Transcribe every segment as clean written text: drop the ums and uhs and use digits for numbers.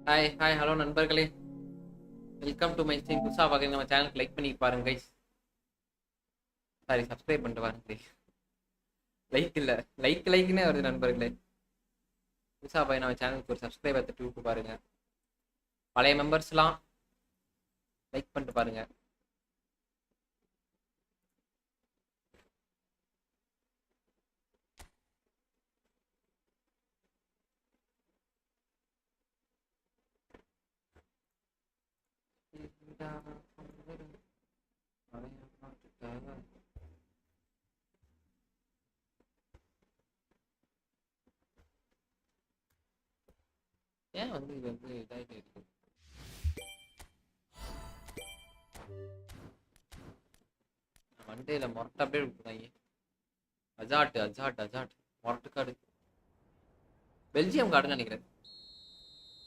Hi hi hello நண்பர்களே, welcome to my stream. புதுசாக பார்க்குறீங்க நம்ம சேனலுக்கு லைக் பண்ணி பாருங்க கைஸ். சாரி, சப்ஸ்கிரைப் பண்ணிட்டு பாருங்க கைஸ். லைக் இல்லை, லைக்னே வருது நண்பர்களே. புதுசாக பார்க்க நம்ம சேனலுக்கு ஒரு சப்ஸ்கிரைப் எடுத்துட்டு விட்டு பாருங்க. பழைய மெம்பர்ஸ்லாம் லைக் பண்ணிட்டு பாருங்க. ஏன் இது இதாகிட்டே இருக்கு? வண்டியில் மொரட்டை அப்படியே விட்டுருக்காங்க. அஜாட் மொரட்டு காடு. பெல்ஜியம் காடுன்னு நினைக்கிறேன்.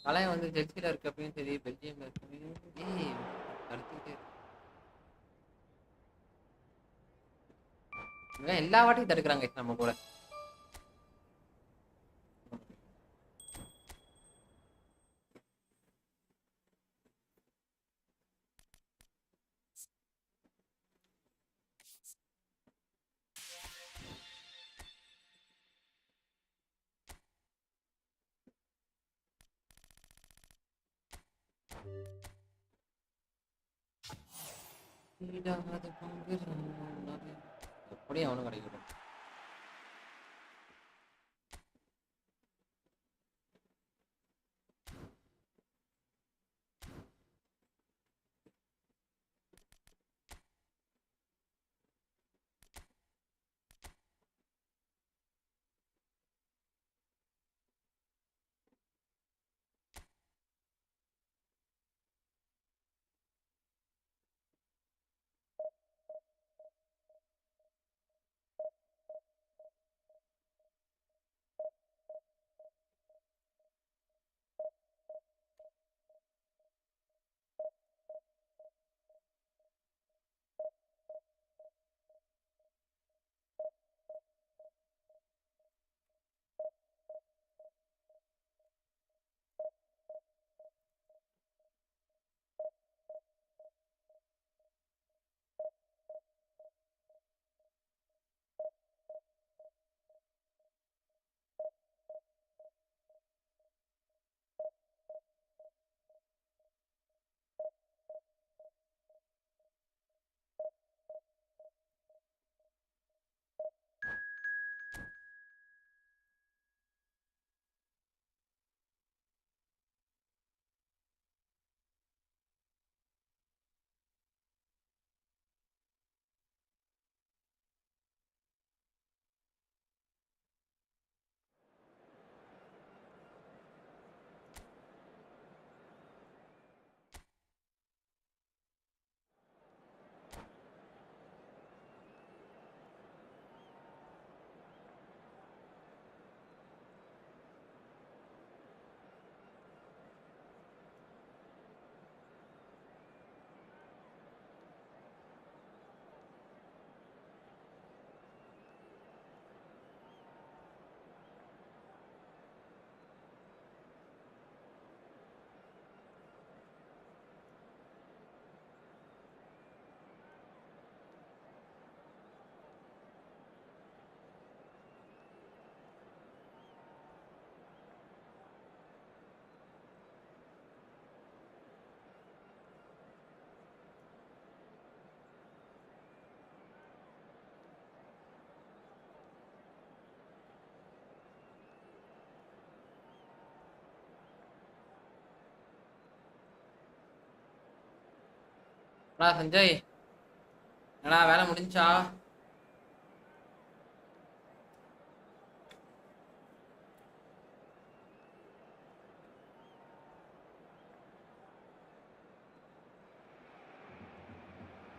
தலையை ஜெர்சியில் இருக்கு அப்படின்னு சரி, பெல்ஜியம்ல இருக்கு. ஏய் தடுத்துக்கிட்டே இருக்கு. எல்லா வாட்டியும் தடுக்கிறாங்க நம்ம கூட. அப்படியே அவனும் கிடைக்கட்டும். சஞ்சய், என்னடா வேலை முடிஞ்சா?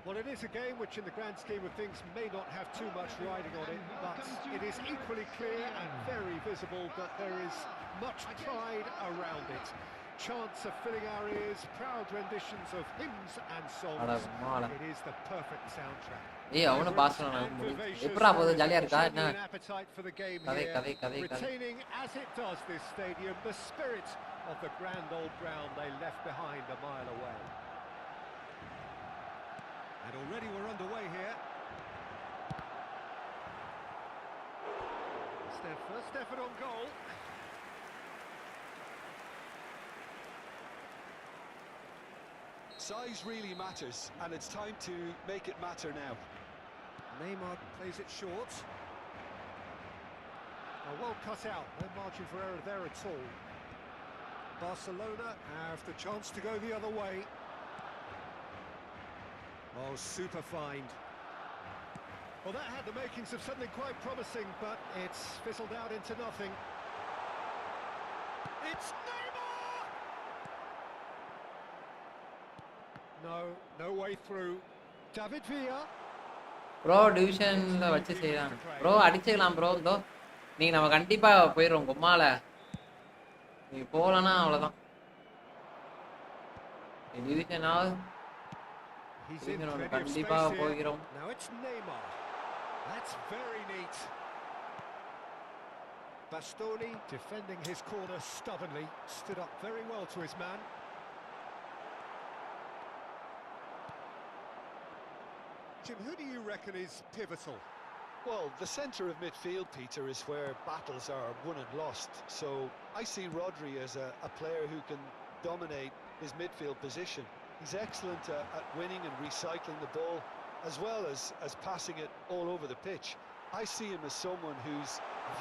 Well, it is a game which in the grand scheme of things may not have too much riding on it, but it is equally clear and very visible that there is much pride around it. chants of filling our ears, proud renditions of hymns and songs. It is the perfect soundtrack. Vibrant and vivacious, there is genuine appetite for the game here, retaining as it does this stadium the spirit of the grand old ground they left behind a mile away. And already we're underway here. It's their first effort on goal. Size really matters, and it's time to make it matter now. Neymar plays it short. Oh, well cut out, no margin for error there at all. Barcelona have the chance to go the other way. Oh, super find. Well, that had the makings of something quite promising, but it's fizzled out into nothing. It's Neymar! No way through. David Villa. Bro டிவிஷன்ல வச்சு செய்யலாம் bro, அடிச்சுக்கலாம் bro. இதோ நீங்க நம்ம கண்டிப்பா போயிடுறோம் கொம்மால. நீ போகலன்னா அவ்வளோதான். டிவிஷனாவது கண்டிப்பா போகிறோம். Now it's Neymar. That's very neat. Bastoni defending his corner stubbornly, stood up very well to his man. Jim, who do you reckon is pivotal? Well, the centre of midfield, Peter, is where battles are won and lost. So I see Rodri as a player who can dominate his midfield position. He's excellent at winning and recycling the ball, as well as passing it all over the pitch. I see him as someone who's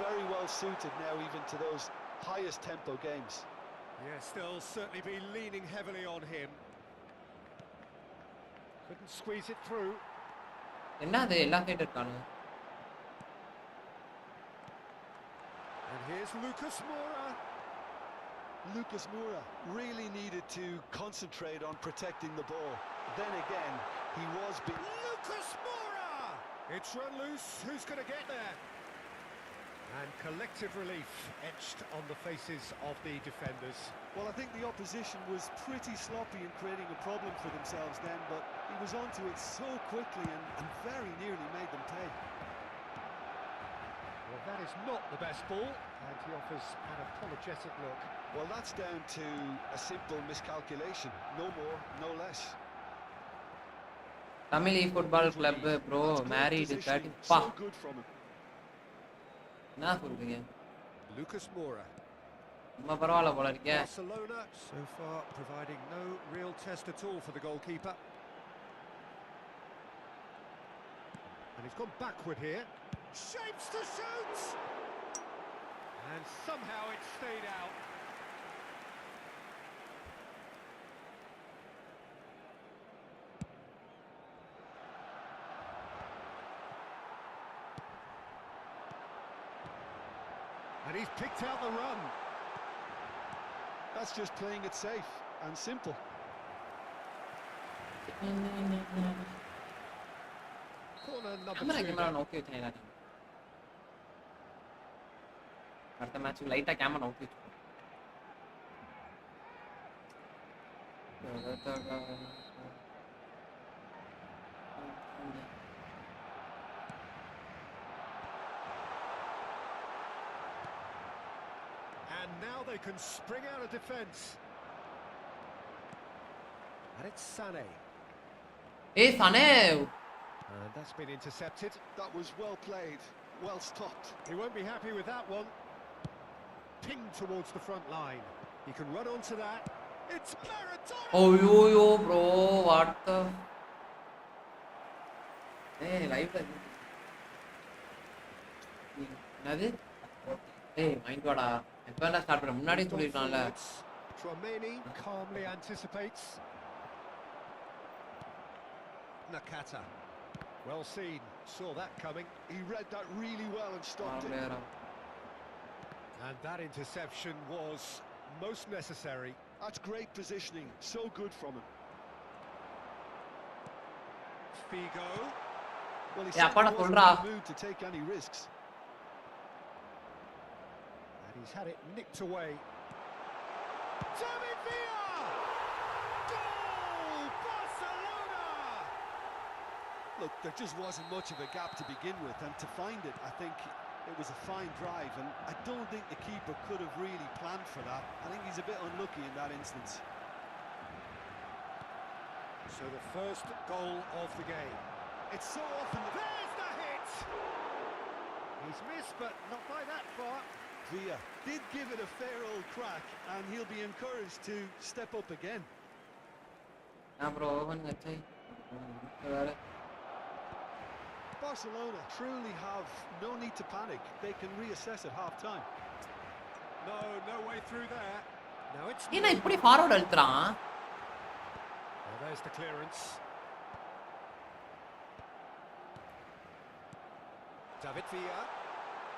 very well suited now even to those highest tempo games. Yes, they'll certainly be leaning heavily on him. Couldn't squeeze it through. என்னது எல்லா side இருக்கானு. And here's Lucas Moura. Lucas Moura really needed to concentrate on protecting the ball. Then again, he was Lucas Moura! It's run loose. Who's going to get there? And collective relief etched on the faces of the defenders. Well, I think the opposition was pretty sloppy in creating a problem for themselves then, but he was onto it so quickly and very nearly made them pay. Well, that is not the best ball, and he offers an apologetic look. Well, that's down to a simple miscalculation. No more, no less. Tamil football club bro married 30 பா. என்ன சொல்றீங்க? Lucas Moura. நம்ம பரவாயில்ல போல இருக்கே. Barcelona so far providing no real test at all for the goalkeeper. And he's gone backward here. Shapes to shoot! And somehow it stayed out. And he's picked out the run. That's just playing it safe and simple. Corner number camera 2. நோக்கி வச்சேன். அடுத்த match லைட்டா camera நோக்கி வச்சு. And now they can spring out of defence. And it's Sané. Hey, Sané! And that's been intercepted. That was well played, well stopped. He won't be happy with that one. Pinged towards the front line. He can run onto that. It's Maradona! Oh, yo, bro, what the... Hey, live like... என்னது? ஏய் mind வாடா. எப்படா start பண்ண? முன்னாடியே சொல்லிருக்கான்ல. Tchouameni calmly anticipates. Nakata. Well seen. Saw that coming. He read that really well and stopped it. And that interception was most necessary. That's great positioning. So good from him. Figo. Well, he certainly wasn't in the mood to take any risks. And he's had it nicked away. David Villa! Goal! Barcelona! Look, there just wasn't much of a gap to begin with, and to find it, I think it was a fine drive, and I don't think the keeper could have really planned for that. I think he's a bit unlucky in that instance. So the first goal of the game. It's so often There's the hit! He's missed, but not by that far. Villa did give it a fair old crack, and he'll be encouraged to step up again. bro Barcelona truly have no need to panic. They can reassess at half-time. No way through there. Now it's... ஏன்னா இப்படி forward அழுத்துறான் Well, there's the clearance. David Villa.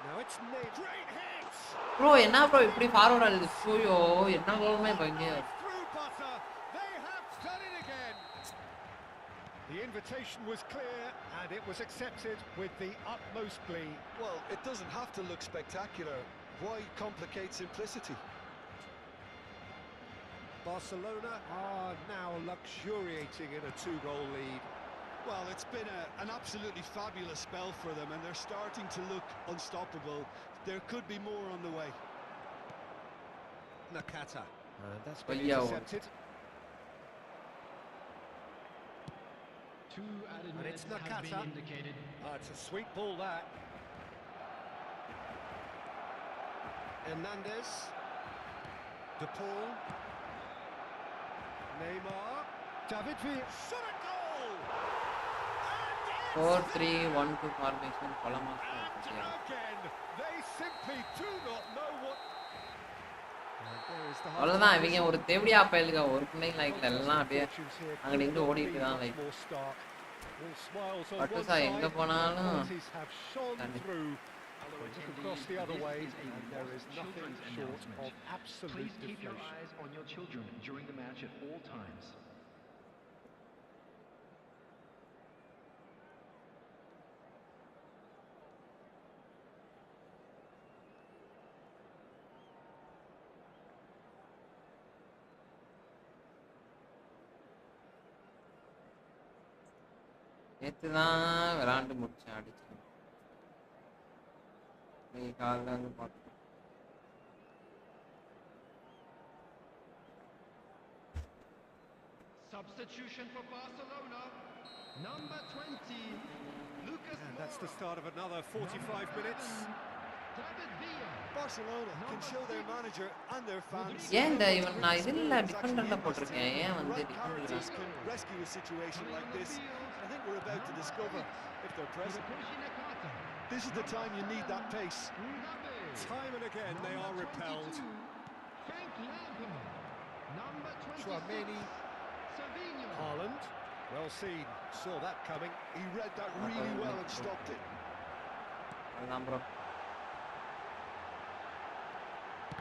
Now it's Nate. Great hit! Bro என்ன bro இப்படி forward அழுது ஐயோ என்ன கோல்மே பங்க Through butter. They have done it again. The invitation was clear and it was accepted with the utmost glee. Well, it doesn't have to look spectacular. Why complicate simplicity? Barcelona are now luxuriating in a 2-goal lead. Well, it's been an absolutely fabulous spell for them, and they're starting to look unstoppable. There could be more on the way. Nakata. That's been Yo. intercepted. And it's Nakata. It's a sweet ball, that. Hernandez. De Paul. Neymar. David Villa. Shot a goal! 4-3-1-2 formation பலமாக And again, they simply do not know what. அவ்வளவுதான் இவங்க ஒரு தேவடியா பயலுங்க ஒரு பிள்ளைங்க லைக்ல எல்லாம் அப்படியே அங்க இங்க ஓடிட்டு தான் லைக் பட்டுசா எங்க போனாலும் Look across the other way, and there is nothing short of absolute Please keep your deflation. eyes on your children during the match at all times. நேற்று தான் விளாண்டு முடிச்சேன் அடிச்சேன் இன்னைக்கு காலைல வந்து பார்த்தேன் Substitution for Barcelona, number 20, Lucas. And that's the start of another 45 minutes. David Villa. Barcelona can show their manager and their fans. ஏன் இந்த இவன் நான் இதில் டிஃபெண்டர்ல போட்டிருக்கேன் ஏன் வந்து Right Defender characters can rescue a situation like this. I think we're about to discover if they're present. This is the time you need that pace. Time and again they are repelled. Frank Lampard, number 26. Tchouaméni. Savinho. Haaland. Well seen. Saw that coming. He read that really well and stopped it. அதுதான் bro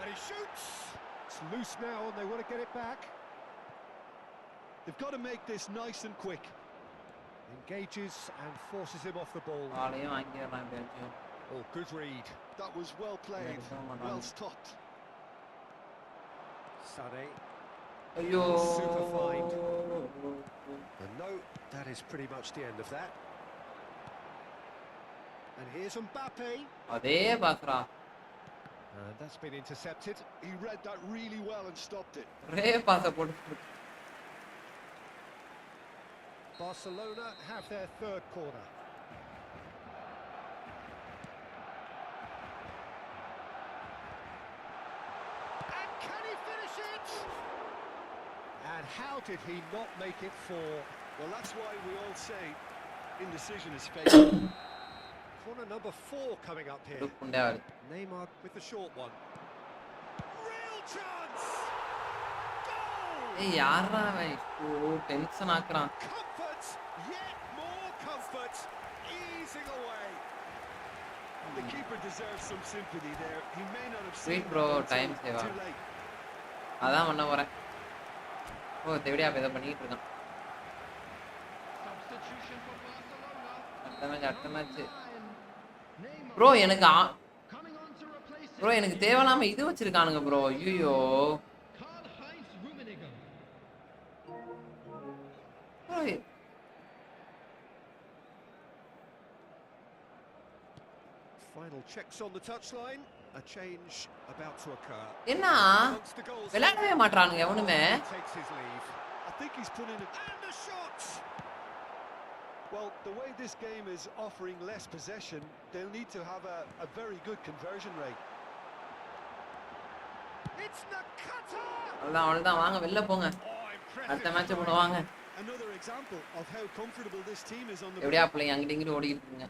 And he shoots. It's loose now and they want to get it back. They've got to make this nice and quick. Engages and forces him off the ball. ஆளையும் வாங்கிடலாம் எப்படியாச்சும் Oh, good read. That was well played, well stopped. Sané. ஐயோ Super find. And no, that is pretty much the end of that. And here's Mbappe. அதே பாக்குறா And that's been intercepted. He read that really well and stopped it. ஒரே பாச போட்டு Barcelona have their third corner. And can he finish it? And how did he not make it four? Well, that's why we all say indecision is fatal. Corner number 4 coming up here. புண்டே வருது Neymar with the short one. Real chance! Goal! ஏய் யாரா அவன் ஓ tension ஆக்குறான் Comfort, yet more comfort, easing away. The keeper deserves some sympathy there. He may not have Sweet seen bro, that time until save too late. அதான் பண்ண போறேன் ஓ தேவடியா இதை பண்ணிட்டு இருக்கான் Substitution for Barcelona. அடுத்த மேட்ச் Neymar. ப்ரோ எனக்கு Coming on to replace bro எனக்கு தேவையில்லாம இது வச்சிருக்கானுங்க ப்ரோ ஐயோ Karl-Heinz Final checks on the touchline. A change about to occur. என்ன Amongst the goals, விளையாடவே மாட்றானுங்க எவனுமே. He takes his leave. I think he's put in a... And a shot! Well, the way this game is offering less possession, they'll need to have a very good conversion rate. It's Nakata! அவ்வளவுதான் வாங்க வெளில போங்க. Oh, impressive. அடுத்த match பண்ணுவாங்க. Another example of how comfortable this team is on the... எப்படியா பிள்ளைங்க அங்கிட்டு இங்கிட்டு ஓடிட்டு இருக்குங்க.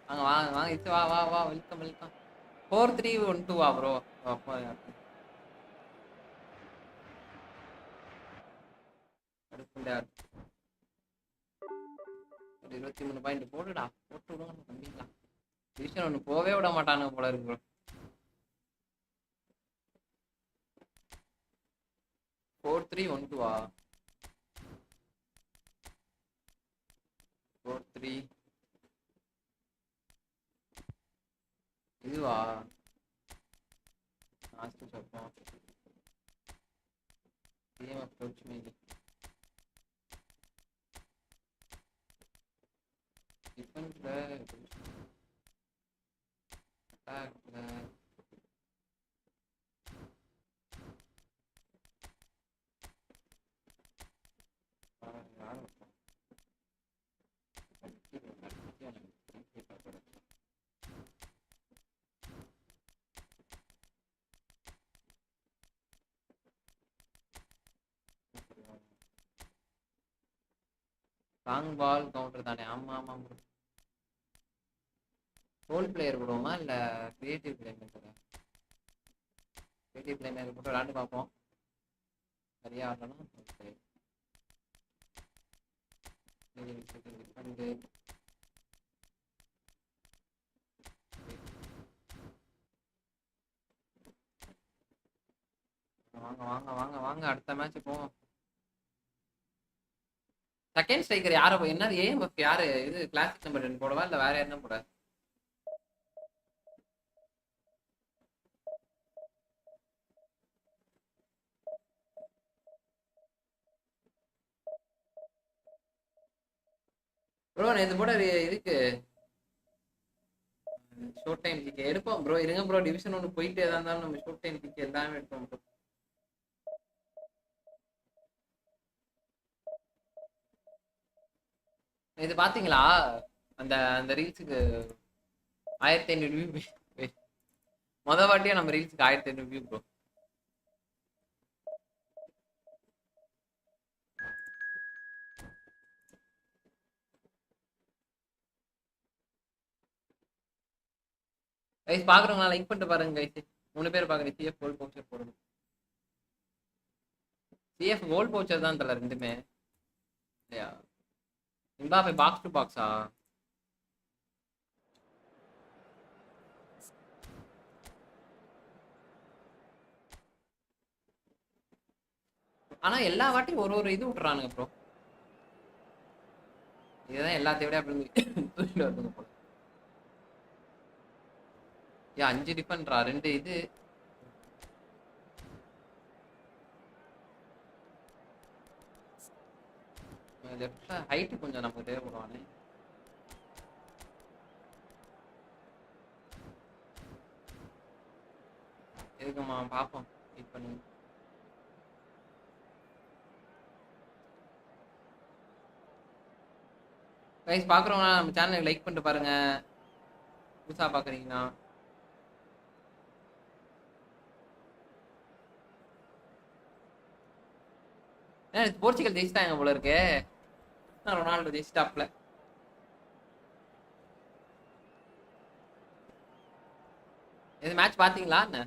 வாங்க வாங்க வாங்க இது வா வா வா வெல்கம் வெல்கம். 4-3-1-2 வா ப்ரோ. அப்பா அடுப்புண்டா. 23 பாயிண்ட் போடுடா. போட்டு விடுங்க தம்பிங்களா. டிவிஷன் ஒன்னு போவே விட மாட்டானுங்க போல இருக்கு ப்ரோ. 4-3-1-2 வா. 4-3 இதுவா லாஸ்ட் சொல்றோம். கேம் அப்ரோச் மீது டிஃபென்ஸ்ல அட்டாக்ல லாங் பால் கவுண்டர் தானே. ஆமா ஆமா ப்ரோ. ரோல் பிளேயர் போடுவோமா இல்ல கிரியேட்டிவ் பிளேயர்? கிரியேட்டிவ் பிளேயர் போட்டு விளாண்டு பார்ப்போம். சரியா ஆடணும். வாங்க வாங்க வாங்க வாங்க அடுத்த மேட்ச் போவோம். செகண்ட் ஸ்ட்ரைக்கர் யாரை என்னது ஏஎம்எஃப் யாரு இது கிளாசிக் நம்பர் 10 போடவா இல்ல வேற என்ன போட? ப்ரோ இது போட இதுக்கு ஷோர்ட் டைம் டிக்கெட் எடுப்போம் ப்ரோ. இருங்க ப்ரோ டிவிஷன் ஒன்று போயிட்டே தான் இருந்தாலும் நம்ம ஷோர்ட் டைம் டிக்கெட் எல்லாமே எடுப்போம் ப்ரோ. இது பாத்தீங்களா அந்த அந்த ரீல்ஸுக்கு 1500 வியூ. மொதல் வாட்டியா நம்ம ரீல்ஸுக்கு 1500 வியூ ப்ரோ. கைஸ் பாக்குறவங்களா லைக் பண்ணிட்டு பாருங்க கைஸ். 3 பேர் பாக்குறீங்க. சிஎஃப் கோல் பவுச்சர் போடுங்க. சிஎஃப் கோல் பவுச்சர் தான் தல ரெண்டுமே இல்லையா? இம்பாப்பே பாக்ஸ் டு பாக்ஸா? ஆனா எல்லா வாட்டியும் ஒரு இது விட்டுறானுங்க ப்ரோ. இதுதான் எல்லாத்தையும் விட அப்படி தூக்கிட்டு வருதுங்க போல. 5 டிஃபெண்டரா 2 இது லெஃப்ட்ல ஹைட் கொஞ்சம் நமக்கு தேவைப்படுவானே. எதுக்குமா பார்ப்போம் வெயிட் பண்ணி. கைஸ் பார்க்குறவங்க நம்ம சேனலுக்கு லைக் பண்ணிட்டு பாருங்க. புதுசாக பார்க்குறீங்கன்னா போர்ச்சுகல் ஜெயிச்சிட்டாங்க போல இருக்கு. ரொனால்டோ ஜெயிச்சிட்டாப்ல. இது மேட்ச் பாத்தீங்களா என்ன?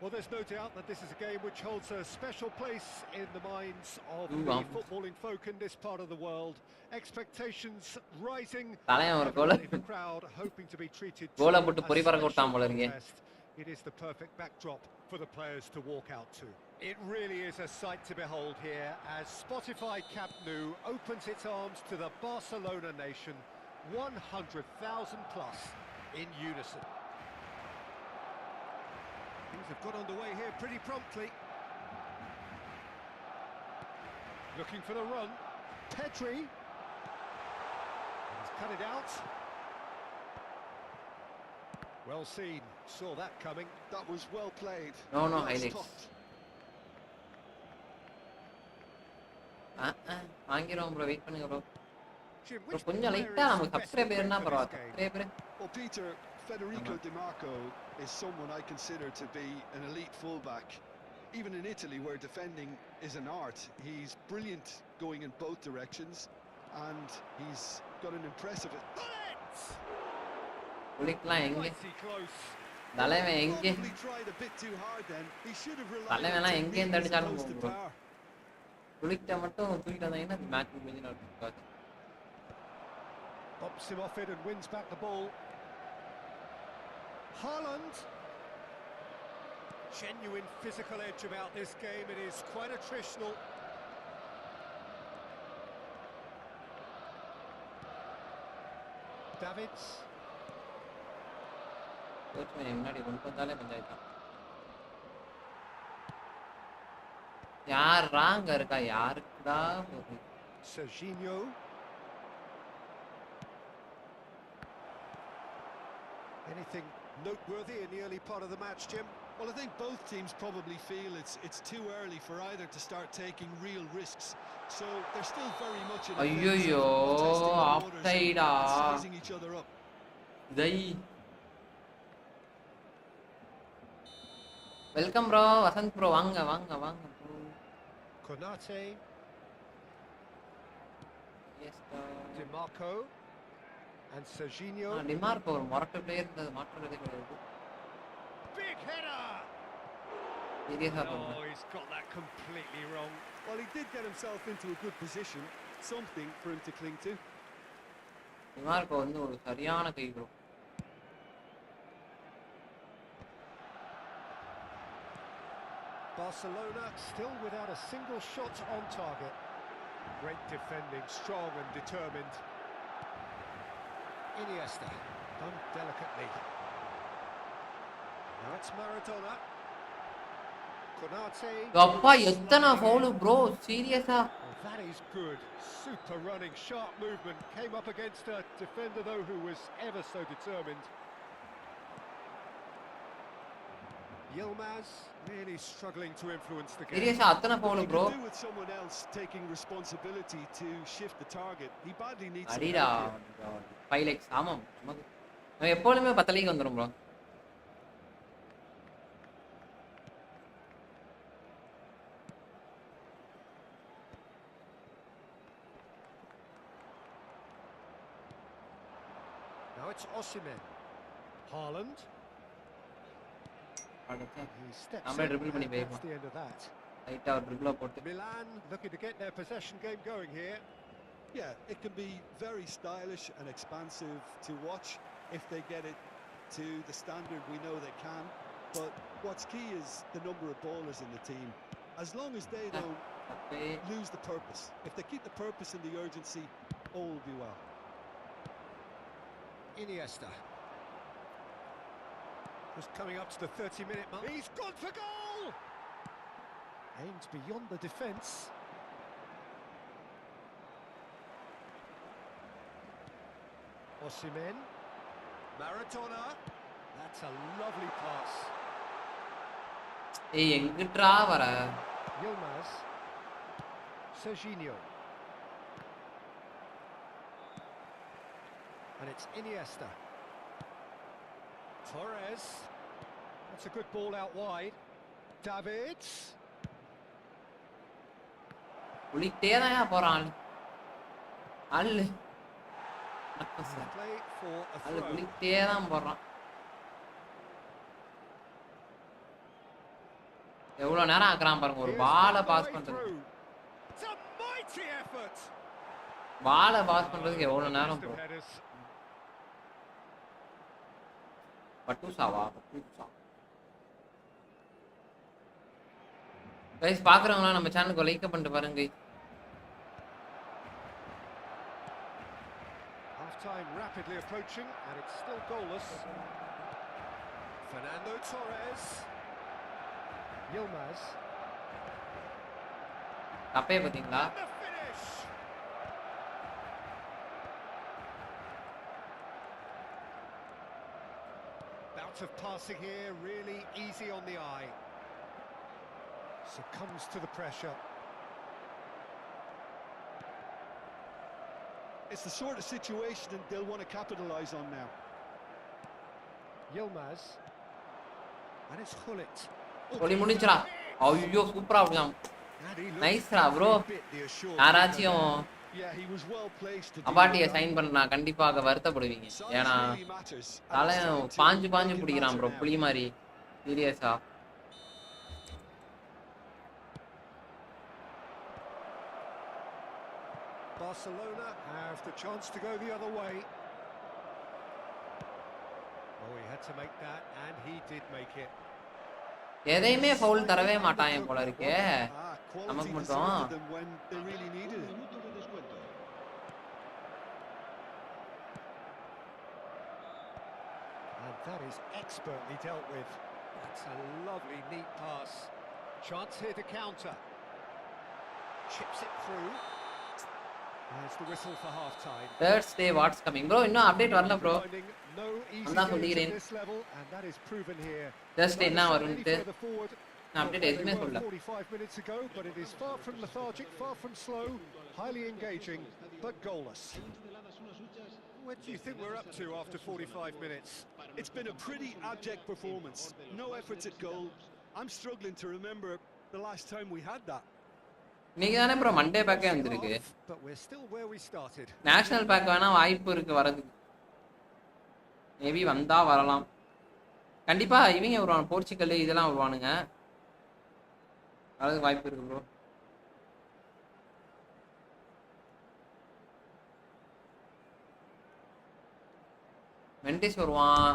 Well, there's no doubt that this is a game which holds a special place in the minds of the footballing folk in this part of the world. Expectations rising. The crowd hoping to be treated to a special contest. It is the perfect backdrop for the players to walk out to. It really is a sight to behold here as Spotify Camp Nou opens its arms to the Barcelona nation, 100,000 plus in unison. Things have got underway here pretty promptly. Looking for the run. Pedri. He's cut it out. Well seen. Saw that coming. That was well played. No, Well highlights. stopped. வாங்கிடுவோம் bro, wait பண்ணுங்க bro. Jim, bro which கொஞ்சம் player லைட்டா is நமக்கு best subscriber equipped என்ன for bro, this game? Subscriber Well, Peter, Federico Di Marco is someone I consider to be an elite fullback. Even in Italy, where defending is an art, he's brilliant going in both directions, and he's got an impressive... Bullet! குளிக்கலாம் எங்க Mighty close. தலைவன் எங்க Probably tried a bit too hard then. He should have relied on தலைவன்லாம் எங்க technique இருந்து as அடிச்சாலும் opposed to போகும் bro. power. குளிக்க மட்டும் தூக்கிட்டு வந்தாங்கன்னா மேட்ச் முடிஞ்சு நடக்கும். Pops him off it and wins back the ball. Haaland. Genuine physical edge about this game. It is quite attritional. Davids. Coach முன்னாடி கொண்டு வந்தாலே பஞ்சாயத்தான். யார் ராங்க இருக்கா, யாருக்குடா போகுது? Serginho. Anything noteworthy in the early part of the match, Jim? Well, I think both teams probably feel it's too early for either to start taking real risks. So they're still very much in a phase ஐயோ of testing the waters ஆஃப்சைடா. and sizing each other up. Welcome bro, Vasanth bro, வாங்க வாங்க வாங்க bro. Konate. Yes Di Marco. And Serginho. டிமார்க் ஒரு மொரட்டு player இருந்தது, மாற்றவே கிடையாது. Big header! சீரியஸா Oh, சொல்றேன். he's got that completely wrong. Well, he did get himself into a good position, something for him to cling to. DMARC வந்து ஒரு சரியான கை bro. Barcelona still without a single shot on target. Great defending, strong and determined. Iniesta, done delicately. Now it's Maradona. Konate. அப்பா எத்தனை foul bro, சீரியஸா? Oh, that is good. Super running, sharp movement. Came up against a defender though who was ever so determined. Yilmaz really struggling to influence the game. சீரியஸா அத்தனை foul He bro. could do with someone else taking responsibility to shift the target. He badly needs some அடிடா help here. 5 likes. ஆமாம், நம்ம எப்பொழுதுமே 10 like வந்துரும் bro. Now it's Osimhen. Haaland. அடுத்து He steps நம்மளே in, dribble பண்ணி and போயிருப்போம். that's the end of that. ரைட்டா ஒரு ட்ரிபிளா போட்டு. Milan looking to get their possession game going here. Yeah, it can be very stylish and expansive to watch if they get it to the standard we know they can. But what's key is the number of ballers in the team. As long as they don't அப்படியே lose the purpose, if they keep the purpose and the urgency, all will be well. Iniesta. Just coming up to the 30-minute mark. He's gone for goal! Aims beyond the defence. Osimhen. Maradona. That's a lovely pass. ஏய் எங்கிட்றா வர? Yilmaz. Serginho. And it's Iniesta. Torres. That's a good ball out wide. Davids. குளிட்டே தான் போறான். அல்லு Play for a Allu throw. குளிட்டே தான் போறான். எவ்வளவு நேரம் ஆக்குறான் பாருங்க, ஒரு Here's பாலை the பாஸ் way பண்றது. through. It's a mighty effort. பாலை பாஸ் பண்றதுக்கு எவ்வளவு நேரம் ப்ரோ? Headers. பட்டூசாவா? பட்டூசா. கைஸ் பாக்குறவங்களா நம்ம சேனலுக்கு லைக் பண்ணிட்டு பாருங்க guys. Half time rapidly approaching and it's still goalless. Fernando Torres. Yilmaz. கப்பைய பாத்தீங்களா? And the finish. Bout of passing here, really easy on the eye. Succumbs to the pressure. It's the sort of situation that they'll want to capitalise on now. Yilmaz. And it's Hullet. கோலி முடிஞ்சிரா. ஐயோ சூப்பரா அப்படிதான். And he நைஸ்ரா looked bro. every bit the assured யாராச்சும் Yeah, he was well placed to அபாட்டியை sign பண்ணா கண்டிப்பாக வருத்தப்படுவீங்க. ஏன்னா தலை பாஞ்சு பாஞ்சு பிடிக்கிறான் ப்ரோ புளி மாதிரி. சீரியஸா. Barcelona have the chance to go the other way. Oh, he had to make that, and he did make it. எதையுமே ஃபவுல் தரவே மாட்டான் போல இருக்கே. நமக்கு மட்டும். And that is expertly dealt with. That's a lovely, neat pass. Chance here to counter. Chips it through. There's the whistle for half time. Thursday what's coming bro? இன்னும் update வரல bro. No easy அதான் games சொல்லிக்கிறேன். at this level, and that is proven here. Thursday என்ன வரும்னு forward. Update எதுமே சொல்லல. 45 minutes ago, but it is far from lethargic, far from slow, highly engaging, but goalless. What do you think we're up to after 45 minutes? It's been a pretty abject performance. No efforts at goal. I'm struggling to remember the last time we had that. நீங்க தானே bro Monday பேக்கே வந்திருக்கு. But we're still where we started. National pack வேணா வாய்ப்பு இருக்கு வரதுக்கு. Maybe வந்தா வரலாம். கண்டிப்பா இவங்க வருவாங்க போர்ச்சுகல் இதெல்லாம் வருவானுங்க. வரதுக்கு வாய்ப்பு இருக்கு ப்ரோ. மெண்டிஸ் வருவான்.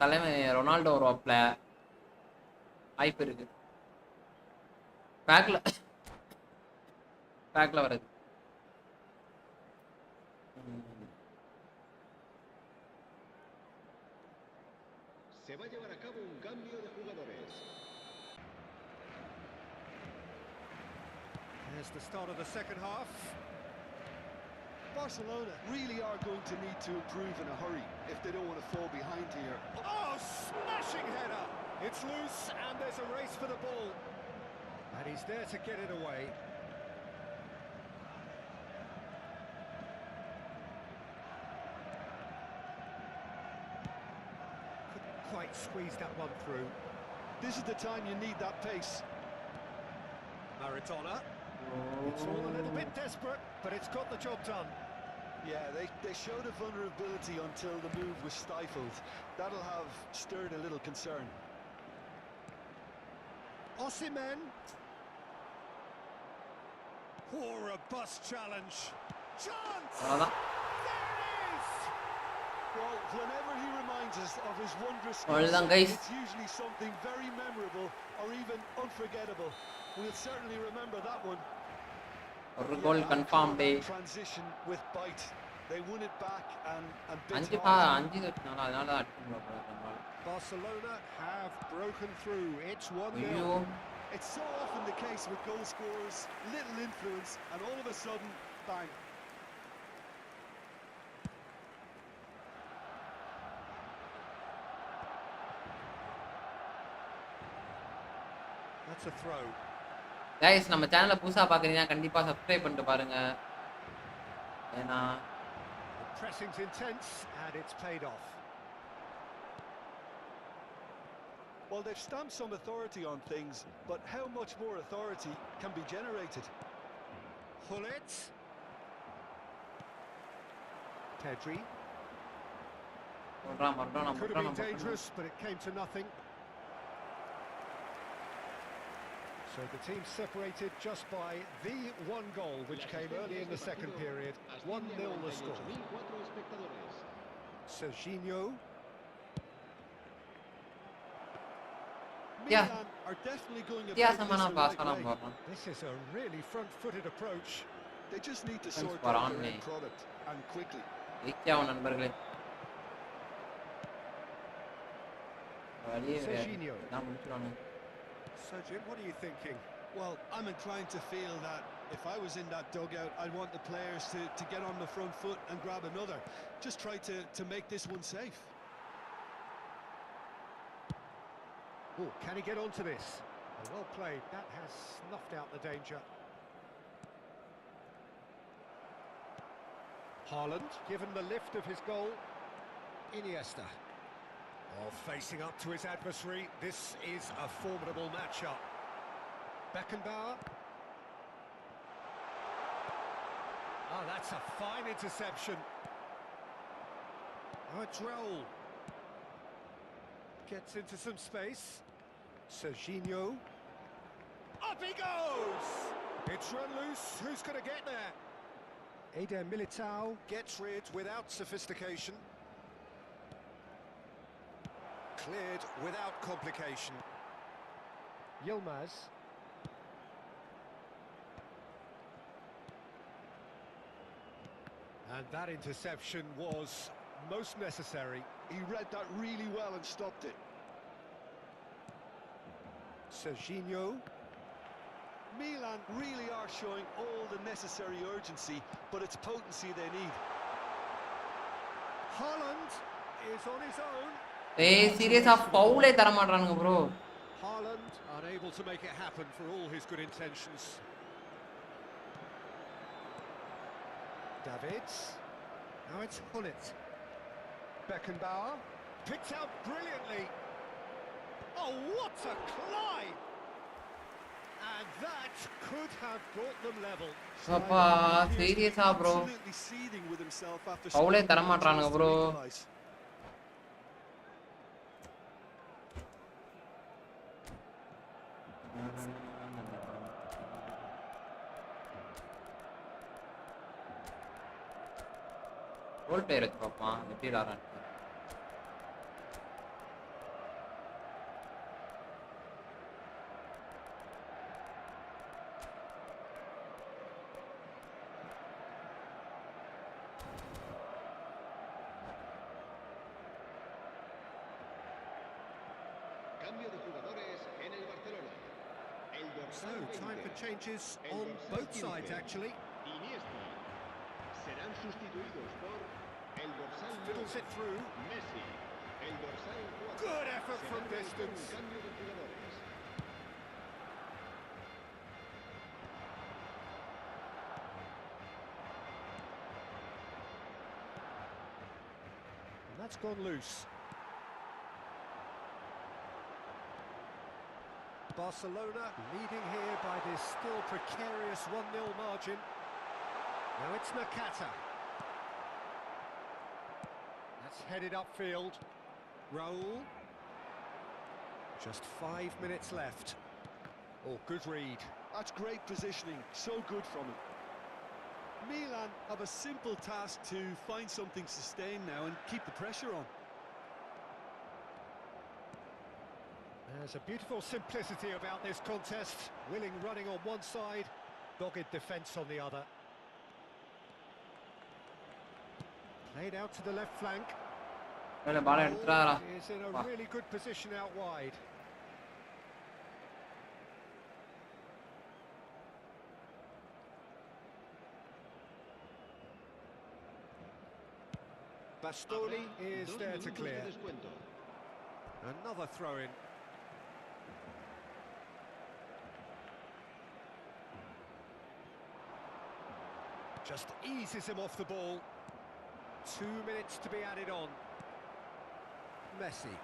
தலைமை ரொனால்டோ வருவாப்ல. வாய்ப்பு இருக்கு. பேக்ல வருது. Se va a llevar a cabo un cambio de jugadores. There's the start of the second half. Barcelona really are going to need to improve in a hurry if they don't want to fall behind here. Oh, smashing header! It's loose, and there's a race for the ball. And he's there to get it away. Couldn't quite squeeze that one through. This is the time you need that pace. Maradona. It's all a little bit desperate, but it's got the job done. Yeah, they showed a vulnerability until the move was stifled. That'll have stirred a little concern. Osimhen. Oh, robust challenge. Chance! அவ்வளவுதான். There it is! Well, whenever he reminds us of his wondrous அவ்வளவுதான் skills, guys. it's usually something very memorable or even unforgettable. We'll certainly remember that one. ஒரு goal confirm டே. Transition with bite. They won it back and bit அஞ்சு hard. அஞ்சு தட்டினால அதனால தான் அடிக்கணும். Barcelona have broken through. It's 1-0. ஐயோ It's so often the case with goal scorers, little influence, and all of a sudden, bang. That's a throw. Guys நம்ம சேனலை புதுசா பாக்குறீங்கன்னா கண்டிப்பா சப்ஸ்கிரைப் பண்ணிட்டு பாருங்க. ஏன்னா The pressing's intense, and it's paid off. Well, they've stamped some authority on things, but how much more authority can be generated? Hullet. Pedri. Could have been dangerous, but it came to nothing. So the team separated just by the one goal, which came early in the second period. 1-0 the score. Serginho. Yeah. Milan are definitely going about வித்தியாசமான this the pass right எல்லாம் way. போடுறோம். This is a really front-footed approach. They just need to Thanks sort for out on their me. end product and quickly. ஜெயிச்சாவும் நண்பர்களே. வழியே Serginho. நான் முடிச்சிடுவானு. So, Jim, what are you thinking? Well, I'm inclined to feel that if I was in that dugout, I'd want the players to get on the front foot and grab another. Just try to make this one safe. Oh, can he get onto this? Oh, well played. That has snuffed out the danger. Haaland, given the lift of his goal. Iniesta. Oh, facing up to his adversary. This is a formidable matchup. Beckenbauer. Oh, that's a fine interception. Oh, a Droll. Gets into some space. Serginho. Up he goes! It's run loose. Who's going to get there? Eder Militao gets rid without sophistication. Cleared without complication. Yilmaz. And that interception was most necessary. He read that really well and stopped it. Serginho. Milan really are showing all the necessary urgency, but it's potency they need. Haaland is on his own. சீரியஸா ஃபவுலே தர மாட்டானுங்க bro. Haaland unable to make it happen for all his good intentions. Davids. Now it's Hullet. Beckenbauer. Picked out brilliantly. Oh, what a climb! And that could have brought them level. அப்பா சீரியஸா bro. Absolutely seething with himself after ஃபவுலே தர மாட்டானுங்க bro. Role player வச்சு பார்ப்பான் எப்படி விளாட்றான். Cambio de jugadores en el Barcelona. El So, dorsal time 20. for changes El on dorsal both 15. sides, actually. Iniesta. Serán sustituidos por el dorsal Fiddles 9. it through. Messi. El dorsal 4. Good effort Se from va a realizar distance. un cambio de jugadores. And that's gone loose. Barcelona leading here by this still precarious 1-0 margin. Now it's Nakata. That's headed upfield. Raul. Just 5 minutes left. Oh, good read. That's great positioning, so good from him. Milan have a simple task to find something sustained now and keep the pressure on. There's a beautiful simplicity about this contest. Willing running on one side, dogged defence on the other. Played out to the left flank. மேல பால் எடுத்துறாரா. Is in a really good position out wide. Bastoni is Dos there to minutos clear. de descuento. Another throw-in. Just eases him off the ball. 2 minutes to be added on. Messi.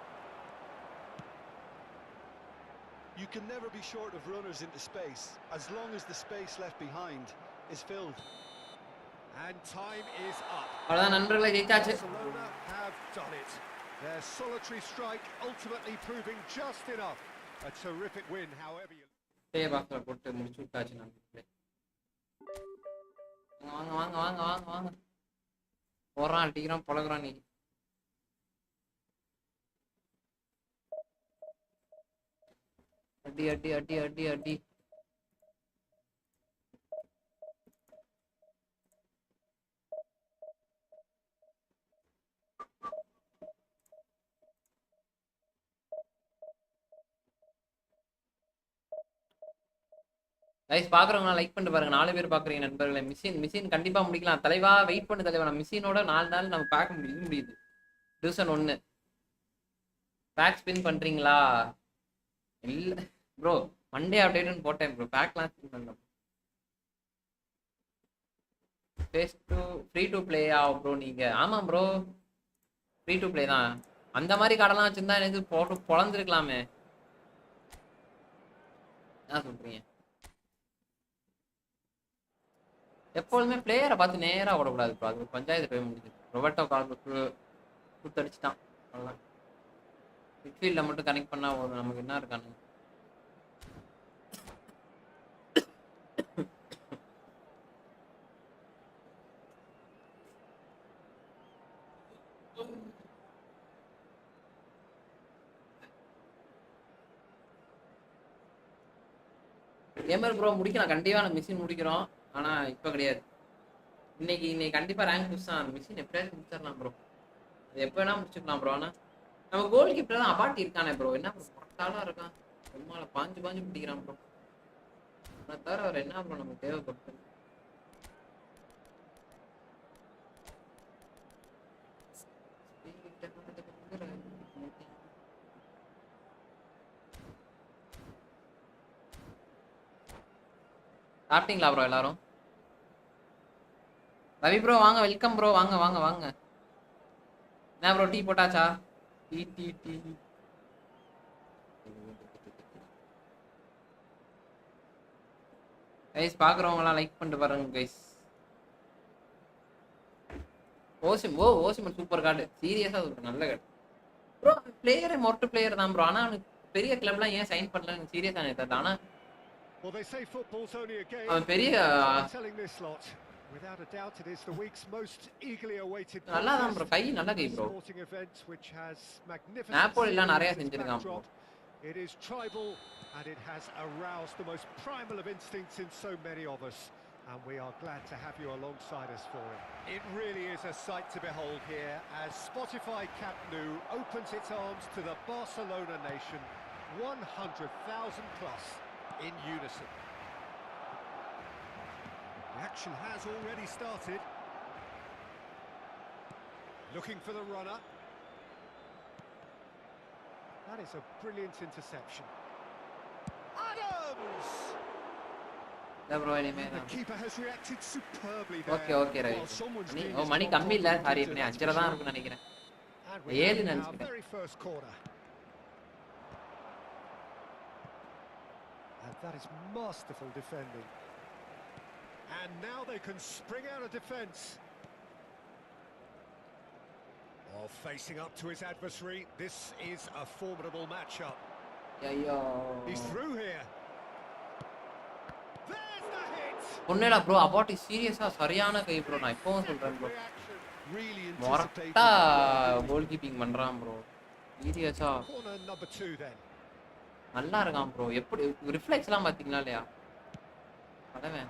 You can never be short of runners into space, as long as the space left behind is filled. And time is up. அவ்வளவுதான் நண்பர்களே, ஜெயிச்சாச்சு. Barcelona have done it. Their solitary strike ultimately proving just enough. A terrific win, however you... பே பாக்ஸ்ல போட்டு முடிச்சு விட்டாச்சு நண்பர்களே. வாங்க வாங்க வாங்க வாங்க வாங்க. போறான் அடிக்கிறான் பழகுறான் நீ. அடி அடி அடி அடி அடி. கைஸ் பாக்குறவங்க லைக் பண்ணிட்டு பாருங்க. 4 பேர் பாக்குறீங்க நண்பர்களே. மிஷின் கண்டிப்பா முடிக்கலாம் தலைவா. வெயிட் பண்ணு தலைவா. நம்ம மிஷினோட 4 நாள் நம்ம பார்க்க முடியுது. டிவிஷன் 1 பேக் ஸ்பின் பண்றீங்களா? இல்ல ப்ரோ, மண்டே அப்டேட்னு போட்டேன் ப்ரோ. பேக்லாம் ஸ்பின் பண்ணலாம். Face to free to play bro நீங்க? ஆமா ப்ரோ, ஃப்ரீ டு ப்ளே தான். அந்த மாதிரி கார்டெல்லாம் வச்சிருந்தா எனக்கு போட்டு பொழந்துருக்கலாமே. என்ன சொல்றீங்க? எப்பொழுதுமே பிளேயரை பார்த்து நேராக ஓடக்கூடாது ப்ரோ. அது பஞ்சாயத்து போய் முடிஞ்சது. ரொபர்ட்டோ கார்லோக்கு குத்தடிச்சிட்டான். அவ்வளோதான். மிட்ஃபீல்டில் மட்டும் கனெக்ட் பண்ணால் போதும். நமக்கு என்ன இருக்கானு கேமர் ப்ரோ முடிக்கலாம். கண்டிப்பாக நம்ம மிஷின் முடிக்கிறோம். ஆனால் இப்போ கிடையாது. இன்னைக்கு கண்டிப்பாக ரேங்க் புஷ் தான். மிஷின் எப்படியாவது முடிச்சிடலாம் ப்ரோ. அது எப்போ வேணா முடிச்சுக்கலாம் ப்ரோ. ஆனால் நம்ம கோல் கீப்பர் தான் அபாட்டி இருக்கானே ப்ரோ. என்ன ப்ரோ மொட்டாலாக இருக்கான். ரொம்ப பாஞ்சு பிடிக்கிறான் ப்ரோ. அதை தவிர அவர் என்ன ப்ரோ நமக்கு தேவைப்பட்டு. சாப்பிட்டீங்களா ப்ரோ எல்லாரும்? ரவி ப்ரோ வாங்க. Welcome bro. வாங்க வாங்க வாங்க. என்ன ப்ரோ டீ போட்டாச்சா? டீ டீ டீ கைஸ் பாக்குறவங்கலாம் லைக் பண்ணிட்டு பாருங்க கைஸ். ஓசிமன் super card. சீரியஸா சொல்றேன், நல்ல கார்டு ப்ரோ. பிளேயரே மொரட்டு பிளேயர் தான் ப்ரோ. ஆனா அவனுக்கு பெரிய கிளப்லாம் ஏன் சைன் பண்ணலன்னு சீரியஸா எனக்கு தெரியல. ஆனா அவன் பெரிய நல்லா தான் ப்ரோ. கை நல்ல கை ப்ரோ. நாப்போலிலாம் நிறைய செஞ்சிருக்கான் bro. It is tribal and it has aroused the most primal of instincts in so many of us, and we are glad to have you alongside us for it. It really is a sight to behold here as Spotify Camp Nou opens its arms to the Barcelona nation, 100,000 plus in unison. The action has already started. Looking for the runner. That is a brilliant interception. Adams! The keeper has reacted superbly there. Okay Ravi. மணி கம்மி இல்ல. Sorry, இப்ப 5:30 தான் இருக்குன்னு நினைக்கிறேன். 7 நினைச்சேன். Very first corner. And that is masterful defending. And now they can spring out of defence. Oh, facing up to his adversary. This is a formidable matchup. He's through here. There's the hit. ஒண்ணேடா bro, அபாட்டி சீரியஸா சரியான கை bro. நான் இப்பவும் சொல்றேன் bro. Morata goal keeping பண்றான் bro. சீரியஸா Corner number 2 then. நல்லா இருக்கான் ப்ரோ. எப்படி ரிஃப்ளெக்ஸ்லாம் பாத்தீங்களா இல்லையா? அடவே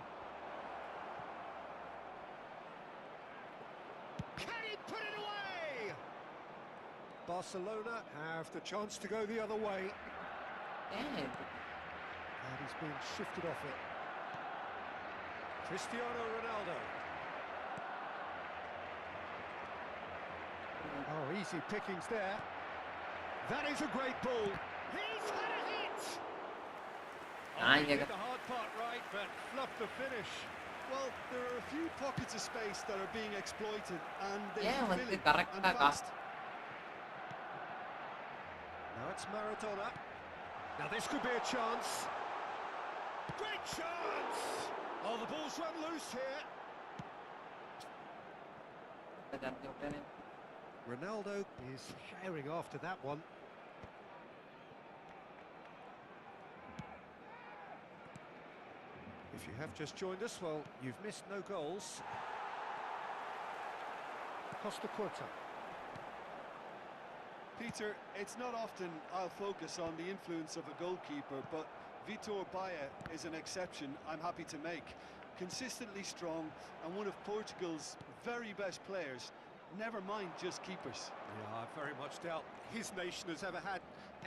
Barcelona have the chance to go the other way. And he's being shifted off it. Cristiano Ronaldo. Oh, easy pickings there. That is a great ball. He's had a hit. He did the hard part right, but fluffed the finish. Well, there are a few pockets of space that are being exploited, and they வந்து கரெக்ட்டா cost. Now it's Maradona. Now this could be a chance. Great chance! Oh, the ball's run loose here. Ronaldo is firing after that one. If you have just joined us, well, you've missed no goals. Costa Curta. Peter, it's not often I'll focus on the influence of a goalkeeper, but Vitor Baia is an exception I'm happy to make. Consistently strong and one of Portugal's very best players, never mind just keepers. Yeah, I very much doubt his nation has ever had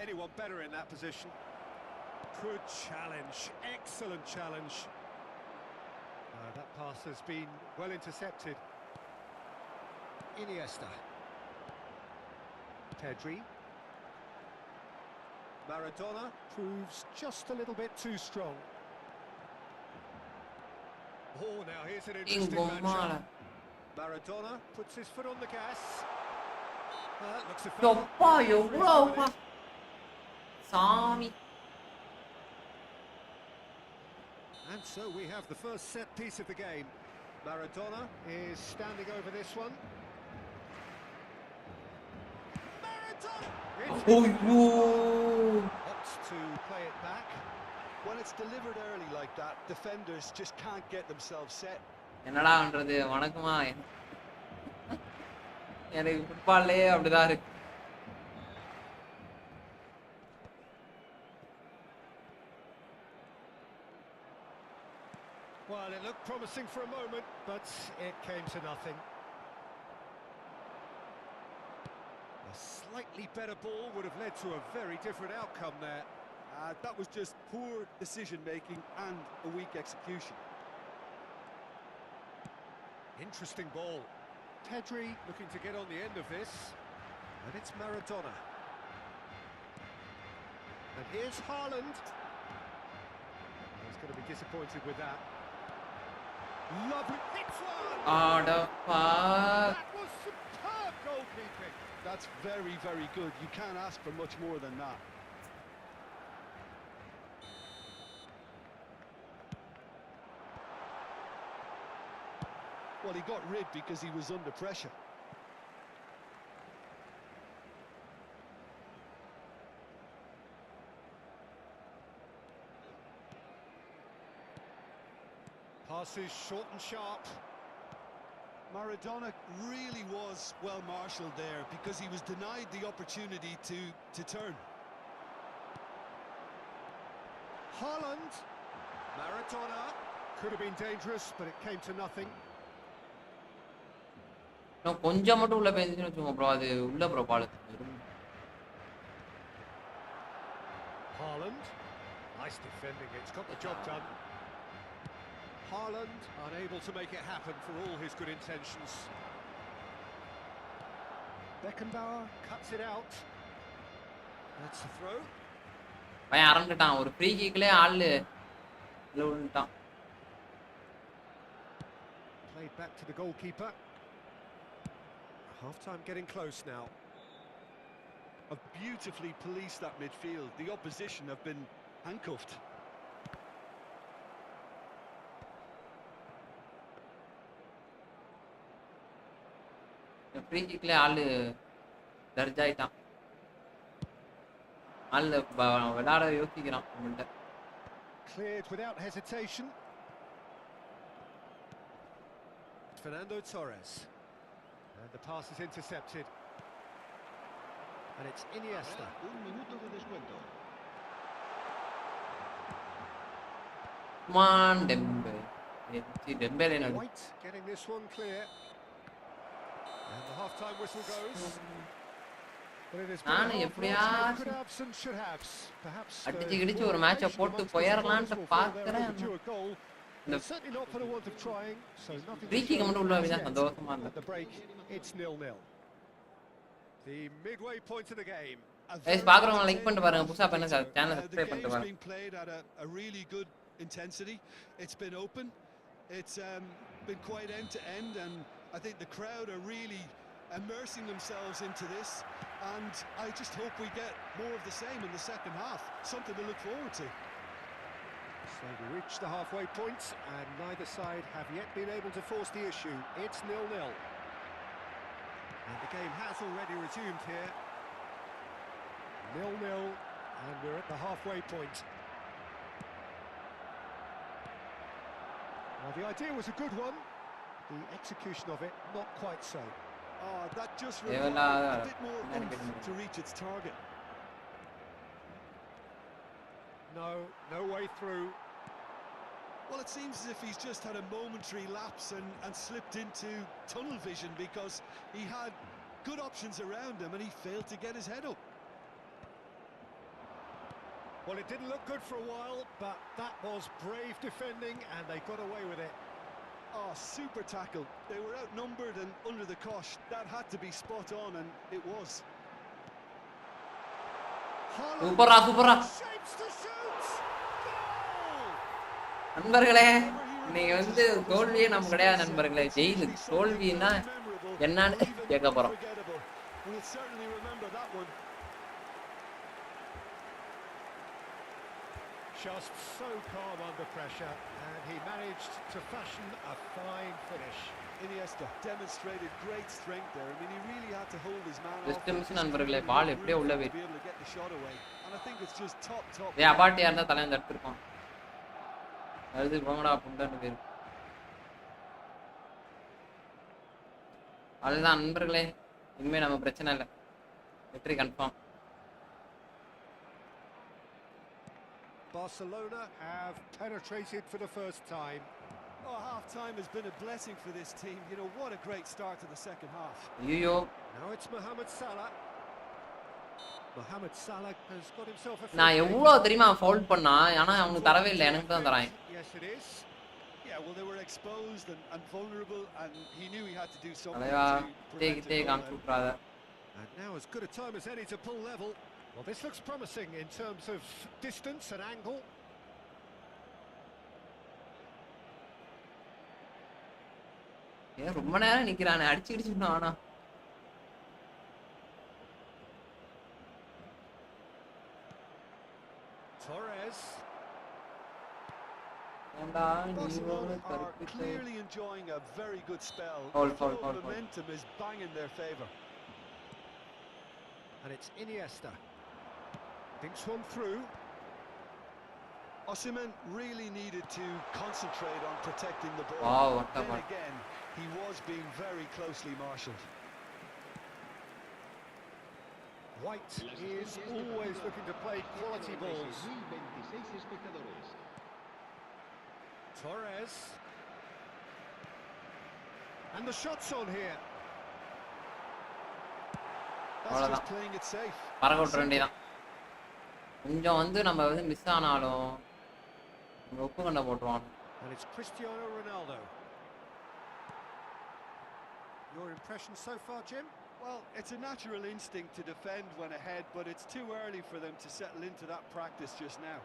anyone better in that position. Good challenge, excellent challenge. That pass has been well intercepted. Iniesta. Pedri. Maradona proves just a little bit too strong. Oh, now here's an interesting matchup. Maradona puts his foot on the gas. Looks a Sami. And so we have the first set piece of the game. Maradona is standing over this one. Maradona! Opts to play it back. When it's delivered early like that, defenders just can't get themselves set. என்னடா பண்றது வணக்கமா எனக்கு ஃபுட்பால்லே அப்படிதான் இருக்கு. Well, it looked promising for a moment, but it came to nothing. A slightly better ball would have led to a very different outcome there. That was just poor decision-making and a weak execution. Interesting ball. Pedri looking to get on the end of this. And it's Maradona. And here's Haaland. He's going to be disappointed with that. Lovely hits one! Oh, the fuck. That was superb goalkeeping. That's very, very good. You can't ask for much more than that. Well, he got rid because he was under pressure. Passes short and sharp. Maradona really was well marshalled there because he was denied the opportunity to turn. Haaland. Maradona. Could have been dangerous, but it came to nothing. நான் கொஞ்சம் மட்டும் உள்ள பேசிட்டு வச்சுக்கோங்க bro, அது உள்ள bro ball. Haaland. Nice defending, it's got the job done. Haaland unable to make it happen for all his good intentions. Beckenbauer cuts it out. That's the throw. பையன் அரண்டுட்டான், ஒரு ஃப்ரீ கிக்லயே ஆளு விழுந்துட்டான். Played back to the goalkeeper. Half-time getting close now. Have beautifully policed that midfield. The opposition have been handcuffed. Free கிக்லயே ஆளு தர்ஜாயிட்டான். ஆளு விளையாட யோசிக்கிறான் நம்மள்ட்ட. Cleared without hesitation. Fernando Torres. And the pass is intercepted. And it's Iniesta. Un minuto de descuento. Come on, Dembele. Dembele na. White getting this one clear. And the half-time whistle goes. But it is could haves and should haves. Perhaps அடிச்சு கிடிச்சு ஒரு மேட்சை போட்டு போயிரலாம்னு பார்க்கறேன். Certainly not for the want of trying. So nothing. Free kick மட்டும் உள்ள விட்டா சந்தோஷமா At இருந்தது. the break, it's 0-0. The midway point of the game. Guys பாக்குறவங்க லைக் பண்ணிட்டு பாருங்க, புதுசா பண்ண சேனலை சப்ஸ்கிரைப் பண்ணிட்டு The game's பாருங்க. been played at a really good intensity. It's been open. It's been quite end to end, and I think the crowd are really immersing themselves into this, and I just hope we get more of the same in the second half. Something to look forward to. So we reach the halfway point, and neither side have yet been able to force the issue. It's 0-0. And the game has already resumed here. 0-0, and we're at the halfway point. Well, the idea was a good one. The execution of it, not quite so. Oh, that just required a bit more oomph to reach its target. No way through. Well, it seems as if he's just had a momentary lapse and slipped into tunnel vision, because he had good options around him and he failed to get his head up. Well, it didn't look good for a while, but that was brave defending and they got away with it. Oh, super tackle. They were outnumbered and under the cosh. That had to be spot on, and it was. சூப்பரா சூப்பரா Shapes to shoot. Goal! நண்பர்களே நீங்க வந்து தோல்வியே நம்ம கிடையாது நண்பர்களே, jail. தோல்வின்னா என்னன்னு கேட்க போறோம். We'll certainly remember that one. Just so calm under pressure, and he managed to fashion a fine finish. Iniesta demonstrated great strength there. I mean, he really had to hold his man off. Just miss நண்பர்களே, பால் எப்படியே உள்ள போய். Be able to get the shot away, and I think it's just top. ஏய் அபாட்டியா இருந்தா தலைய தட்டிருப்பான். அது போங்கடா புண்டன்னு பேரு. அதுதான் நண்பர்களே, இனிமே நம்ம பிரச்சனை இல்லை, வெற்றி confirm. Barcelona have penetrated for the first time. Oh, half-time has been a blessing for this team. You know, what a great start to the second half. ஐயோ Now it's Mohamed Salah. Mohamed Salah has got himself a நான் எவ்வளவு தெரியுமா foul பண்ணா, ஆனா அவனுக்கு தரவே இல்லை, எனக்கு தான் தரான். Yes it is. Yeah, well, they were exposed and vulnerable, and he knew he had to do something அலையா to தேக்கி prevent a goal. காமிச்சு விட்றாத. And now as good a time as any to pull level. Well, this looks promising in terms of distance and angle. ஏன் ரொம்ப நேரம் நிக்கிறானே, அடிச்சுக்கிடுச்சுன்னா ஆனா Torres. Barcelona are clearly enjoying a very good spell. Foul. Momentum is banging their favour. And it's Iniesta. Thinks one through. Osimhen really needed to concentrate on protecting the ball. Wow, what a then ball. again, he was being very closely marshalled. White is always looking to play quality balls. Torres. And the shot's on here. That's just playing it safe. பறக்க விட்டுற வேண்டியதான். கொஞ்சம் வந்து நம்ம வந்து miss ஆனாலும் உப்பு கண்ட போட்டுருவான். And it's Cristiano Ronaldo. Your impression so far, Jim? Well, it's a natural instinct to defend when ahead, but it's too early for them to settle into that practice just now.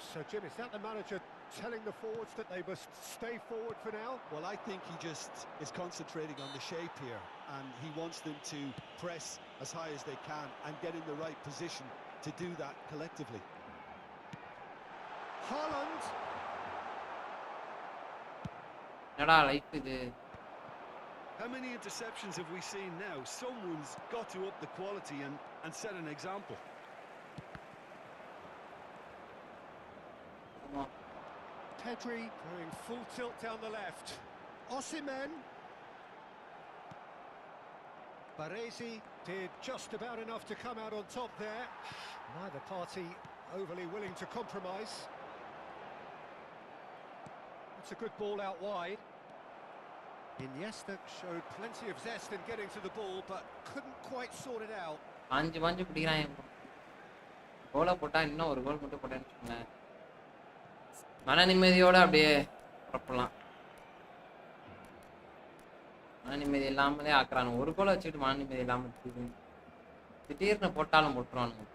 So, Jim, is that the manager telling the forwards that they must stay forward for now? Well, I think he just is concentrating on the shape here, and he wants them to press as high as they can and get in the right position to do that collectively. Haaland. என்னடா life இது? How many interceptions have we seen now? Someone's got to up the quality and set an example. Pedri going full tilt down the left. Osimhen. Baresi did just about enough to come out on top there. Neither party overly willing to compromise. It's a good ball out wide. Iniesta showed plenty of zest in getting to the ball, but couldn't quite sort it out. பாஞ்சு பிடிக்கிறான். கோலை போட்டா இன்னும் ஒரு கோல் மட்டும் போட்டேன்னு வச்சுக்கோங்களேன், மன நிம்மதியோட அப்படியே புறப்படலாம். மன நிம்மதி இல்லாமலே ஆக்குறானு. ஒரு கோலை வச்சுக்கிட்டு மன நிம்மதி இல்லாம திடீர்னு போட்டாலும் போட்டுருவானுங்க.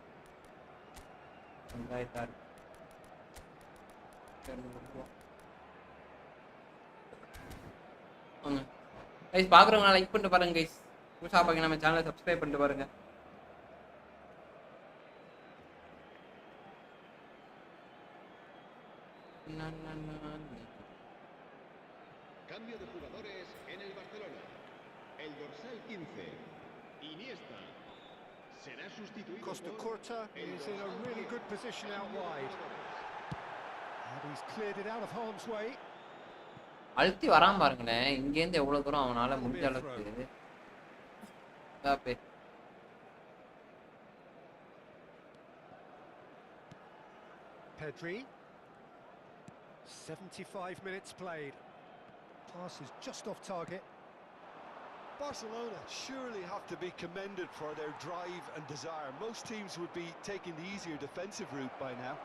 கைஸ் பாக்குறவங்க லைக் பண்ணிட்டு பாருங்க கைஸ். புதுசா பாருங்க நம்ம சேனலை சப்ஸ்கிரைப் பண்ணிட்டு பாருங்க. Cambio de jugadores en el Barcelona. El dorsal 15, Iniesta, será sustituido Costa por Curta is in a really good position out wide. And he's cleared it out of harm's way. அழுத்தி வராம பாருங்களேன், இங்கேருந்து எவ்வளவு தூரம் அவனால முடிஞ்ச அளவுக்கு. Pedri. 75 minutes played. Pass is just off target. Barcelona surely have to be commended for their drive and desire. Most teams would be taking the easier defensive route by now.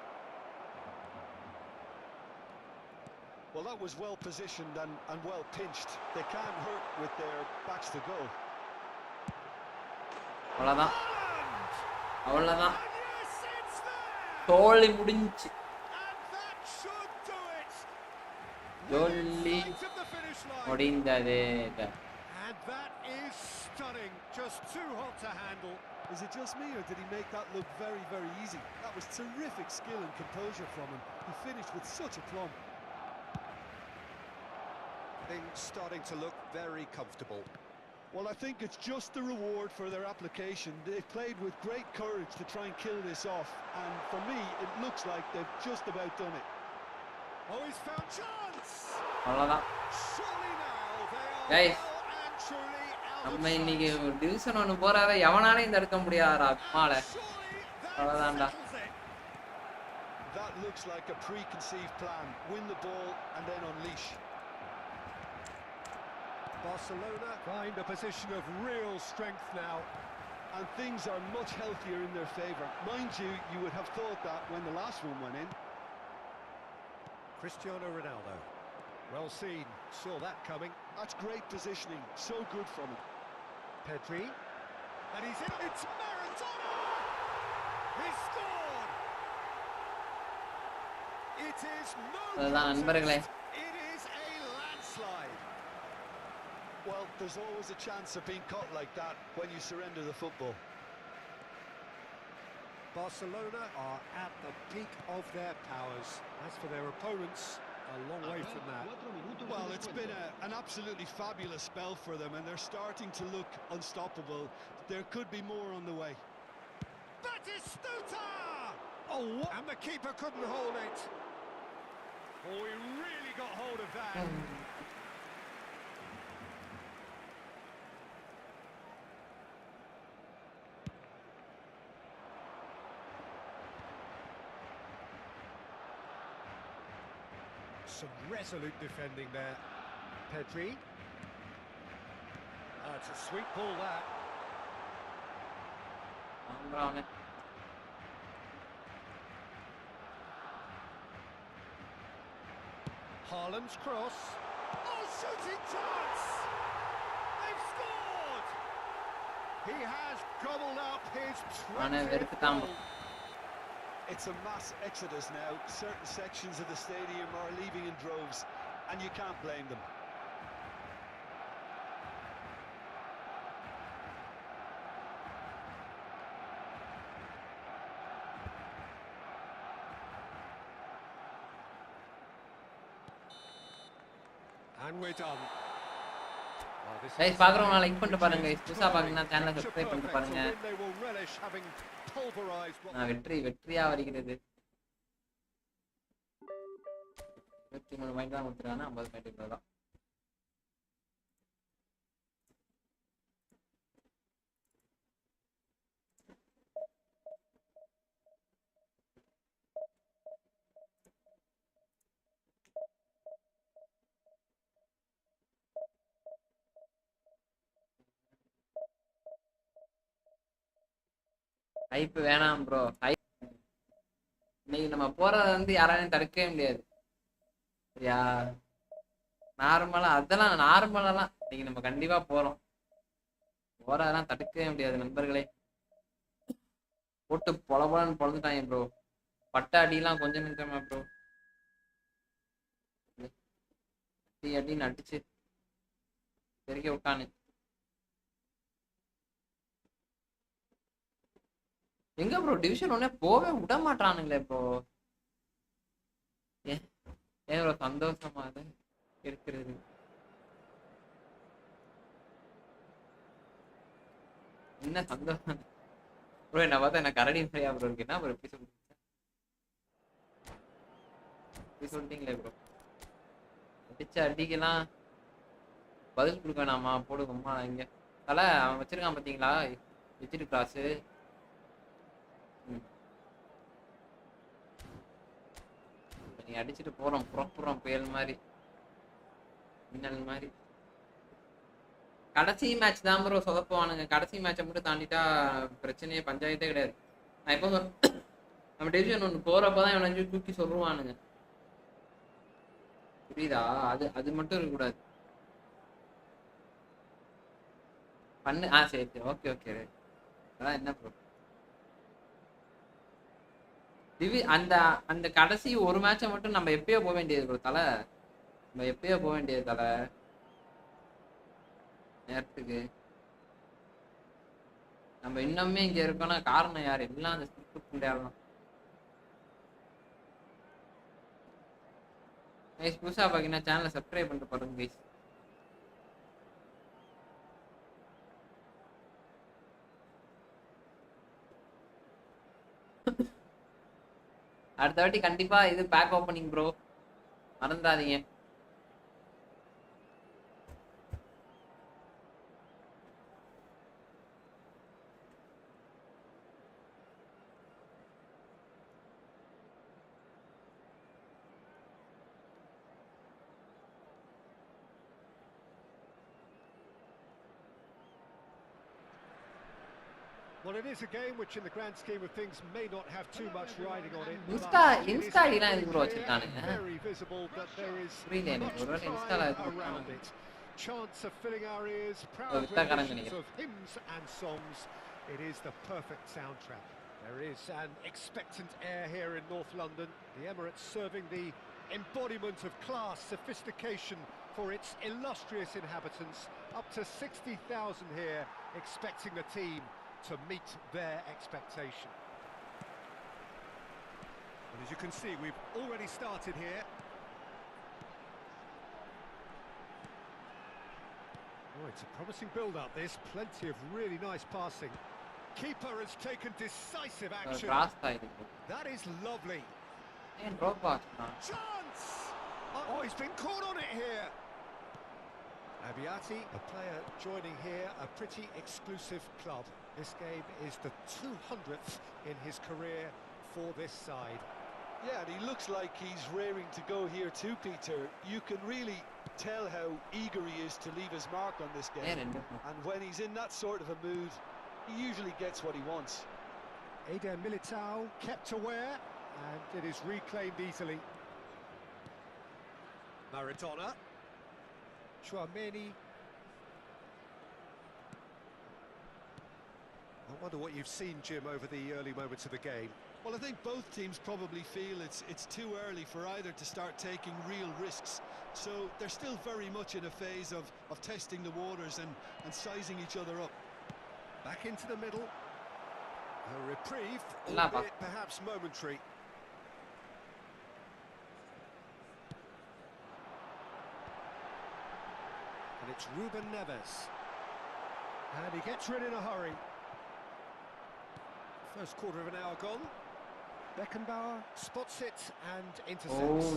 Well, that was well positioned and well pinched. They can't hurt with their backs to goal. அவ்வளவுதான் அவ்வளவுதான் தோல்வி முடிஞ்சு ஜோலி முடிந்தது. And that is stunning, just too hot to handle. Is it just me, or did he make that look very, very easy? That was terrific skill and composure from him. He finished with such aplomb. Things starting to look very comfortable. Well, I think it's just the reward for their application. They've played with great courage to try and kill this off, and for me, it looks like they've just about done it. Oh, he's found chance! அவ்வளவுதான் Surely now they are Guys, well and truly out of நம்ம இன்னைக்கு sight. Division ஒன்று போறாவே எவனாலையும் இந்த எடுக்க முடியாதா மாலை. Surely that அவ்வளவுதான்டா. settles it. That looks like a preconceived plan. Win the ball and then unleash. Barcelona find a position of real strength now. And things are much healthier in their favour. Mind you, you would have thought that when the last one went in. Cristiano Ronaldo. Well seen, saw that coming. That's great positioning, so good from him. Pedri. And he's in. It's Maradona! He scored! It is no அதுதான் நண்பர்களே. contest. It is a landslide. Well, there's always a chance of being caught like that when you surrender the football. Barcelona are at the peak of their powers. As for their opponents, a long way from that. Well, it's been an absolutely fabulous spell for them, and they're starting to look unstoppable. There could be more on the way. Batistuta! Oh, what? And the keeper couldn't hold it. Oh, he really got hold of that. Some resolute defending there. Pedri. It's a sweet ball, that. அவனே Haaland's cross. Oh, shooting chance! They've scored! He has gobbled up his 20th goal. It's a mass exodus now. Certain sections of the stadium are leaving in droves, and you can't blame them. And we're done. Guys பாக்குறவங்க like பண்ணிட்டு பாருங்க guys. புதுசா பாக்கீங்கன்னா சேனலை subscribe பண்ணிட்டு பாருங்க. They will relish having pulverized what வெற்றியா வருகிறது. 23 point தான் கொடுத்துருக்காங்க. 50 பாயிண்ட் இவ்வளவுதான். ஹைப் வேணாம் ப்ரோ. இன்னைக்கு நம்ம போறத வந்து யாராலையும் தடுக்கவே முடியாது. சரியா? அதெல்லாம் நார்மலாலாம் இன்னைக்கு நம்ம கண்டிப்பா போறோம். போறதெல்லாம் தடுக்கவே முடியாது நண்பர்களே. போட்டு பொலபொலன்னு பொழந்துட்டாங்க ப்ரோ. பட்ட அடிலாம் கொஞ்சம் நிமிஷமா ப்ரோ. அடின்னு அடிச்சு தெரிய விட்டானு. எங்க ப்ரோ டிவிஷன் ஒன்னே போவே விட மாட்டானுங்களே இப்போ. ஏன் ப்ரோ சந்தோஷமா இருக்கிறது. என்ன சந்தோஷம் ப்ரோ. என்ன பார்த்தா என்ன கரடி ஃப்ரீயா ப்ரோ இருக்கு. என்ன ப்ரோ எப்படி சொல்லிட்டீங்களே ப்ரோ. அடிச்ச அடிக்கலாம் பதில் கொடுக்க வேணாமா? போடுங்கம்மா இங்க தலை அவன் வச்சிருக்கான் பாத்தீங்களா வச்சிரு கிளாஸு. நீ அடிச்சுட்டு போறோம் புறப்புறோம் புயல் மாதிரி மின்னல் மாதிரி. கடைசி மேட்ச் தான் ப்ரோ சொதப்புவானுங்க. கடைசி மேட்சை மட்டும் தாண்டிட்டா பிரச்சனையே பஞ்சாயத்தே கிடையாது. நான் இப்போ நம்ம டிவிஷன் ஒன்று போறப்பதான் இவனை தூக்கி சொல்லுவானுங்க. புரியுதா? அது அது மட்டும் இருக்கக்கூடாது. பண்ணு. சரி சரி, ஓகே ஓகே. அதான் என்ன ப்ரோ அந்த அந்த கடைசி ஒரு மேட்சை மட்டும் நம்ம எப்பயோ போக வேண்டியது ப்ரோ தலை. நம்ம எப்பயோ போக வேண்டியது தலை நேரத்துக்கு. நம்ம இன்னுமே இங்க இருக்கோம்னா காரணம் யாரு? எல்லாம் அந்த ஸ்கிரிப்ட் புண்டையாடலாம். கைஸ் புதுசா பாத்தீங்கன்னா சேனலை சப்ஸ்கிரைப் பண்ணிட்டு பாருங்க கைஸ். அடுத்த வாட்டி கண்டிப்பா இது பேக் ஓப்பனிங் ப்ரோ, மறந்துடாதீங்க. Well, it is a game which, in the grand scheme of things, may not have too much riding on it. Insta ila idu bro vechirukanga. Very visible that there is much Insta la around it. Chants of filling our ears, proud renditions of hymns and songs. It is the perfect soundtrack. There is an expectant air here in North London. The Emirates serving the embodiment of class, sophistication for its illustrious inhabitants. Up to 60,000 here, expecting the team to meet their expectation. And as you can see, we've already started here. Oh, it's a promising build-up, this. Plenty of really nice passing. Keeper has taken decisive action. That is lovely. Chance! Oh, he's been caught on it here. Abiati, a player joining here, a pretty exclusive club. This game is the 200th in his career for this side. Yeah, and he looks like he's raring to go here too, Peter. You can really tell how eager he is to leave his mark on this game. And when he's in that sort of a mood, he usually gets what he wants. Eder Militao kept aware, and it is reclaimed easily. Maradona. Chouameni. I wonder what you've seen, Jim, over the early moments of the game. Well, I think both teams probably feel it's too early for either to start taking real risks. So they're still very much in a phase of testing the waters and sizing each other up. Back into the middle. A reprieve, albeit perhaps momentary. And it's Ruben Neves. And he gets rid in a hurry. First quarter of an hour gone. Beckenbauer spots it and intercepts.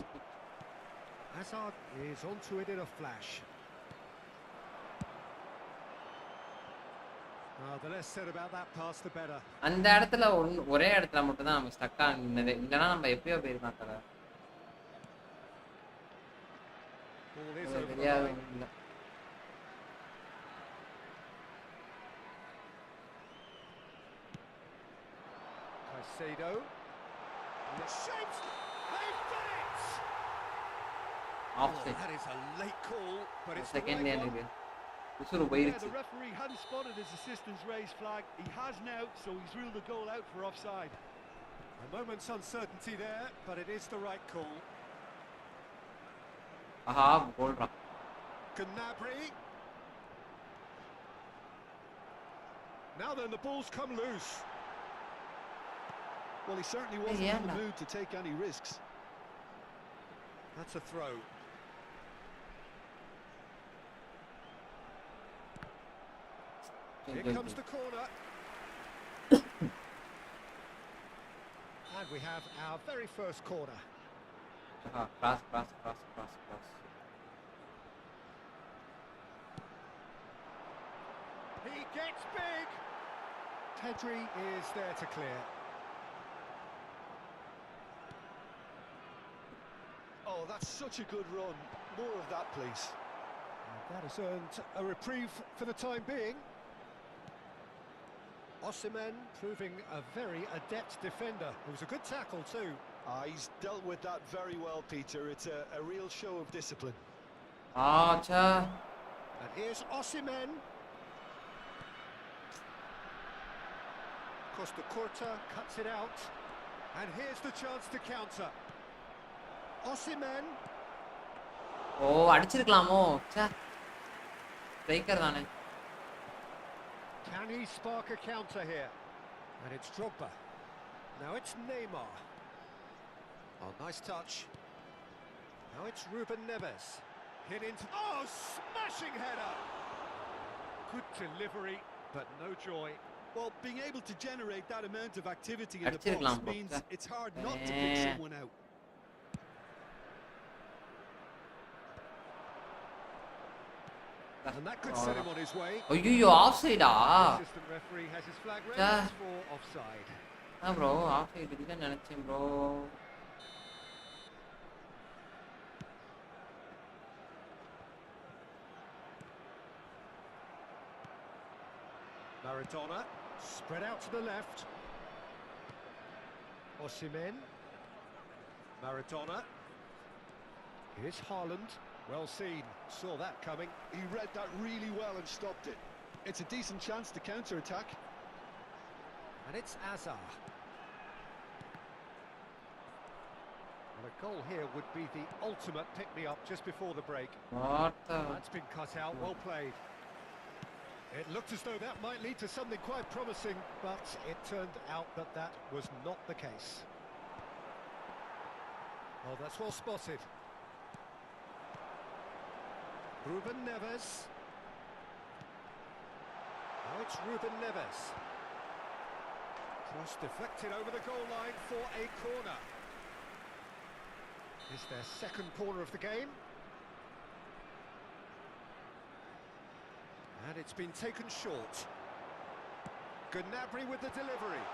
Hazard is onto it in a flash. The less said about that pass, the better. அந்த இடத்துல ஒரே இடத்துல மட்டும் தான் நம்ம stuck ஆனது. இல்லனா நம்ம எப்பயோ போயிருக்கலாம் தல. தெரியாது இல்ல. Caicedo. And it shapes. They've done it. Offside. That is a late call, but it's second the right one. The referee hadn't spotted his assistant's raised flag. He has now, so he's ruled the goal out for offside. A moment's uncertainty there, but it is the right call. Goal drop. Gnabry. Now then, the ball's come loose. Well, he certainly wasn't in the mood to take any risks. That's a throw. Here comes the corner. And we have our very first corner. Cross. He gets big. Pedri is there to clear. Oh, that's such a good run. More of that, please. That has earned a reprieve for the time being. Osimhen proving a very adept defender. It was a good tackle too. He's dealt with that very well, Peter. It's a real show of discipline. Acha. And here's Osimhen. Costa Curta cuts it out. And here's the chance to counter. Osimhen. Oh, அடிச்சிருக்கலாமோ. ச்சே. Striker தானே. Can he spark a counter here? And it's Drogba. Now it's Neymar. Oh, nice touch. Now it's Ruben Neves. Hit into... Oh, smashing header! Good delivery, but no joy. Well, being able to generate that amount of activity in the box means it's hard not to pick someone out. And that could set him on his way. ஐயோ ஆஃப்சைடா? Assistant referee has his flag raised for offside. bro, offside இல்லன்னு நினைச்சேன் bro. Maradona spread out to the left. Osimhen. Maradona. Here's Haaland. Well seen. Saw that coming. He read that really well and stopped it. It's a decent chance to counter-attack. And it's Azar. Well, a goal here would be the ultimate pick-me-up just before the break. What the... That's been cut out. Well played. It looked as though that might lead to something quite promising, but it turned out that that was not the case. Oh, that's well spotted. Ruben Neves. Now it's Ruben Neves. Cross deflected over the goal line for a corner. Is their second corner of the game. And it's been taken short. Gnabry with the delivery.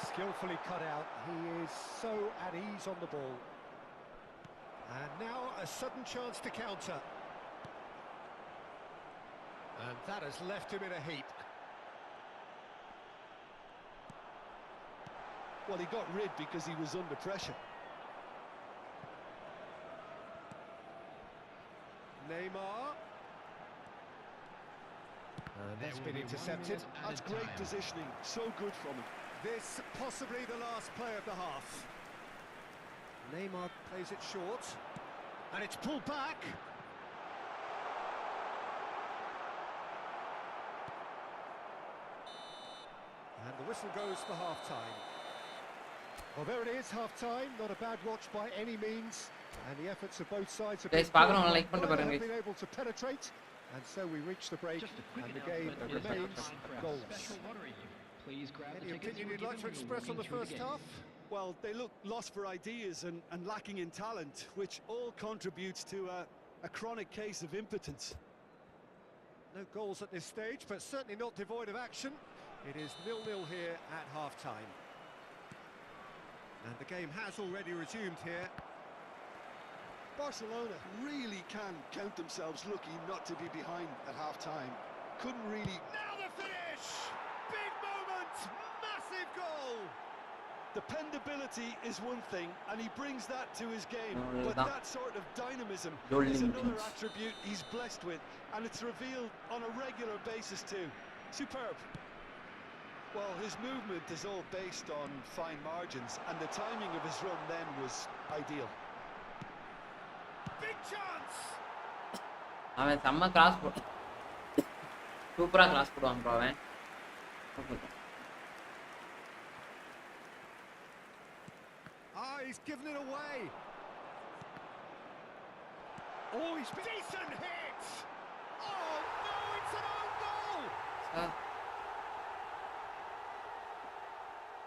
Skillfully cut out. He is so at ease on the ball. And now a sudden chance to counter. And that has left him in a heap. Well, he got rid because he was under pressure. Neymar. And that's been intercepted. That's great positioning. So good from him. This possibly the last play of the half. Neymar plays it short. And it's pulled back. And the whistle goes for half-time. Well, there it is, half-time. Not a bad watch by any means. And the efforts of both sides have been been able to penetrate. And so we reach the break, and the game remains goalless. Any opinion you'd like to express on the first half? Well, they look lost for ideas and lacking in talent, which all contributes to a chronic case of impotence. No goals at this stage, but certainly not devoid of action. It is 0-0 here at half-time. And the game has already resumed here. Barcelona really can count themselves lucky not to be behind at half-time. Couldn't really... Now the finish! Big moment! Massive goal! Dependability is one thing, and he brings that to his game. But that sort of dynamism is another attribute he's blessed with, and it's revealed on a regular basis too. Superb. Well, his movement is all based on fine margins, and the timing of his run then was ideal. Big chance! அவன் செம்ம cross சூப்பரா cross போடுவான் bro அவன். He's given it away. Oh, he's been... Decent hit! Oh, no, it's an own goal!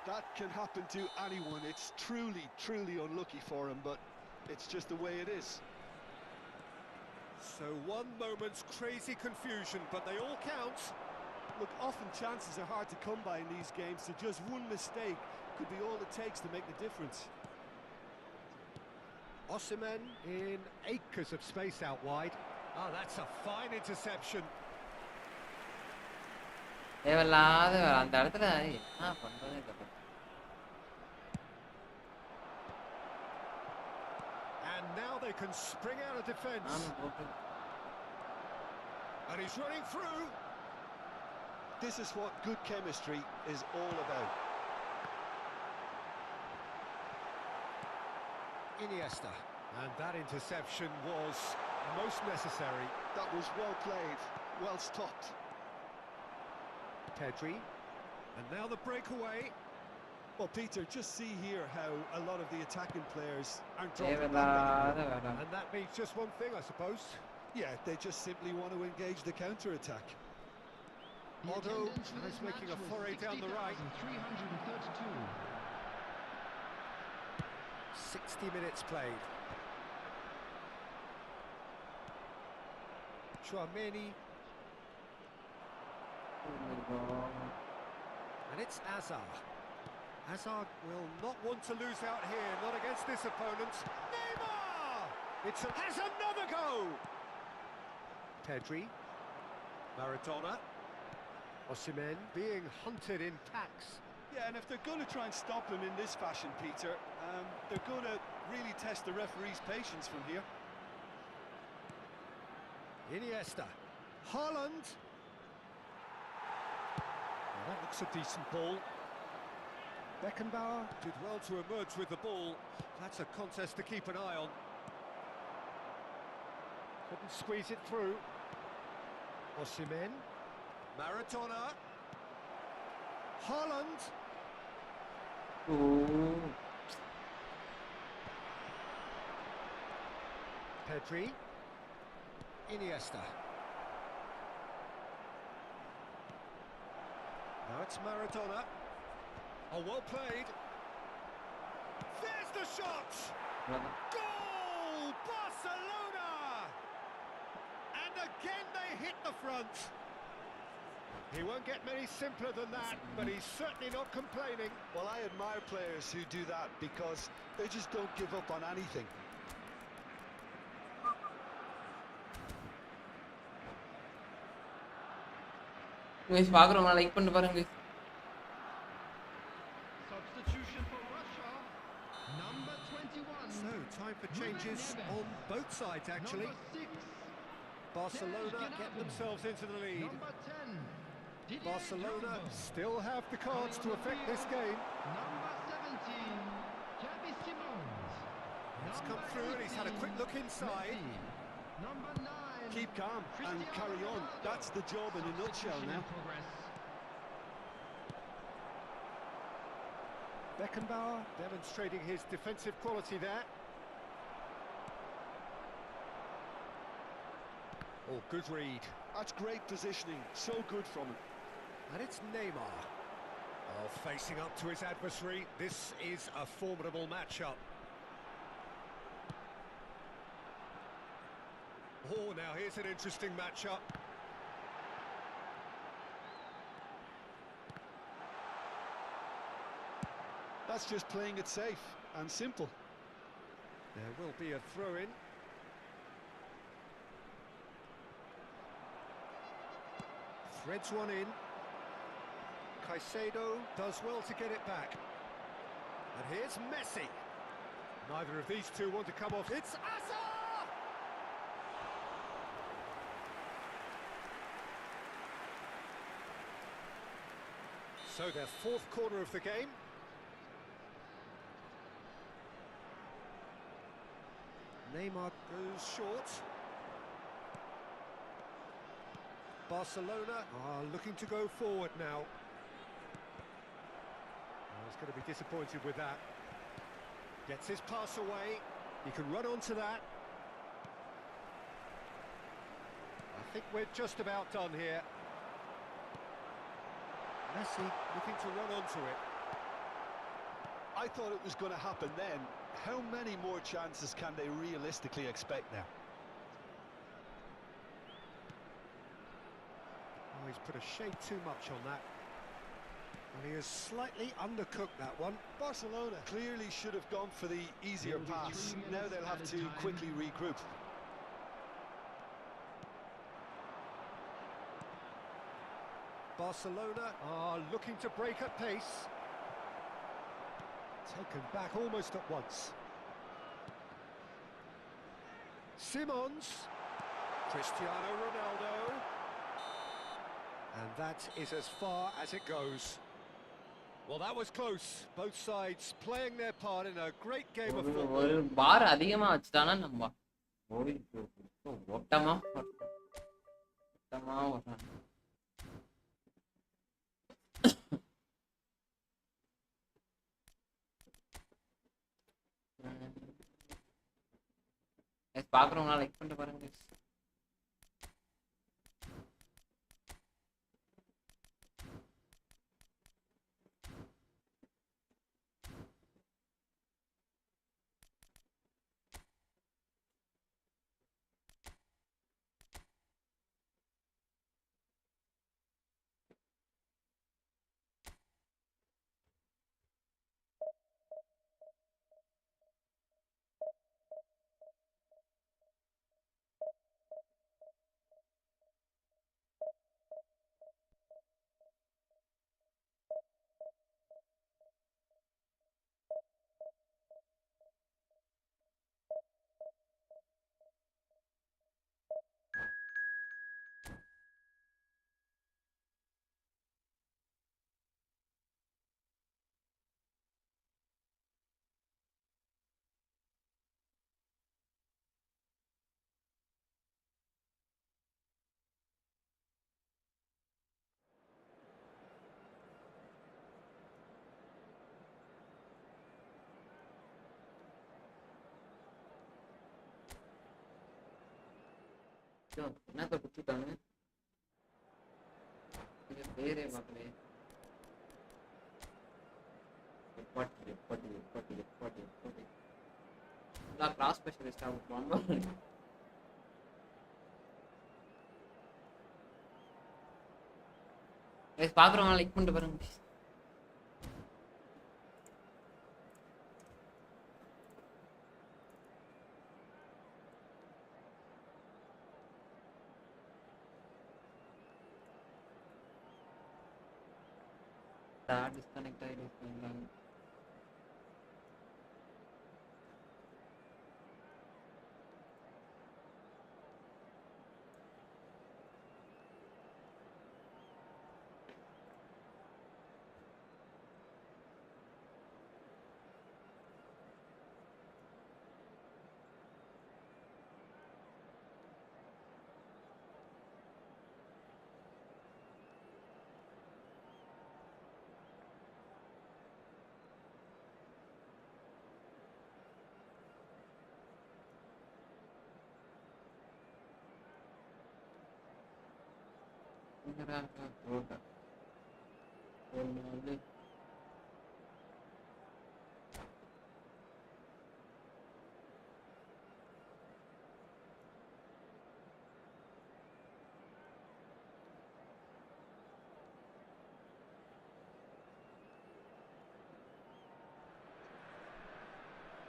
That can happen to anyone. It's truly, truly unlucky for him, but it's just the way it is. So one moment's crazy confusion, but they all count. Look, often chances are hard to come by in these games, so just one mistake could be all it takes to make the difference. Osimhen in acres of space out wide. Oh, that's a fine interception. தேவையில்லாத அந்த இடத்துல என்ன பண்றதே தெரியல. And now they can spring out of defence. And he's running through. This is what good chemistry is all about. Iniesta. And that interception was most necessary. That was well played, well stopped. Pedri. And now the breakaway. Well, Peter, just see here how a lot of the attacking players aren't dropping back anymore. And that means just one thing, I suppose. Yeah, they just simply want to engage the counter-attack. Otto is making a foray down the right. 60 minutes played. Chouameni. And it's Hazard. Hazard will not want to lose out here, not against this opponent. Neymar! Has another go! Pedri. Maradona. Osimhen being hunted in packs. Yeah, and if they're going to try and stop him in this fashion, Peter, they're going to really test the referee's patience from here. Iniesta. Haaland. Well, that looks a decent ball. Beckenbauer did well to emerge with the ball. That's a contest to keep an eye on. Couldn't squeeze it through. Osimhen. Maradona. Haaland. Pedri. Iniesta. Now it's Maradona. Oh, well played. There's the shot! Goal! Barcelona! And again they hit the front. He won't get many simpler than that, but he's certainly not complaining. Well, I admire players who do that because they just don't give up on anything. guys பாக்குறவங்க like பண்ணிட்டு பாருங்க. Substitution for Russia, number 21. So, time for changes on both sides, actually. Barcelona get themselves into the lead. Number 10. Barcelona still have the cards to affect this game. Number 17. Xavi Simons. He's come through and he's had a quick look inside. Number 9. Keep calm and carry on. That's the job in a nutshell now. Beckenbauer demonstrating his defensive quality there. Oh, good read. That's great positioning. So good from him. And it's Neymar. Oh, facing up to his adversary. This is a formidable matchup. Oh, now here's an interesting matchup. That's just playing it safe and simple. There will be a throw-in. Threads one in. Caicedo does well to get it back. And here's Messi. Neither of these two want to come off. It's Hazard! So their fourth corner of the game. Neymar goes short. Barcelona are looking to go forward now. Oh, he's going to be disappointed with that. Gets his pass away. He can run onto that. I think we're just about done here. Messi looking to run onto it. I thought it was going to happen then. How many more chances can they realistically expect now? Oh, he's put a shade too much on that. And he has slightly undercooked that one. Barcelona clearly should have gone for the easier pass. Now they'll have to quickly regroup. Barcelona are looking to break at pace. Taken back almost at once. Simons. Cristiano Ronaldo. And that is as far as it goes. Well, that was close. Both sides playing their part in a great game of football. ஒரு பார் அதிகமா வச்சிட்டானா நம்ம ஓட்டமா ஓட்டமா ஓட்டலாம். பாக்குறவங்க like பண்ணிட்டு பாருங்க. என்னத்த குத்திட்டானு பேரே பார்க்கலே. Cross ஸ்பெஷலிஸ்டா பாக்குறவங்க லைக் பண்ணிட்டு பாருங்க. டிஸ்கனெக்ட் ஆயிடுச்சு.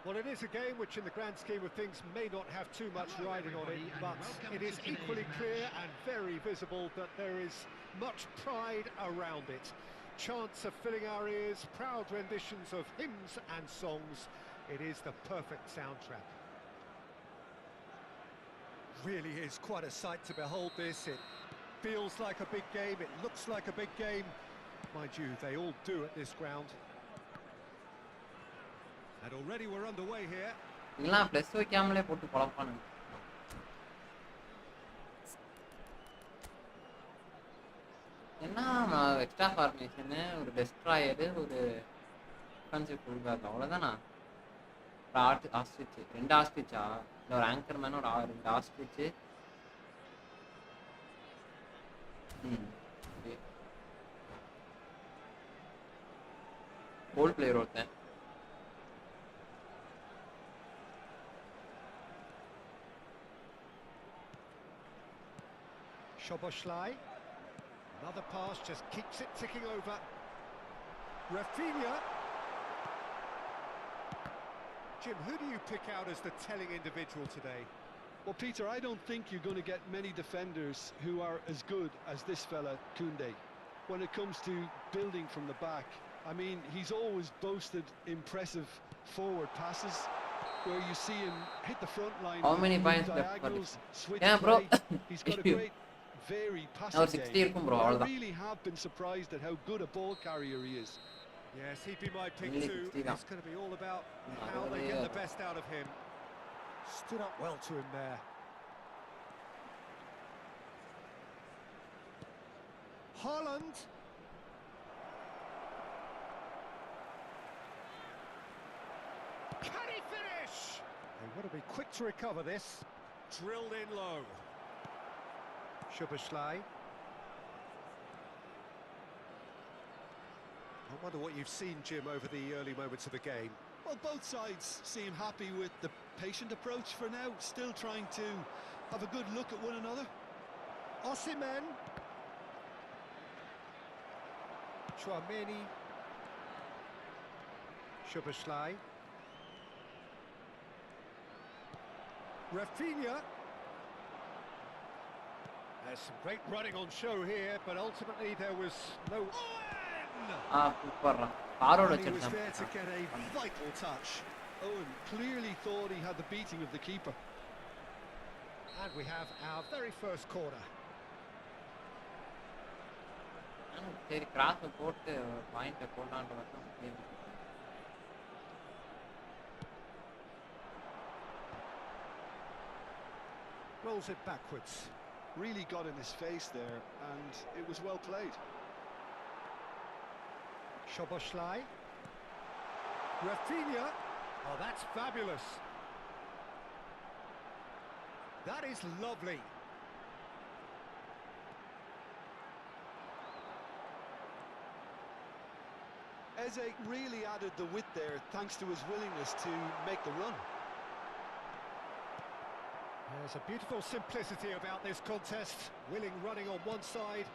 Well, it is a game which in the grand scheme of things may not have too much riding on it, but it is equally clear and very visible that there is much pride around it. Chants are filling our ears, proud renditions of hymns and songs. It is the perfect soundtrack. Really is quite a sight to behold this. It feels like a big game, it looks like a big game. Mind you, they all do at this ground. And already we're underway here. இல்ல plus வைக்காமலே போட்டு குழப்பானுங்க. என்ன extra formation, ஒரு destroyer, ஒரு defensive full back, அவ்வளவுதானா? ஒரு ostrich, ரெண்டு ஆஸ்ட்ரிச்சா, இல்ல ஒரு ஆங்கர் மேன், ஒரு ரெண்டு ஆஸ்ட்ரிச். கோல் பிளேயர் ஒருத்தன். Szoboszlai. Another pass, just keeps it ticking over. Rafinha. Jim, who do you pick out as the telling individual today? Well, Peter, I don't think you're going to get many defenders who are as good as this fella, Koundé. when it comes to building from the back. I mean, he's always boasted impressive forward passes where you see him hit the front line. How many points left for diagonals, this? switch Yeah, bro. play. He's got a great varied passing 60 game. bro. I really have been surprised at how good a ball carrier he is. Yes, he'd be my pick Really too. 60 It's going to be all about how they get the best out of him. Stood up well to him there. Haaland. Can he finish? They want to be quick to recover this. Drilled in low. Szoboszlai. I wonder what you've seen, Jim, over the early moments of the game. Well, both sides seem happy with the patient approach for now, still trying to have a good look at one another. Osimhen. Chouameni. Szoboszlai. Rafinha. There's some great running on show here, but ultimately there was no... Super. Forward And he was there to get a vital touch. Owen clearly thought he had the beating of the keeper. And we have our very first corner. சரி cross போட்டு point போடலான்ற வரைக்கும் Rolls it backwards. Really got in his face there, and it was well played. Szoboszlai. Rafinha. Oh, that's fabulous. That is lovely. Eze really added the width there thanks to his willingness to make the run. There's a beautiful simplicity about this contest. Willing running on one side,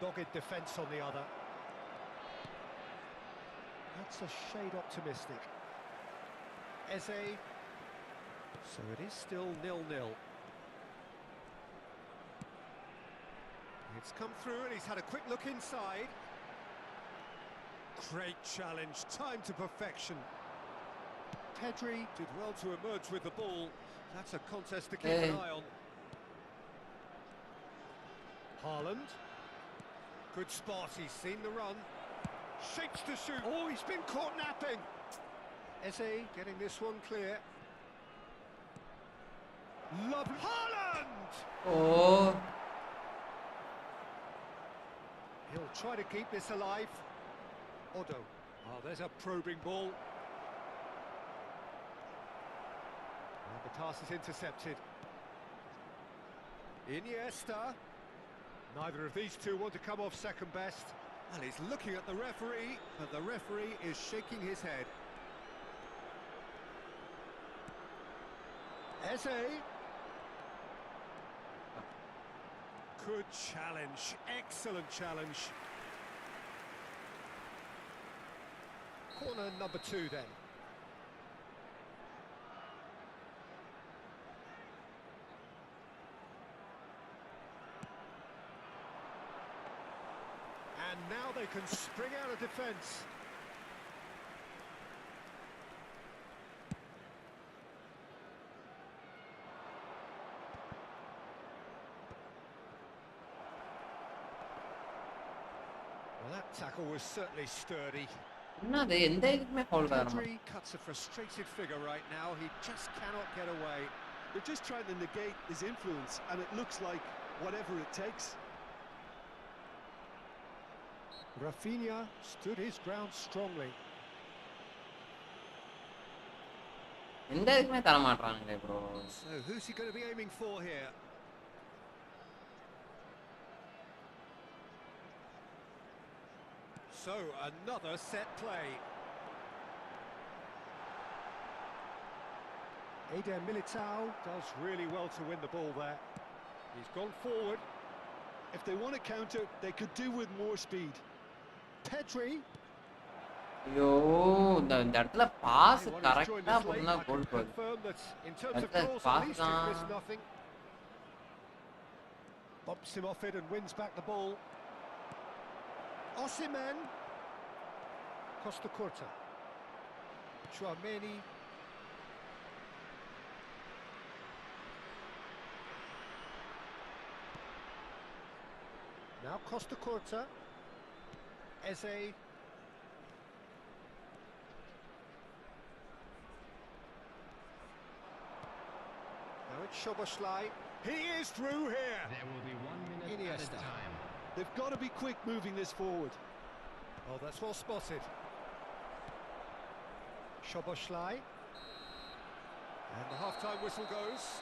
dogged defence on the other. That's a shade optimistic. Eze. So it is still 0-0. It's come through and he's had a quick look inside. Great challenge, time to perfection. Pedri did well to emerge with the ball. That's a contest to keep an eye on. Haaland. Good spot, he's seen the run. Shapes to shoot. Oh, he's been caught napping. Eze getting this one clear. Lovely. Haaland! Oh. He'll try to keep this alive. Odo. Oh, there's a probing ball. And the pass is intercepted. Iniesta. Neither of these two want to come off second best. And he's looking at the referee, but the referee is shaking his head. Eze. Good challenge, excellent challenge. Corner number 2 then. And now they can spring out of defence. Well, that tackle was certainly sturdy. என்னது எந்த இதுக்குமே foul தான் Pedri cuts a frustrated figure right now. He just cannot get away. They're just trying to negate his influence, and it looks like whatever it takes. Rafinha stood his ground strongly. எந்த இதுக்குமே தர மாட்டறானுங்களே bro. So who's he going to be aiming for here? So another set play. Eder Militao does really well to win the ball there. He's gone forward. If they want to counter, they could do with more speed. Pedri. ஐயோ இந்த இடத்துல pass கரெக்ட்டா போனா கோல் போகுது. Pass தான் Bumps him off it and wins back the ball. Osimhen. Costa Curta. Chouameni. Now Costa Curta. Eze. Now it's Szoboszlai. He is through here. There will be 1 minute at a time. They've got to be quick moving this forward. Oh, that's well spotted. Szoboszlai. And the half-time whistle goes.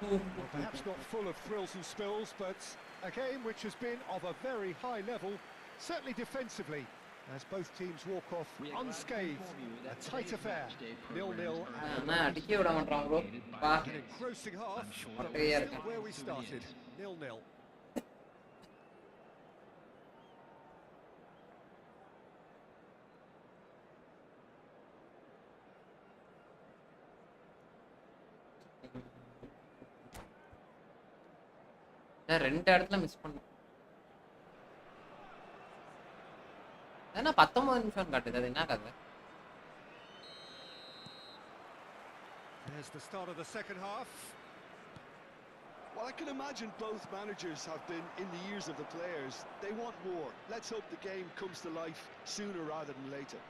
Well, perhaps not full of thrills and spills, but a game which has been of a very high level, certainly defensively, as both teams walk off unscathed. A tight affair, 0-0 and an engrossing half, but we're still where we started, 0-0. ரெண்டு இடத்துல miss பண்ணோம். ஏன்னா 19 நிமிஷம் காட்டுது, அது என்ன கதை? There's the start of the second half. Well, I can imagine both managers have been in the ears of the players. They want more. Let's hope the game comes to life sooner rather than later.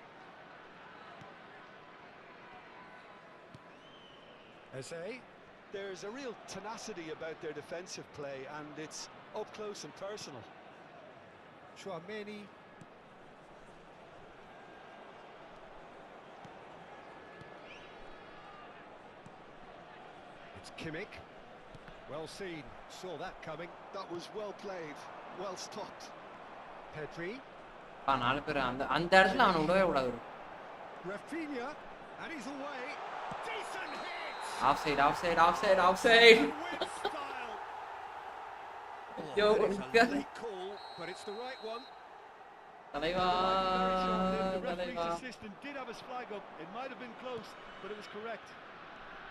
Eze. There's a real tenacity about their defensive play, and it's up close and personal. Chouameni. It's Kimmich. Well seen. Saw that coming. That was well played, well stopped. Pedri. நாலு பேர் அந்த இடத்துல அவனை விடவே கூடாது. Rafinha. And he's away. Decent hit. Offside. Yo, it's a late call, but it's the right one. தலைவா. The referee's assistant did have his flag up. It might have been close, but it was correct.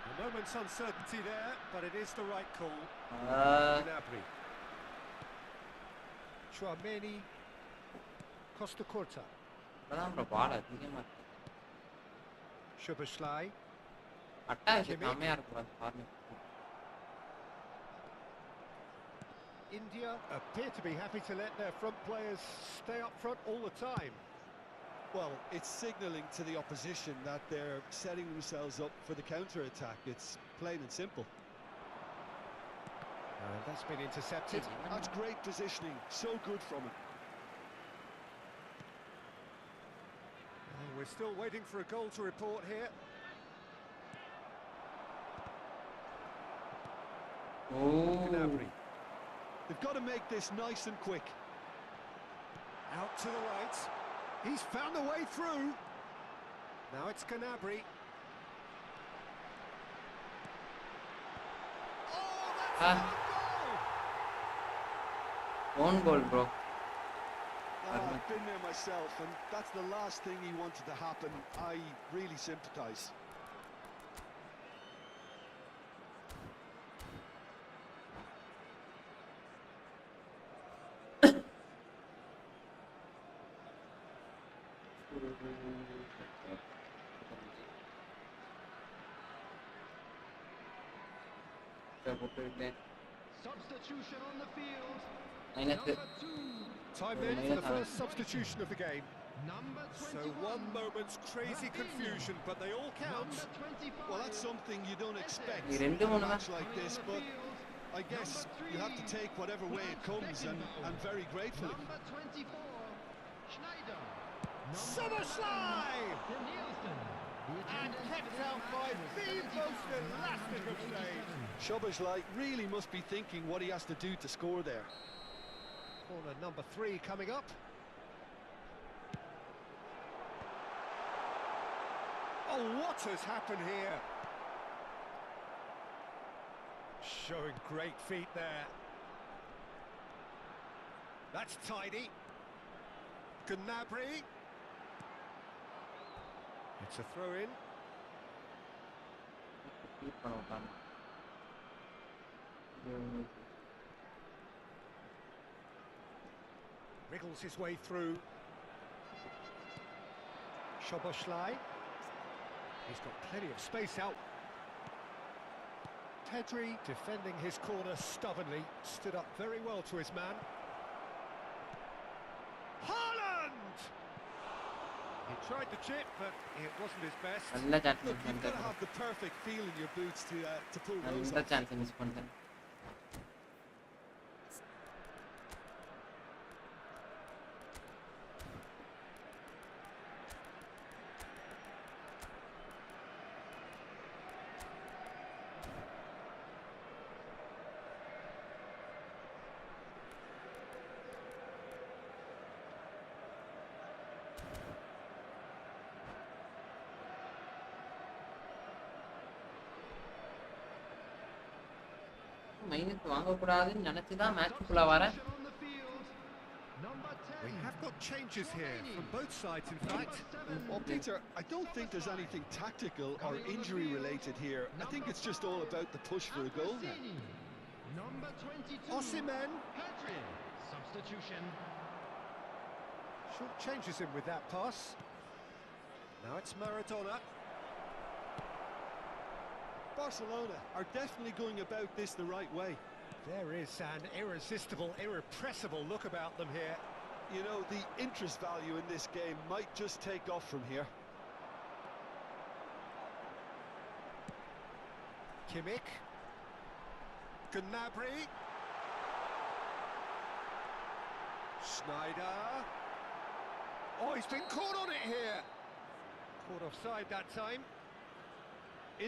A moment's uncertainty there, but it is the right call. Gnabry. Chouameni. Costa Curta. அதான் bro பால் அதிகமா இருக்கு. Szoboszlai. Attack கம்மியா இருக்கு பாருங்க. India appear to be happy to let their front players stay up front all the time. Well, it's signalling to the opposition that they're setting themselves up for the counter-attack. It's plain and simple. That's been intercepted. That's great positioning, so good from it. We're still waiting for a goal to report here. Gnabry. They've got to make this nice and quick. Out to the right. He's found a way through. Now it's Gnabry. Oh, that's a goal! One goal, bro. I've been there myself, and that's the last thing he wanted to happen. I really sympathise. Substitution on the field. Number 2. Time then for the first substitution of the game. Number 21. So one moment's crazy confusion, but they all count. Number 25. Well, that's something you don't expect You in didn't do a one, match like this, but I guess you have to take whatever way it comes, and very gratefully. Number 24. Schneider. Szoboszlai! Nielsen. And kept out by the most elastic of saves. Szoboszlai really must be thinking what he has to do to score there. Corner number 3 coming up. Oh, what has happened here? Showing great feet there. That's tidy. Gnabry. It's a throw-in. Wriggles his way through. Szoboszlai. He's got plenty of space out. Pedri defending his corner stubbornly, stood up very well to his man. Haaland! He tried the chip, but it wasn't his best. நல்ல chance Look, miss you've got to பண்ணிட்டேன். have the perfect feel in your boots to pull those நல்ல off. Chance miss பண்ணிட்டேன். Minus வாங்கக்கூடாதுன்னு நினைச்சு தான் மேட்ச்க்குள்ள வரேன். We have got changes here from both sides, in fact. Well, Peter, I don't think there's anything tactical or injury related here. I think it's just all about the push for a goal now. Osimhen Substitution. short changes him with that pass. Now it's Maradona. Barcelona are definitely going about this the right way. There is an irresistible, irrepressible look about them here. You know, the interest value in this game might just take off from here. Kimmich. Gnabry. Snyder. Oh, he's been caught on it here. Caught offside that time.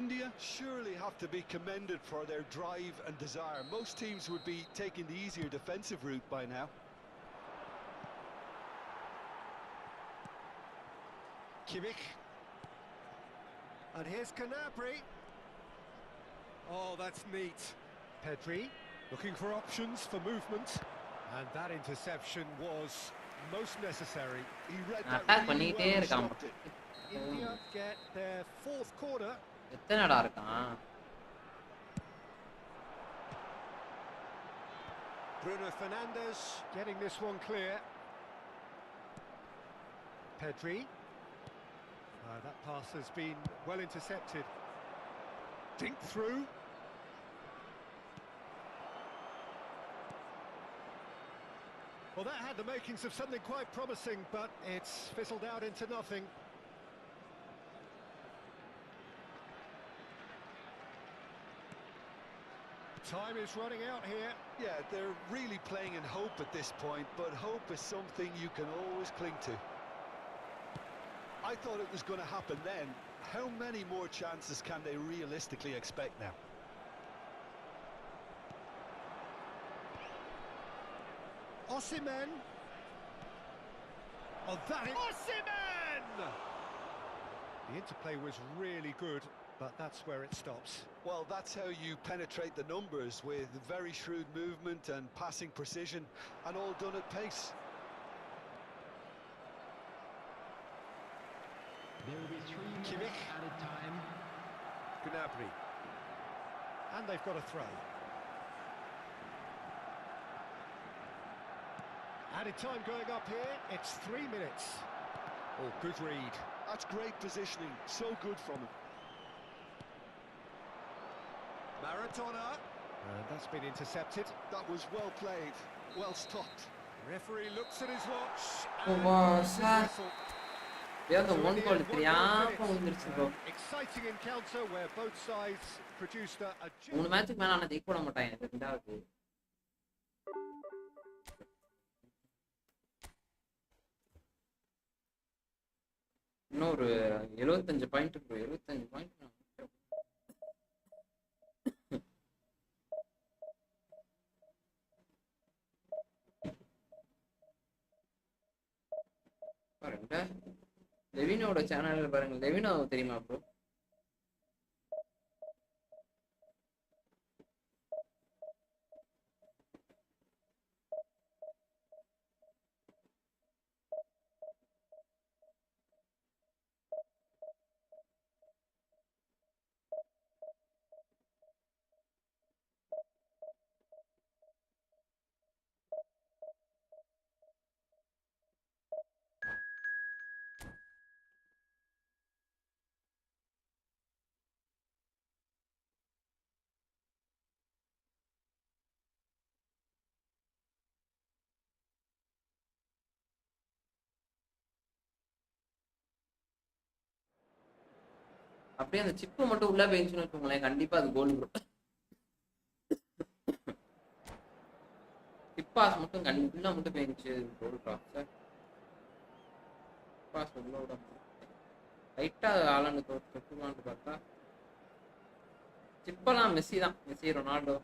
India surely have to be commended for their drive and desire. Most teams would be taking the easier defensive route by now. Kimmich. And here's Gnabry. Oh, that's neat. Pedri looking for options for movement. And that interception was most necessary. He read Attack that really பண்ணிட்டே well and இருக்கான். stopped it. India get their fourth corner. எத்தனைடா இருக்கான்? Bruno Fernandes getting this one clear. Pedri. That pass has been well intercepted. Dink through. Well, that had the makings of something quite promising, but it's fizzled out into nothing. Time is running out here. Yeah, they're really playing in hope at this point, but hope is something you can always cling to. I thought it was going to happen then. How many more chances can they realistically expect now? Osimhen. Oh, that is... Osimhen! The interplay was really good, but that's where it stops. Well, that's how you penetrate the numbers, with very shrewd movement and passing precision, and all done at pace. There will be 3 minutes Kimmich. added time. Gnabry. And they've got a throw. Added time going up here, it's 3 minutes. Oh, good read. That's great positioning, so good from him. Maradona. And that's been intercepted. That was well played, well stopped. Referee looks at his watch. Oh, and wow, blows his sir. whistle. ஏதோ So in one the goal end, 1-1 தெரியாம finish. வந்துருச்சு bro. Exciting encounter where both sides produced a 3 மேட்சுக்கு மேல ஆனா ஜெயிக்க விட மாட்டாங்க எனக்கு ரெண்டாவது. இன்னொரு 75 பாயிண்ட் ப்ரோ, 75 பாயிண்ட். பாருங்க லெவினோட சேனல் பாருங்க. லெவினோ தெரியுமா ப்ரோ? அப்படியே அந்த சிப்பு மட்டும் உள்ள போயிருந்துச்சுன்னு வச்சுக்கோங்களேன், கண்டிப்பா அது கோல் ப்ரோ. சிப்பாஸ் மட்டும் உள்ள மட்டும் போயிருந்துச்சு கோல் ப்ரோ. சிப்பாஸ் உள்ள விட லைட்டா ஆளாண்டு தொட்டுவான்னு பார்த்தா சிப்பெல்லாம் மெஸ்ஸி தான், Messi Ronaldo.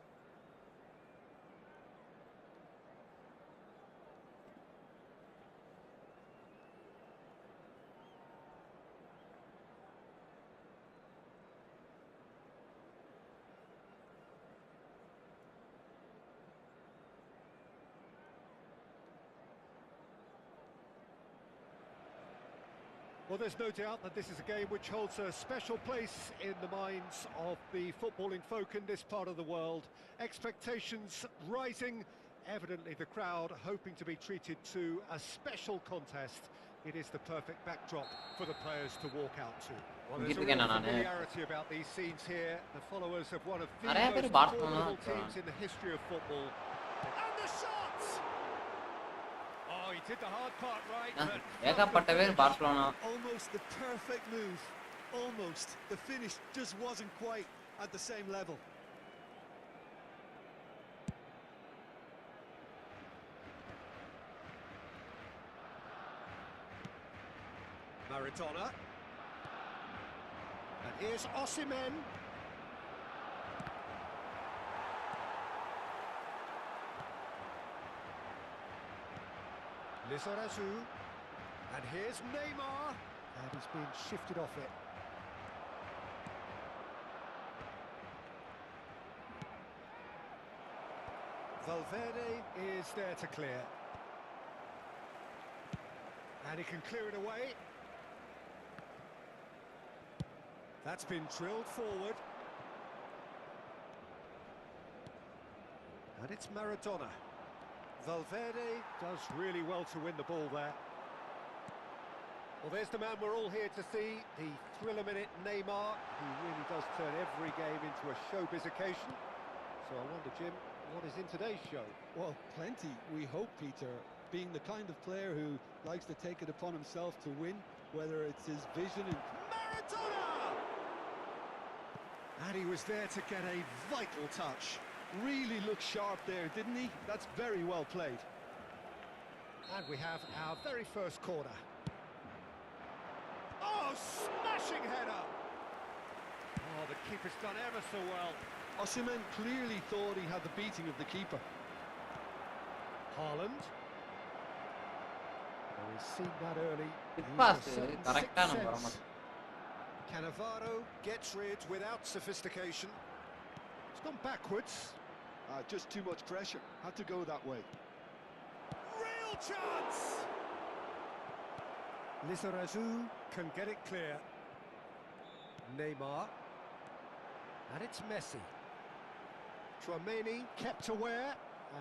Well, there's no doubt that this is a game which holds a special place in the minds of the footballing folk in this part of the world. Expectations rising, evidently the crowd hoping to be treated to a special contest. It is the perfect backdrop for the players to walk out to. Well, there's a real familiarity about these scenes here. The followers of one of the most formidable teams in the history of football. And the shots! Oh, he did the hard part right, but almost the perfect move. Almost. The finish just wasn't quite at the same level. Maradona. And here's Osimhen. Lizarazu. And here's Neymar. And he's been shifted off it. Valverde is there to clear. And he can clear it away. That's been drilled forward. And it's Maradona. Valverde does really well to win the ball there. Well, there's the man we're all here to see, the thriller-minute Neymar. He really does turn every game into a showbiz occasion. So I wonder, Jim, what is in today's show? Well, plenty, we hope, Peter. Being the kind of player who likes to take it upon himself to win, whether it's his vision and... Maradona! And he was there to get a vital touch. Really looked sharp there, didn't he? That's very well played. And we have our very first corner. Oh, smashing header! Oh, the keeper's done ever so well. Osimhen clearly thought he had the beating of the keeper. Haaland. Well, we've seen that early. Cannavaro gets rid without sophistication. It's gone backwards. Just too much pressure. Had to go that way. Real chance! Lizarazu can get it clear. Neymar. And it's Messi. Tchouaméni kept aware,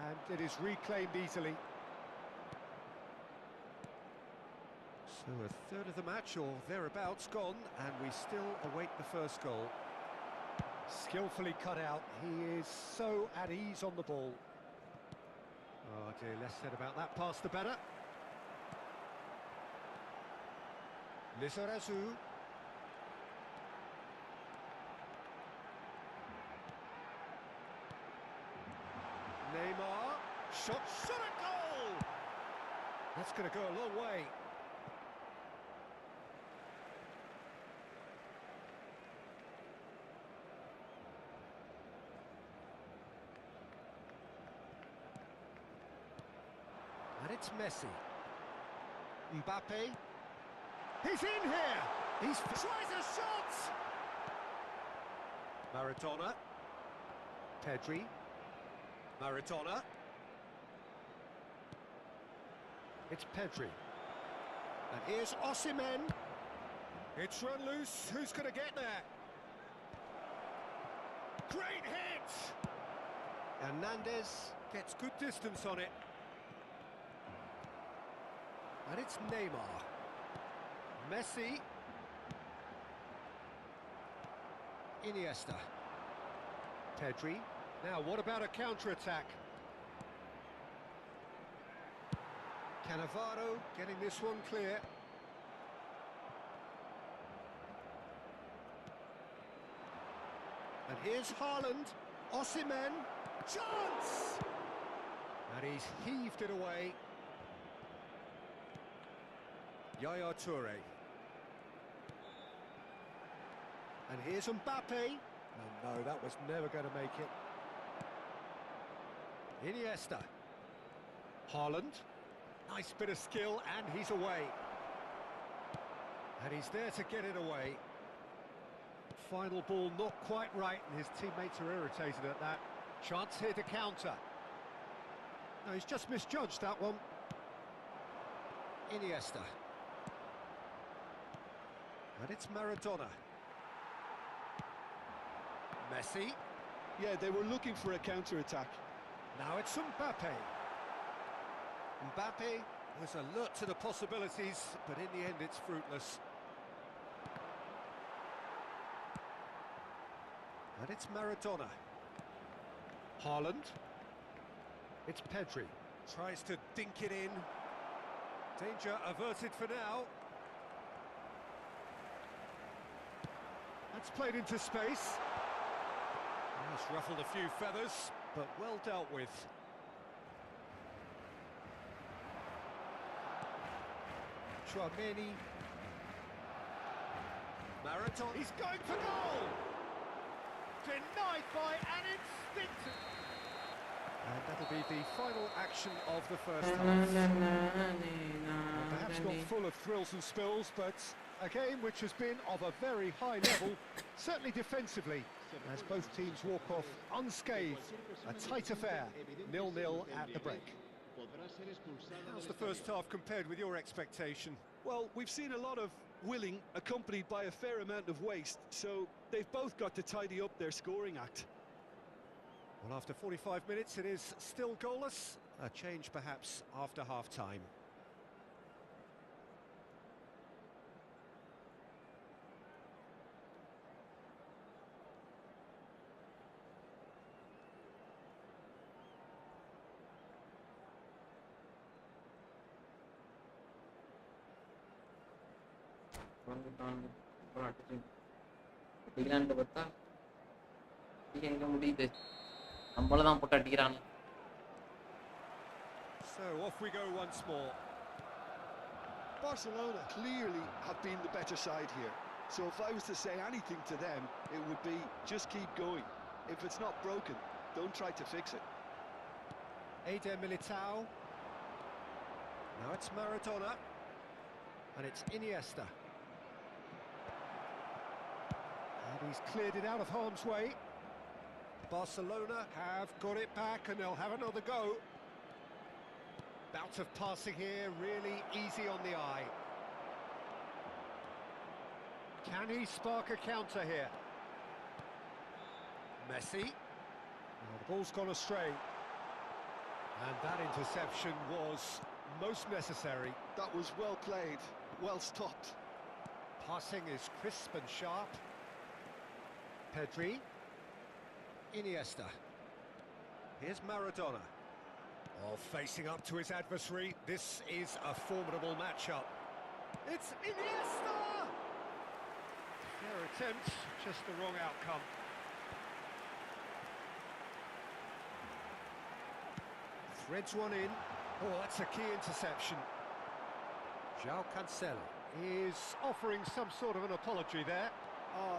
and it is reclaimed easily. So a third of the match, or thereabouts, gone, and we still await the first goal. Skillfully cut out. He is so at ease on the ball. Oh dear, less said about that pass the better. Lizarazu. Neymar. Shot at goal! That's going to go a long way. And it's Messi. Mbappe. He's in here! He's tries a shot! Maradona. Pedri. Maradona. It's Pedri. And here's Osimhen. It's run loose. Who's going to get there? Great hit! Hernandez gets good distance on it. And it's Neymar. Messi. Iniesta. Pedri. Now, what about a counter-attack? Cannavaro getting this one clear. here's Haaland. Osimhen. Chance! And he's heaved it away. Yaya Toure. And here's Mbappe. Oh no, that was never going to make it. Iniesta. Haaland. Nice bit of skill, and he's away. And he's there to get it away. Final ball not quite right, and his teammates are irritated at that. Chance here to counter. No, he's just misjudged that one. Iniesta. And it's Maradona. Messi. Yeah, they were looking for a counter-attack. Now it's Mbappe. Mbappe was alert to the possibilities, but in the end it's fruitless. And it's Maradona. Haaland. It's Pedri. Tries to dink it in. Danger averted for now. That's played into space. That's ruffled a few feathers, but well dealt with. Tchouaméni. Maradona. He's going for goal! Denied by an instinctive. And that'll be the final action of the first half. Perhaps not full of thrills and spills, but a game which has been of a very high level, certainly defensively, as both teams walk off unscathed. A tight affair, 0-0 at the break. How's the first half compared with your expectation? Well, we've seen a lot of willing accompanied by a fair amount of waste, so they've both got to tidy up their scoring act. Well, after 45 minutes, it is still goalless. A change, perhaps, after half-time. பார்த்தா எங்க முடியுது நம்மளதான் போட்டு அடிக்கிறாங்க. So off we go once more. Barcelona clearly have been the better side here, so if I was to say anything to them, it would be just keep going. If it's not broken, don't try to fix it. Eder Militao. Now it's Maradona. And it's Iniesta. And he's cleared it out of harm's way. Barcelona have got it back and they'll have another go. Bout of passing here, really easy on the eye. Can he spark a counter here? Messi. Oh, the ball's gone astray. And that interception was most necessary. That was well played, well stopped. Passing is crisp and sharp. Pedri. Iniesta. Here's Maradona. Oh, facing up to his adversary. This is a formidable matchup. It's Iniesta! Fair attempt, just the wrong outcome. Threads one in. Oh, that's a key interception. João Cancelo is offering some sort of an apology there.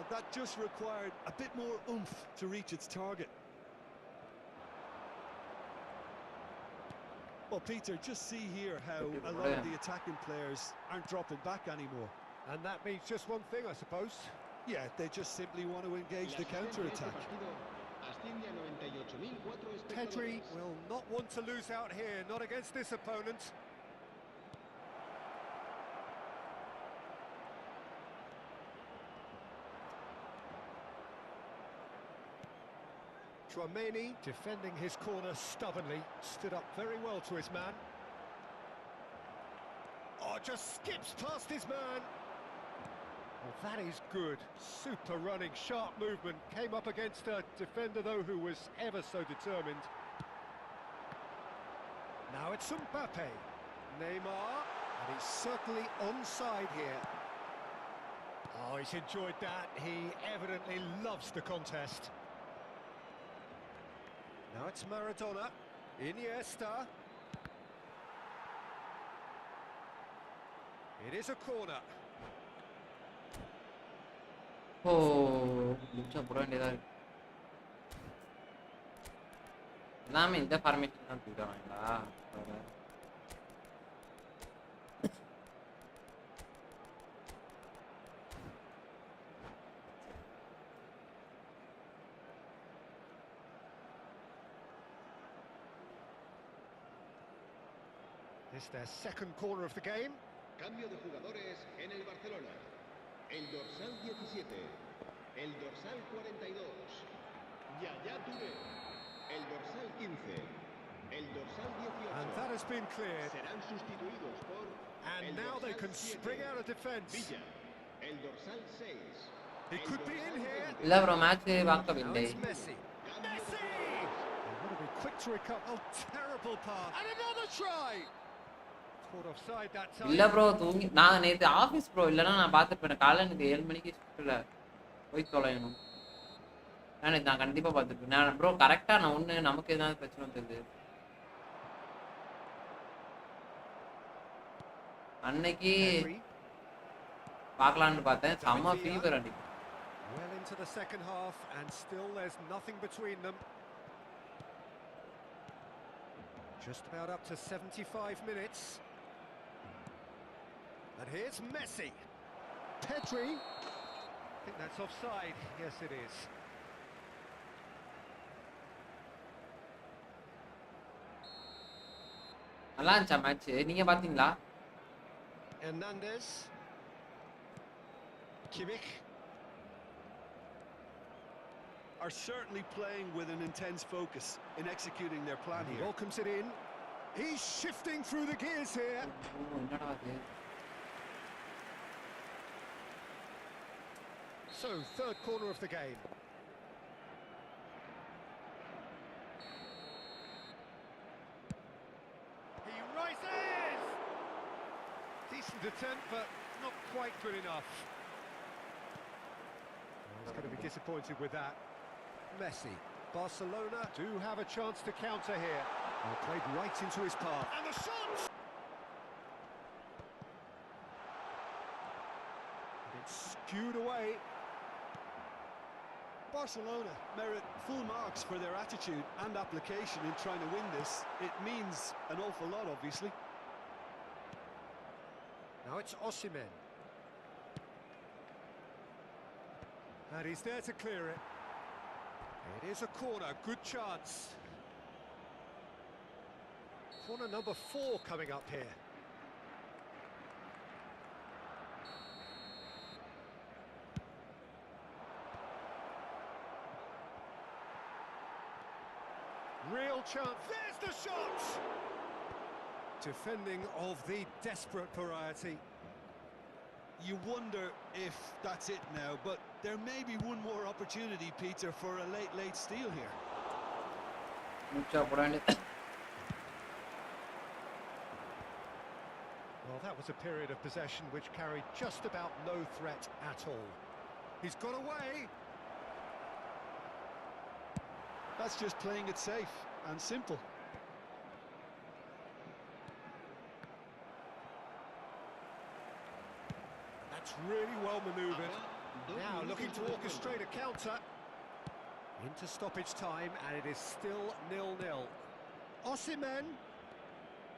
That just required a bit more oomph to reach its target. Well, Peter, just see here how a lot of the attacking players aren't dropping back anymore. And that means just one thing, I suppose. Yeah, they just simply want to engage the counter-attack. Pedri will not want to lose out here, not against this opponent. Tchouaméni, defending his corner stubbornly, stood up very well to his man. Oh, just skips past his man. Oh, that is good. Super running, sharp movement. Came up against a defender, though, who was ever so determined. Now it's Mbappe. Neymar. And he's certainly onside here. Oh, he's enjoyed that. He evidently loves the contest. Now it's Maradona. Iniesta. It is a corner. Oh, lucha por வேண்டியதா இருக்கு. எல்லாமே இந்த formation தான் தூக்குறாங்களா? This is their second corner of the game. Cambio de jugadores en el Barcelona. El dorsal 17, el dorsal 42, Yaya Touré, el dorsal 15, el dorsal 18. And that has been cleared. Serán sustituidos por And el now they dorsal can 7, spring out of defense. Villa, el dorsal 6. It could be in here. இல்ல bro match Now பார்க்கவில்லை. it's Messi. Messi! They want to be quick to recover. Oh, terrible pass. And another try. Caught offside that time. இல்ல bro தூங்கி நான் நேத்து office bro இல்லனா நான் பாத்துப்பேன். காலைல எனக்கு 7 மணிக்கு ஷிஃப்ட்ல போய் தொலையணும். நான் கண்டிப்பா பாத்துப்பேன். நான் ப்ரோ கரெக்ட்டா நான் ஒண்ணு நமக்கு ஏதாவது பிரச்சனை வந்தது. அன்னைக்கு பார்க்கலாம்னு பார்த்தேன். செம்ம ஃபீவர் அடிக்கு. Well into the second half and still there's nothing between them. Just about up to 75 minutes. And here's Messi. Pedri. I think that's offside. Yes, it is. நல்லா இருந்துச்சா மேட்ச்? நீங்க பாத்தீங்களா? Hernandez. Kimmich. Are certainly playing with an intense focus in executing their plan He here. welcomes it in. He's shifting through the gears here. என்னடா இது? So, third corner of the game. He rises! Decent attempt, but not quite good enough. Well, he's going to be disappointed with that. Messi. Barcelona do have a chance to counter here. Well, played right into his path. And the shot! And it's skewed away. Barcelona merit full marks for their attitude and application in trying to win this. It means an awful lot, obviously. Now it's Osimhen. And he's there to clear it. It is a corner, good chance. Corner number 4 coming up here. Real chance. There's the shot! Defending of the desperate variety. You wonder if that's it now, but there may be one more opportunity, Peter, for a late steal here. முச்சா போட வேண்டியது. Well, that was a period of possession which carried just about no threat at all. He's got away. That's just playing it safe and simple. That's really well manoeuvred. Now looking to orchestrate a counter. Into stoppage time, and it is still 0-0. Osimhen.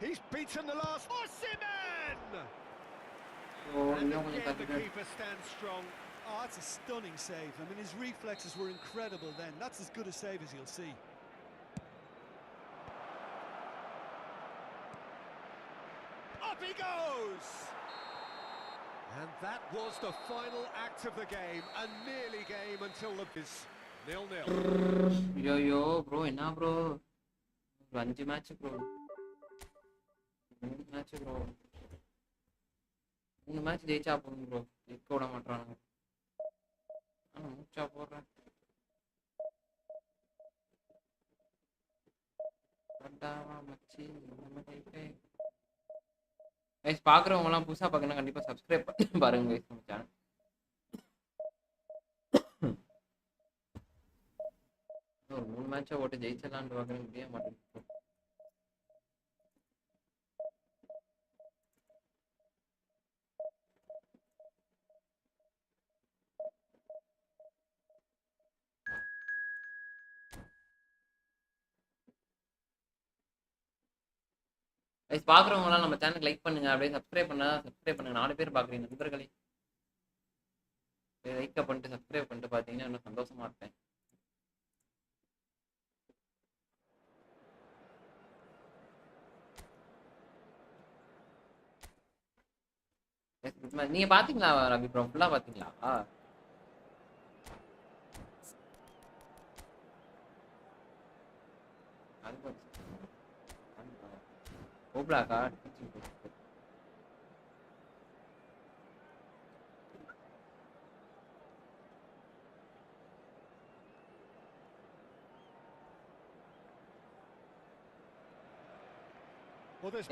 He's beaten the last. Osimhen! And again, the keeper stands strong. Oh, that's a stunning save. I mean, his reflexes were incredible then. That's as good a save as you'll see. Up he goes! And that was the final act of the game. A nearly game until the is 0-0. ஐயோ bro என்ன bro? 5 match bro. 3 match bro. 3 match ஜெயிச்சா போதும் bro. ஜெயிக்க விட மாட்டானுங்க. மூச்சா போடுறேன். Guys பாக்குறவங்க எல்லாம் புதுசா பாக்கணும் கண்டிப்பா சப்ஸ்கிரைப் பண்ணி பாருங்க கைஸ் நம்ம சேனல். ஒரு 3 மேட்ச் மேட்சை ஓட்டு ஜெயிச்சிடலான்னு பார்க்குறேன், முடிய மாட்டேங்குது. கைஸ் பார்க்குறவங்களாம் நம்ம சேனல் லைக் பண்ணுங்க, அப்படியே சப்ஸ்கிரைப் பண்ணுங்க. 4 பேர் பார்க்குறீங்க நண்பர்களே. லைக் பண்ணிட்டு சப்ஸ்கிரைப் பண்ணிட்டு பார்த்தீங்கன்னா இன்னும் சந்தோஷமா இருப்பேன். நீங்க பாத்தீங்களா ரவி ப்ரோ? ஃபுல்லா பாத்தீங்களா? ஓப்ளாக்கா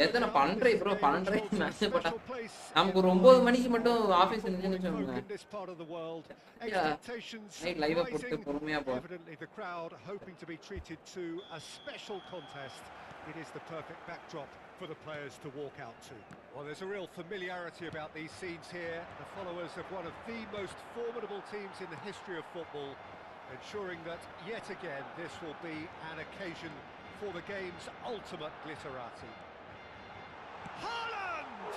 எத்தனை பண்றேன் ப்ரோ, பண்றேன் மெசேஜ் போட்டா நமக்கு ஒரு 9 மணிக்கு மட்டும் ஆபீஸ் இருந்துன்னு சொல்லுங்க. நைட் லைவ் போட்டு பொறுமையா போ. The crowd hoping to be treated to a special contest. It is the perfect backdrop for the players to walk out to. Well, there's a real familiarity about these scenes here. The followers of one of the most formidable teams in the history of football, ensuring that yet again this will be an occasion for the game's ultimate glitterati. Haaland!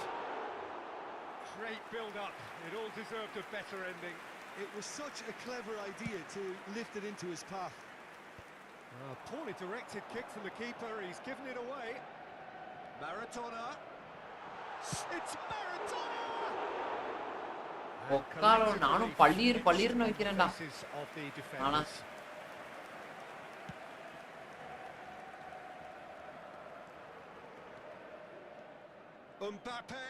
Great build-up. It all deserved a better ending. It was such a clever idea to lift it into his path. A poorly directed kick from the keeper. He's given it away. Maradona. It's Maradona! ஒக்காலோ நானும் பள்ளீர்னு வைக்கிறேன்டா. ஆனா Mbappe.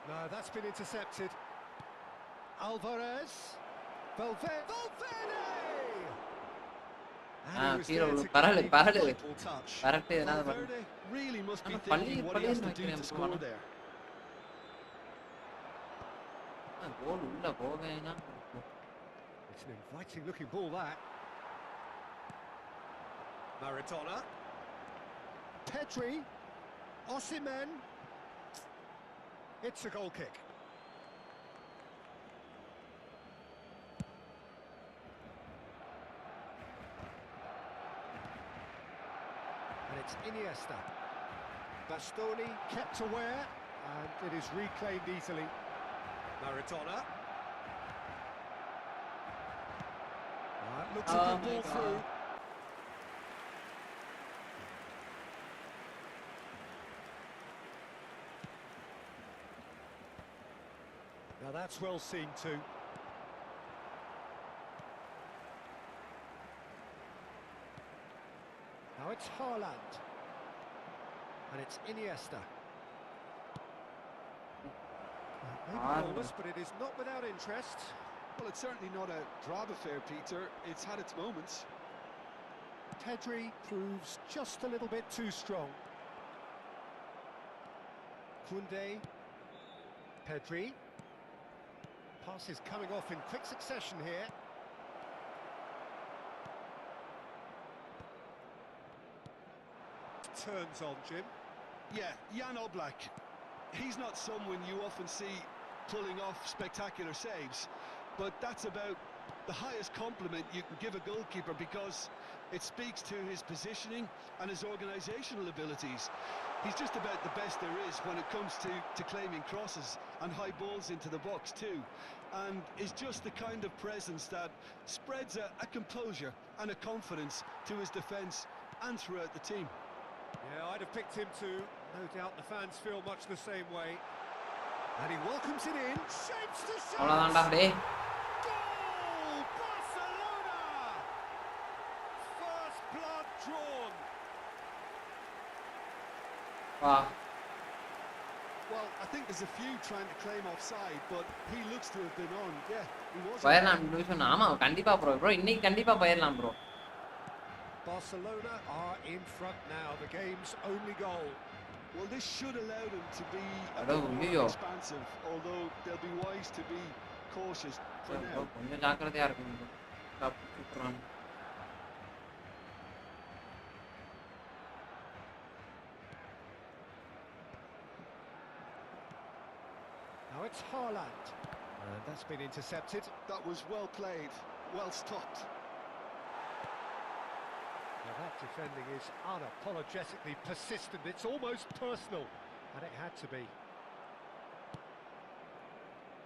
No, that's been intercepted. Alvarez. Valverde. பரவாயில்ல correct. Really must be thinking what he has to do to score there. கோல் உள்ள போவேனா? It's an inviting looking ball that. Maradona. Pedri. Osimhen. It's a goal kick. And it's Iniesta. Bastoni kept aware, and it is reclaimed easily. Maradona. Looks a good ball through. Now that's well seen too. Now it's Haaland. And it's Iniesta. Goalless, but it is not without interest. Well, it's certainly not a drab affair, Peter. It's had its moments. Pedri proves just a little bit too strong. Koundé. Pedri. Pass is coming off in quick succession here. Turns on, Jim. Yeah, Jan Oblak. He's not someone you often see pulling off spectacular saves, but that's about the highest compliment you can give a goalkeeper, because it speaks to his positioning and his organisational abilities. He's just about the best there is when it comes to claiming crosses and high balls into the box too, and is just the kind of presence that spreads a composure and a confidence to his defence and throughout the team. Yeah, I'd have picked him too. No doubt the fans feel much the same way. And he welcomes it in. Shapes to shot. Goal! Barcelona! First blood drawn. Wow. Well, I think there's a few trying to claim offside, but he looks to have been on. Yeah, he was. பயர்லாம் division ஆமா கண்டிப்பா bro இன்னைக்கு கண்டிப்பா பயர்லாம் bro. Barcelona are in front now, the game's only goal. Well, this should allow them to be a bit more expansive, although they'll be wise to be cautious for now. கொஞ்சம் ஜாக்கிரதையா இருக்கணும். சூப்பரான Now it's Haaland. And that's been intercepted. That was well played, well stopped. Now that defending is unapologetically persistent. It's almost personal, and it had to be.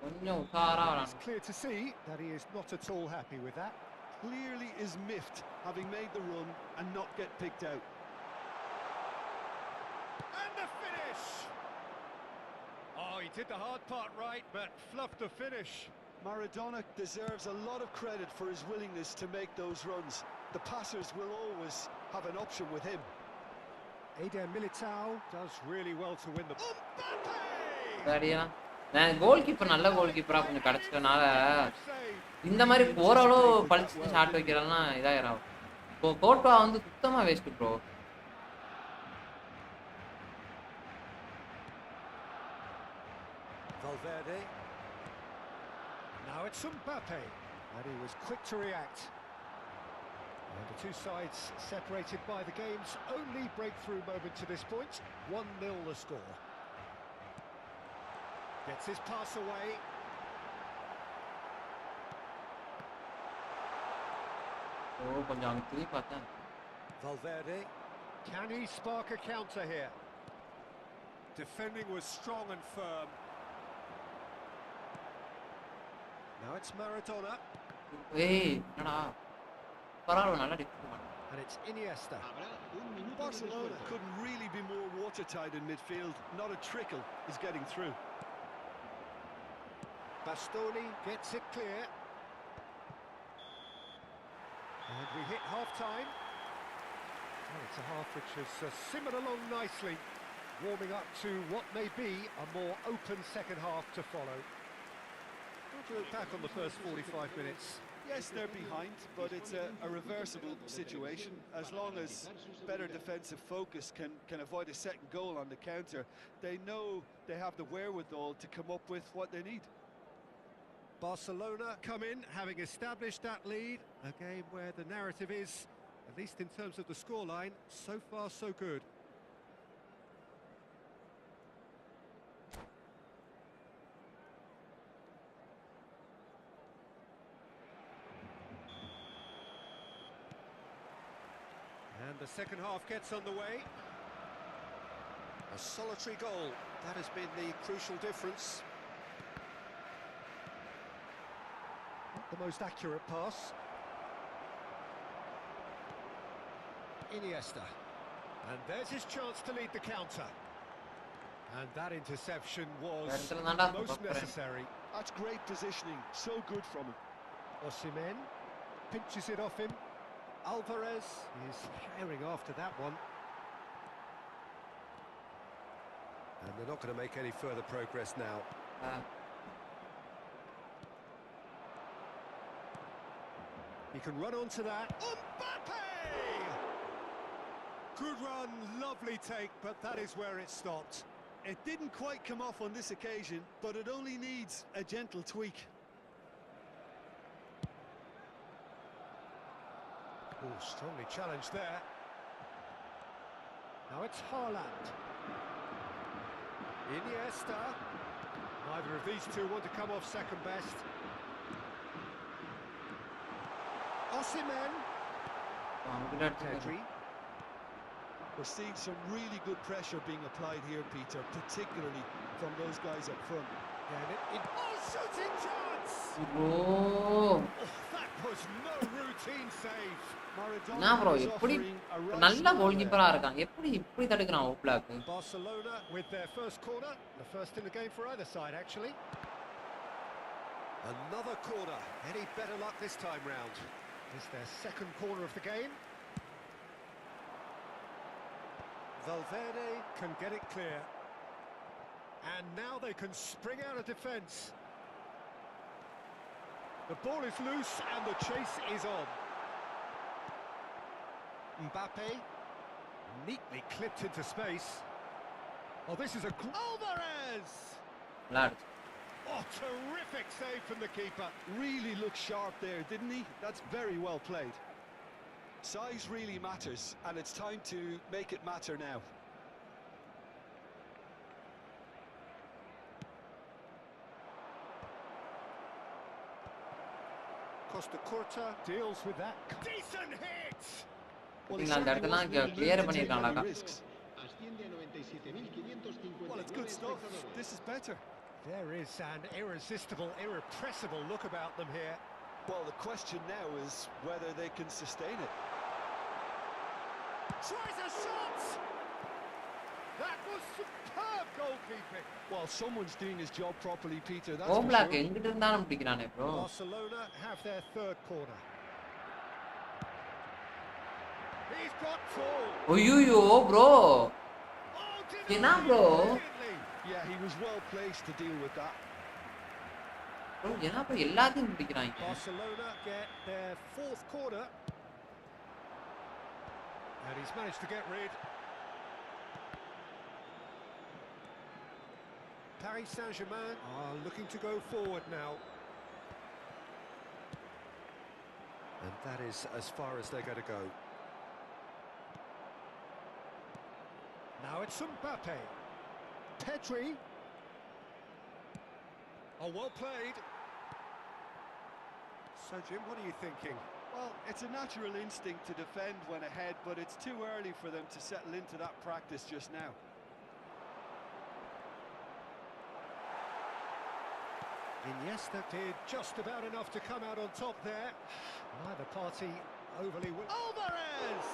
கொஞ்சம் உஷாரா It's விளையாடணும். clear to see that he is not at all happy with that. Clearly is miffed, having made the run and not get picked out. And the finish! Oh, he did the hard part right, but fluffed the finish. Maradona deserves a lot of credit for his willingness to make those runs. The passers will always have an option with him. Eder Militao does really well to win the... Mbappe! சரியா நான் goal keeper நல்ல கோல் கீப்பரா கொஞ்சம் கிடைச்சிட்டனால இந்த மாதிரி ஓரளவு பழிச்சு shot வைக்கிறதுனா இதாயிரும். இப்போ கோட்வா வந்து சுத்தமா waste bro. Valverde. Now it's Mbappe, and he was quick to react. And the two sides separated by the game's only breakthrough moment to this point. 1-0 the score. Gets his pass away. ஓ கொஞ்சம் அங்க திரும்பி பார்த்தேன். Valverde. Can he spark a counter here? Defending was strong and firm. Now it's Maradona. ஏய் என்னடா பரவாயில்ல நல்லா defend பண்ணு. And it's Iniesta. Barcelona couldn't really be more watertight in midfield. Not a trickle is getting through. Bastoni gets it clear. And we hit half-time. Well, it's a half which has simmered along nicely, warming up to what may be a more open second half to follow. We'll look back on the first 45 minutes. Yes, they're behind, but it's a reversible situation. As long as better defensive focus can avoid a second goal on the counter, they know they have the wherewithal to come up with what they need. Barcelona come in, having established that lead. A game where the narrative is, at least in terms of the scoreline, so far so good. And the second half gets underway. A solitary goal, that has been the crucial difference. Not the most accurate pass. Iniesta. And there's his chance to lead the counter. And that interception was most necessary. That's great positioning, so good from him. Osimhen pinches it off him. Alvarez is herring after that one. And they're not going to make any further progress now. He can run onto that. Mbappe! Good run, lovely take, but that is where it stopped. It didn't quite come off on this occasion, but it only needs a gentle tweak. Oh, strongly challenged there. Now it's Haaland. Iniesta. Neither of these two want to come off second best. Osimhen. Pedri. We're seeing some really good pressure being applied here, Peter, particularly from those guys up front. Oh, shooting chance! Oh, that was no routine save. என்ன bro எப்படி நல்ல கோல் கீப்பரா இருக்கான் எப்படி இப்படி தடுக்குறான் ஓப்லாக். Barcelona with their first corner, the first in the game for either side actually. Another corner. Any better luck this time round? It's their second corner of the game. Valverde can get it clear. And now they can spring out of defence. The ball is loose and the chase is on. Mbappe, neatly clipped into space. Oh, this is a... Alvarez! Lad. Oh, terrific save from the keeper. Really looked sharp there, didn't he? That's very well played. Size really matters, and it's time to make it matter now. Costa Curta deals with that. Decent hit! Well, பாத்தீங்களா அந்த இடத்தெல்லாம் clear பண்ணிருக்காங்களாக்கா. Well, it's good stuff. This is better. There is an irresistible, irrepressible look about them here. Well, the question now is whether they can sustain it. Tries a shot! That was superb goalkeeping. Well, someone's doing his job properly, Peter. That's for Oblak sure. எங்கிட்ட இருந்தாலும் பிடிக்கிறானே bro. Barcelona have their third corner. He's got full. ஐயோ bro. Oh, என்ன bro? Yeah, he was well placed to deal with that. Bro என்ன bro எல்லாத்தையும் பிடிக்கிறாங்க. Barcelona get their fourth corner. And he's managed to get rid. Paris Saint-Germain are looking to go forward now. And that is as far as they're going to go. Now it's Mbappe. Pedri. Oh, well played. So, Jim, what are you thinking? Well, it's a natural instinct to defend when ahead, but it's too early for them to settle into that practice just now. Iniesta did just about enough to come out on top there. Neither party overly... Alvarez!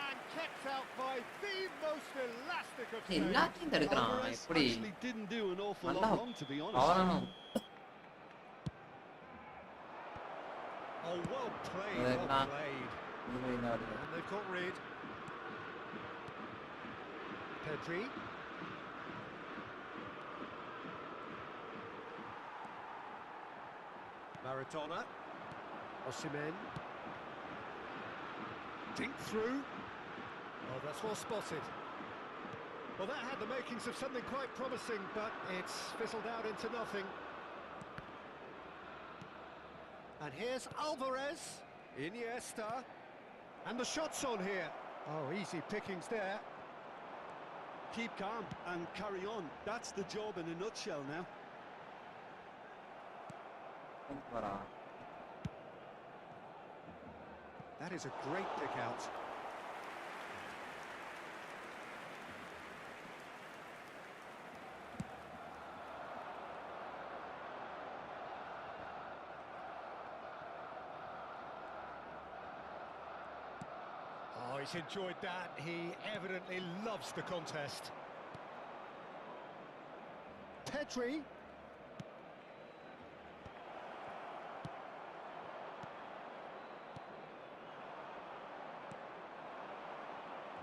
And kept out by the most elastic of saves. எல்லாத்தையும் தடுக்கிறான். Alvarez எப்படி? actually didn't do an awful lot நல்லா wrong, to be honest. அவனும் Oh, well played, Well well played. இவங்க And they've got rid. Pedri. Maradona. Osimhen. Dink through. Oh, that's well spotted. Well, that had the makings of something quite promising, but it's fizzled out into nothing. And here's Alvarez. Iniesta. And the shot's on here. Oh, easy pickings there. Keep calm and carry on. That's the job in a nutshell now. That is a great pick out. Oh, he's enjoyed that. He evidently loves the contest. Pedri.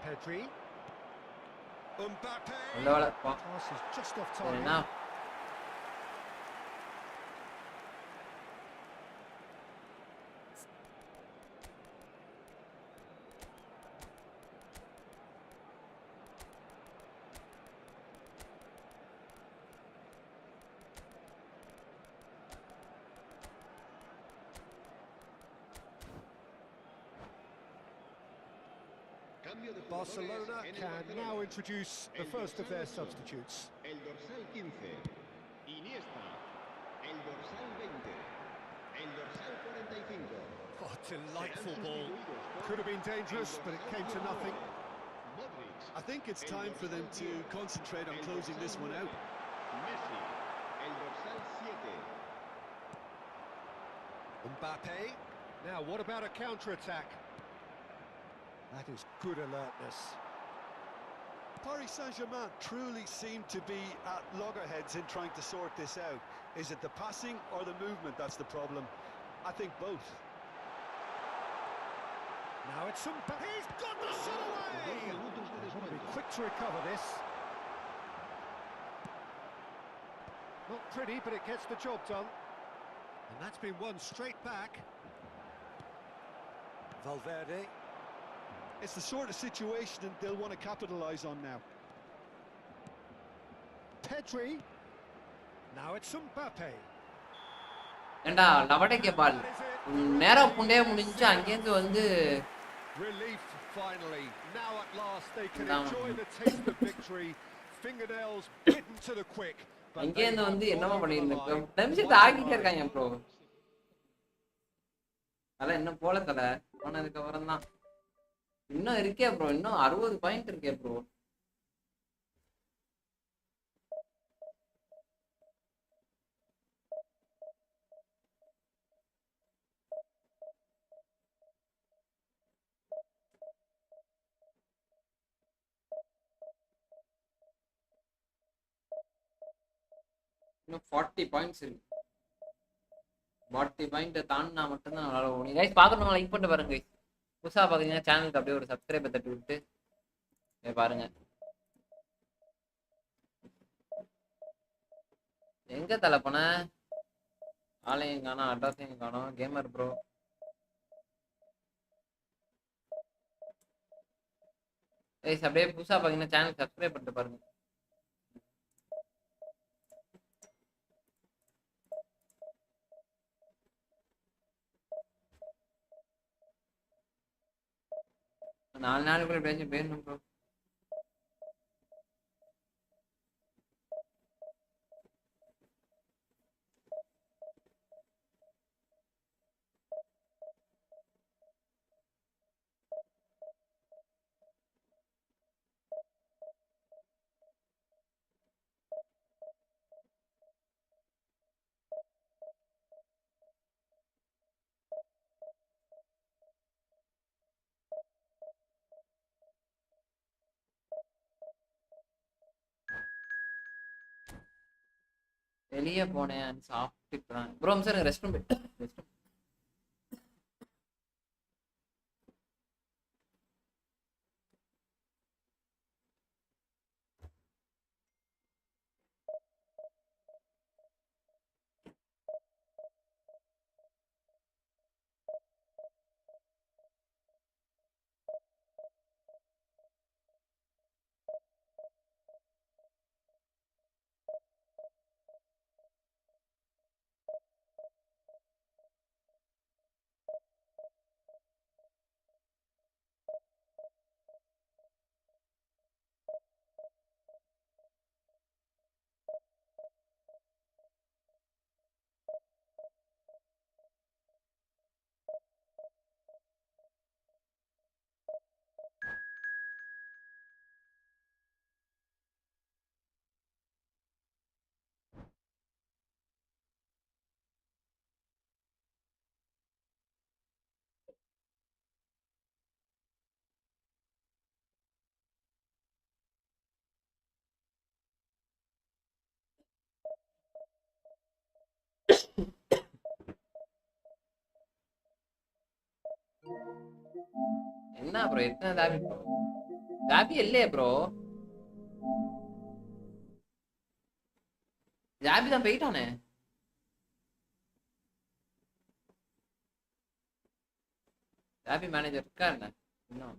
Pedri. Mbappe. Pass is just off target. Barcelona can now introduce the first of their substitutes. El dorsal 15, Iniesta. El dorsal 20, el dorsal 45. Oh, delightful ball. Could have been dangerous, but it came to nothing. I think it's time for them to concentrate on closing this one out. Messi. El dorsal 7. Mbappe. Now, what about a counter-attack? That is good alertness. Paris Saint-Germain truly seem to be at loggerheads in trying to sort this out. Is it the passing or the movement that's the problem? I think both. Now it's Mbappe. He's got the shot away! Want to be quick to recover this. Not pretty, but it gets the job done. And that's been won straight back. Valverde. It's the sort of situation that they'll want to capitalise on now. Pedri. Now it's Mbappe. ஏண்டா லவடக்கே பால் நேரம் புண்டே முடிஞ்சு அங்கேருந்து வந்து Relief finally. Now at last they can enjoy the taste of victory. Fingernails bitten to the quick. அங்கேருந்து வந்து என்னமா பண்ணிருந்தேன் நிமிஷத்தை ஆகிட்டே இருக்காங்க ப்ரோ. அதெல்லாம் இன்னும் போல தல போனதுக்கு அப்புறம் தான் இன்னும் இருக்கே ப்ரோ. இன்னும் 60 பாயிண்ட் இருக்கே ப்ரோ. இன்னும் 40 பாயிண்ட்ஸ் இருக்கு. 40 பாயிண்ட் தாண்டினா மட்டும்தான் நம்மளால ஓடும். கைஸ் பார்க்கறவங்க லைக் பண்ணிட்டு பாருங்க கைஸ். புதுசா பாத்தீங்கன்னா சேனலுக்கு அப்படியே ஒரு சப்ஸ்கிரைபர் தட்டி விட்டு பாருங்க. எங்க தலை போன ஆளையும் காணோம், அட்ரஸையும் காணோம். கேமர் ப்ரோ கைஸ் அப்படியே புதுசா பாத்தீங்கன்னா சேனல் சப்ஸ்கிரைப் பண்ணிட்டு பாருங்க. நாலு நாளுக்குள்ள பேச்சு பேசணும் ப்ரோ. வெளியே போனேன் சாப்பிட்டு bro sir rest room rest room. என்ன ப்ரோ எத்தனை தாபி ப்ரோ? தாபி இல்லையே ப்ரோ. ஜாபி தான் போயிட்டானே. ஜாபி மேனேஜர் இருக்கா என்ன இன்னும்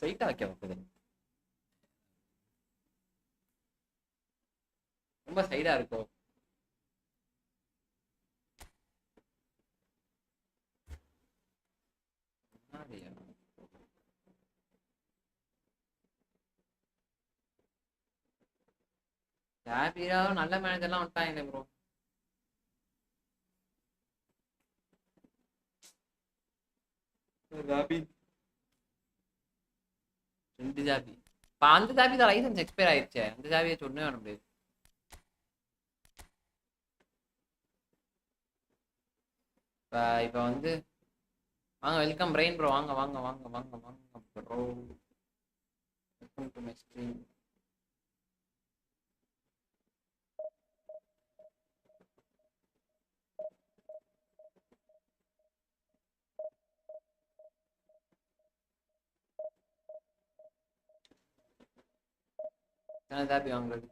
சைட்டா வைக்க வைக்குது. ரொம்ப சைடா இருக்கும். ஜாபிரா நல்ல மேனேஜர்லாம் வந்துட்டாங்க ப்ரோ. Joby 2 Joby. அந்த ஜாபி தான் லைசன்ஸ் எக்ஸ்பயர் ஆயிடுச்சு. அந்த ஜாபியை சொன்னே வர முடியாது. இப்போ வந்து வாங்க வெல்கம் பிரெயின் ப்ரோ. வாங்க வாங்க வாங்க வாங்க வாங்க bro. Welcome to my stream. ஜாபி வாங்குறது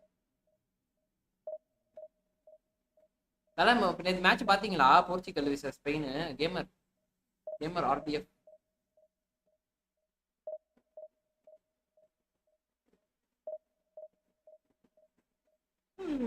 தலைமை. நேற்று மேட்ச் பாத்தீங்களா? Portugal versus Spain. Gamer gamer ஆர்டிஎஃப் ஏன்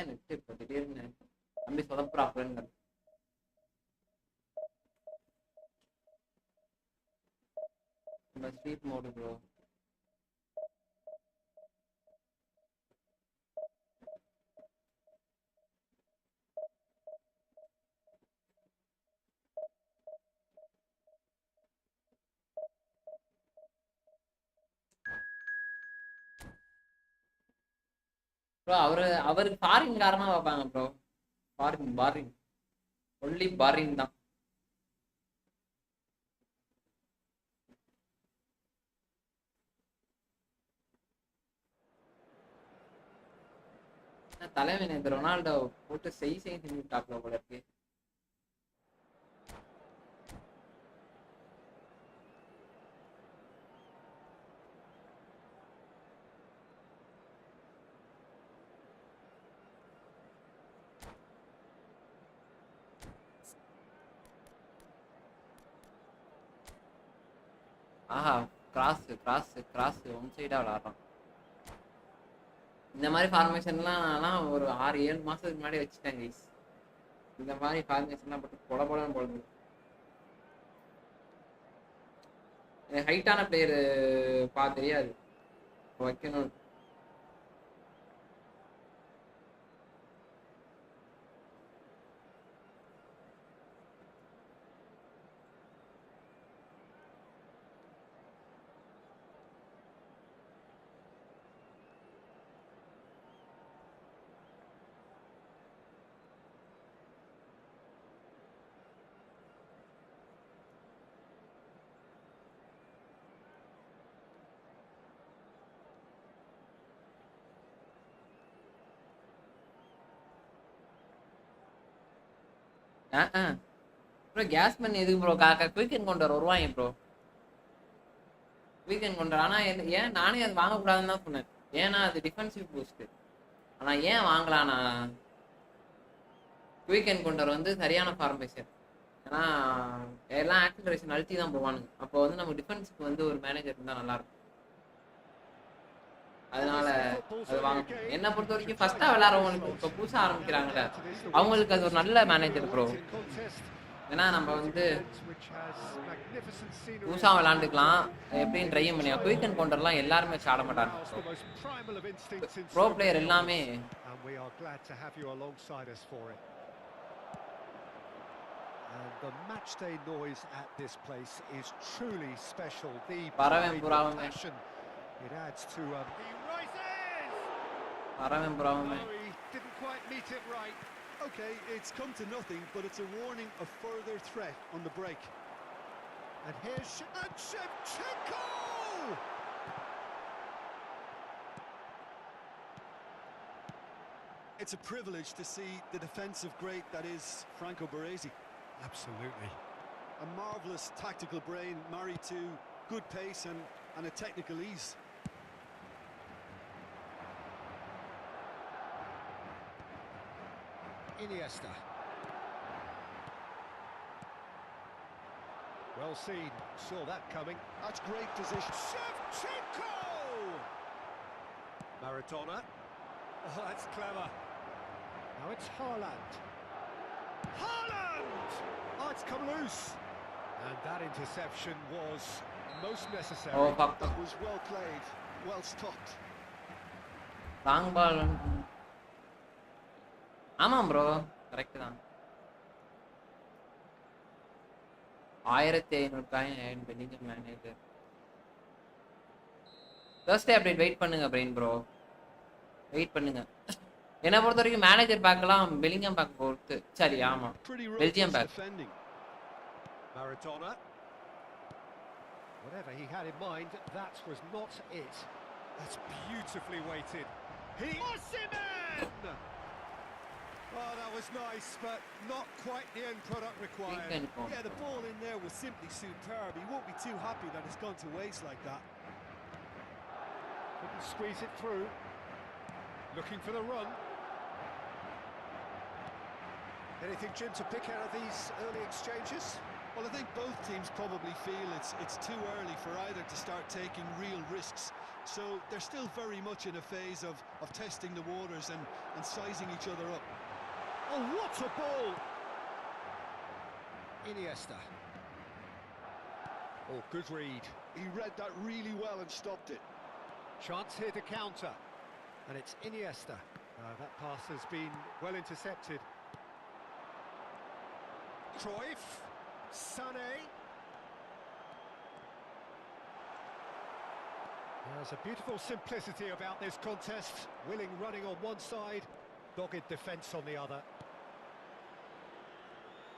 நெட் இப்போ திடீர்னு தம்பி சொதப்புறாப்புலன்னு ஸ்லீப் மோடு ப்ரோ. ப்ரோ அவருக்கு ஃபாரின் காரமா பார்ப்பாங்க ப்ரோ. பாரின் ஒன்லி பாரின் தான். தலைவன் இந்த ரொனால்டோ போட்டு செஞ்சு டாப்ல போல இருக்கு. ஆஹா, கிராஸ் ஒன் சைடா விளாடுறான். இந்த மாதிரி ஃபார்மேஷன்லாம் ஒரு 6-7 மாசத்துக்கு முன்னாடி வச்சுட்டேன் கைஸ். இந்த மாதிரி ஃபார்மேஷன்லாம் போட்டு பொலன்னு போடுது. ஹைட்டான பிளேயரு தெரியாது வைக்கணும். ப்ரோ கேஸ் பண்ணி எதுக்கு ப்ரோ? குயிக்கன் கொண்டு வருவாங்க ப்ரோ. குயிக்கன் கொண்டு வர. ஆனால் ஏன் நானே அது வாங்கக்கூடாதுன்னு தான் சொன்னேன். ஏன்னா அது டிஃபென்சிவ் பூஸ்ட்டு. ஆனால் ஏன் வாங்கலாம்னா குயிக்கன் கொண்டர் வந்து சரியான ஃபார்மேஷன். ஏன்னா எல்லாம் ஆக்சிலரேஷன் அழுத்தி தான் போவானுங்க. அப்போ வந்து நம்ம டிஃபென்ஸுக்கு வந்து ஒரு மேனேஜர் இருந்தால் நல்லாயிருக்கும். அதனால அது வாங்க. என்னை பொறுத்த வரைக்கும் ஃபர்ஸ்டா விளையாடுறவங்களுக்கு இப்போ புதுசாக ஆரம்பிக்கிறாங்கல்ல, அவங்களுக்கு அது ஒரு நல்ல மேனேஜர் ப்ரோ. ஏன்னா நம்ம வந்து புதுசா விளையாண்டுக்கலாம் எப்படின்னு ட்ரை பண்ணியா. குயிக்கன் கவுண்டர்லாம் எல்லாருமே ஆட மாட்டாங்க. ப்ரோ பிளேயர் எல்லாமே The match day noise at this place is truly special. The passion it adds to he rises. He didn't quite meet it right. Okay, it's come to nothing, but it's a warning of further threat on the break. And here's Shevchenko! It's a privilege to see the defensive great that is Franco Baresi. Absolutely. A marvellous tactical brain married to good pace and a technical ease. Iniesta. Well seen, saw that coming. That's great position. Shevchenko! Maradona. Oh, that's clever. Now it's Haaland. Haaland! Oh, it's come loose. And that interception was most necessary. Oh, fuck. That was well played, well stopped. Long ball. ஆமாம் bro, correct தான். 1500 coin Bellingham manager. Thursday update wait பண்ணுங்க brain bro, wait பண்ணுங்க. என்ன பொறுத்த வரைக்கும் manager பேக்கலாம் Bellingham back பொறுத்து. சரி ஆமா, Belgium pack. Maradona. Whatever he had in mind, that was not it. That's beautifully weighted. Osimhen! Oh, that was nice, but not quite the end product required. Yeah, the ball in there was simply superb. He won't be too happy that it's gone to waste like that. Couldn't squeeze it through. Looking for the run. Anything, Jim, to pick out of these early exchanges? Well, I think both teams probably feel it's too early for either to start taking real risks. So they're still very much in a phase of testing the waters and sizing each other up. Oh, what a ball! Iniesta. Oh, good read. He read that really well and stopped it. Chance here to counter. And it's Iniesta. That pass has been well intercepted. Cruyff. Sané. There's a beautiful simplicity about this contest. Willing running on one side, dogged defence on the other.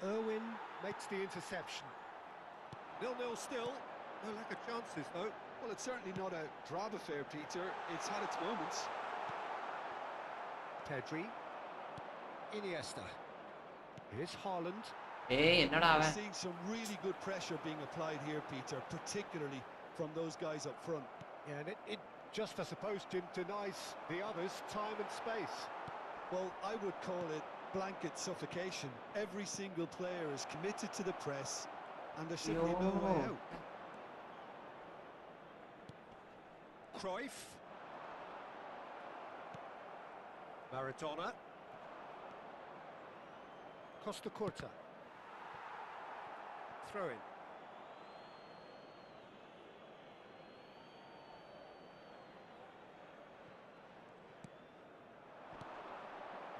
Irwin makes the interception. 0-0 still. No lack of chances, though. Well, it's certainly not a drab affair, Peter. It's had its moments. Pedri. Iniesta. Here's Haaland. We're seeing some really good pressure being applied here, Peter, particularly from those guys up front. Yeah, and it just, I suppose, Jim, denies the others time and space. Well, I would call it blanket suffocation. Every single player is committed to the press, and there's simply no way out. Cruyff. Maradona. Costa Curta. Throw in.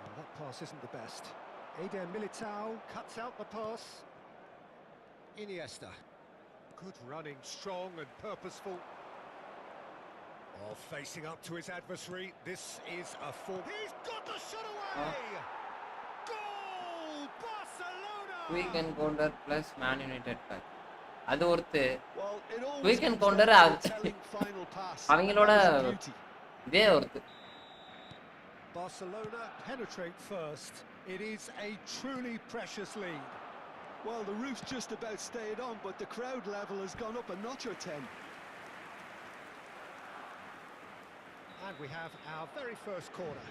Well, that pass isn't the best. Eder Militao cuts out the pass. Iniesta. Good running, strong and purposeful. Oh, facing up to his adversary. This is a form. He's got the shot away! Goal! Barcelona! Weekend counter plus Man United pack. அது ஒருத்து Well, it always weekend comes counter down to the telling final pass. அவங்களோட That was beauty. இதே ஒருத்து. Barcelona penetrate first. It is a truly precious lead. Well, the roof's just about stayed on, but the crowd level has gone up a notch or 10. And we have our very first corner.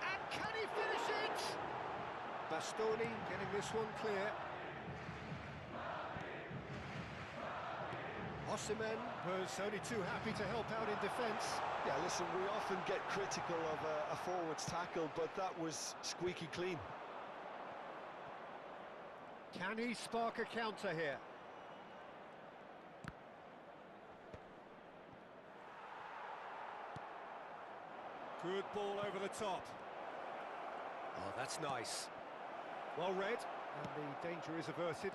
And can he finish it? Bastoni getting this one clear. Osimhen was only too happy to help out in defence. Yeah, listen, we often get critical of a forward's tackle, but that was squeaky clean. Can he spark a counter here? Good ball over the top. Oh, that's nice. Well read, and the danger is averted.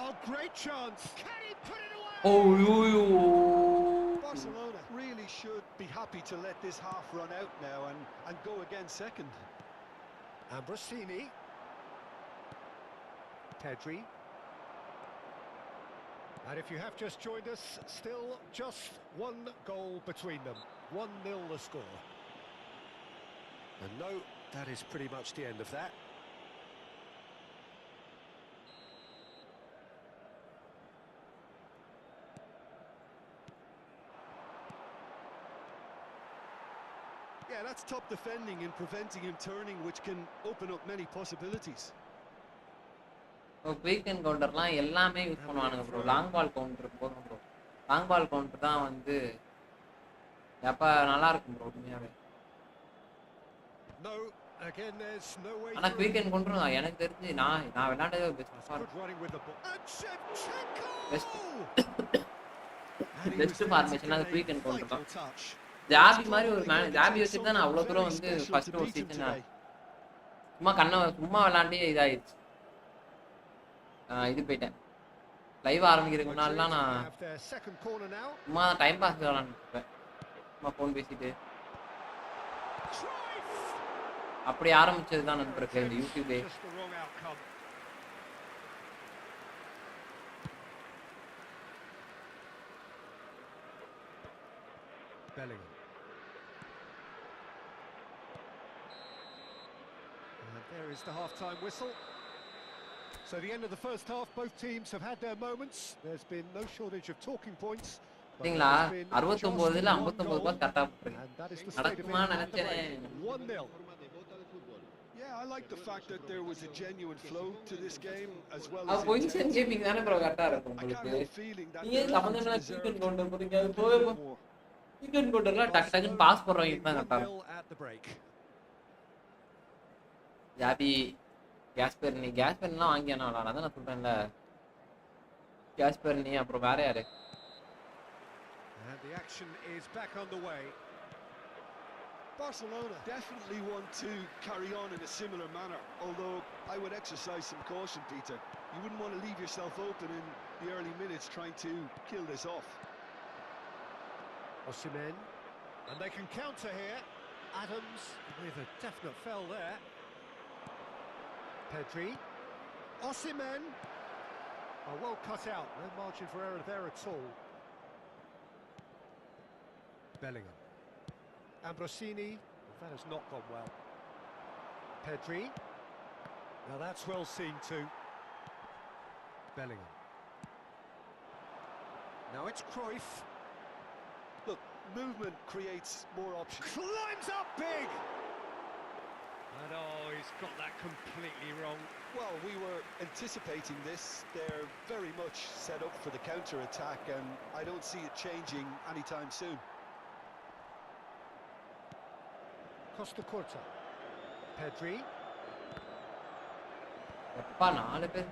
Oh, great chance! Can he put it away? Oh, Barcelona really should be happy to let this half run out now and go again second. Ambrosini. Pedri. And if you have just joined us, still just one goal between them. 1-0 the score. And no, that is pretty much the end of that. Yeah, that's top defending and preventing him turning, which can open up many possibilities. Weekend கவுண்டர்லாம் எல்லாமே use பண்ணுவானுங்க bro. Long ball counter போதும் bro. Long ball counter தான் வந்து எப்ப நல்லா இருக்கும் bro உண்மையாவே. No, again there's no way. ஆனா வீக்கெண்ட் கவுண்டர் எனக்கு தெரிஞ்சு நான் விளையாண்டதே பெஸ்ட் ஃபார்மேஷன் அது வீக்கெண்ட் கவுண்டர் தான். ஜாபி மாதிரி ஒரு ஜாபி வச்சுட்டு தான் நான் அவ்வளவு தூரம் வந்து ஃபர்ஸ்ட் ஒரு சீசன் சும்மா விளையாண்டே இதாயிடுச்சு. இது போயிட்டேன் லைவ் ஆரம்பிக்கிறதுக்கு முன்னாடிலாம் நான் சும்மா டைம் பாஸ் விளையாண்டுருப்பேன். சும்மா ஃபோன் பேசிட்டு அப்படி ஆரம்பிச்சது தான் நண்பருக்கு இந்த யூடியூபே. Bellingham. And there is the half-time whistle. So the end of the first half, both teams have had their moments. There's been no shortage of talking points. சரிங்களா 69ல 59 பால் கரெக்டா போட்டுருக்கு நடக்குமா நினைச்சேன் 1-0. Yeah, I like the fact that there was a genuine flow to this game as well a as position gaming தானே bro கரெக்டா இருக்கும் I can't உங்களுக்கு help feeling that நீங்க their சம்பந்தமே efforts சீக்கன் deserved கவுண்டர் போறீங்க அது a போவே bit more. சீக்கன் கவுண்டர்லாம் டக் டக்குன்னு பாஸ் போடுறவங்க தான் கரெக்டா 1-0 at the break. ஜாபி கேஸ்பெர்லாம் வாங்கியானா அதான் நான் சொல்றேன்ல கேஸ்பெர்னி அப்புறம் வேற யாரு And the action is back on the way. Barcelona definitely want to carry on in a similar manner, although I would exercise some caution, Peter. You wouldn't want to leave yourself open in the early minutes trying to kill this off. Osimhen, and they can counter here. Adams with a definite fell there. Pedri, Osimhen. Oh, well cut out, no margin for error there at all. Bellingham. Ambrosini, that has not gone well. Pedri. Now that's well seen too. Bellingham. Now it's Cruyff. Look, movement creates more options. Climbs up big! And oh, he's got that completely wrong. Well, we were anticipating this. They're very much set up for the counter-attack, and I don't see it changing anytime soon. Costa Curta. Pedri. எப்பா நாலு பேர்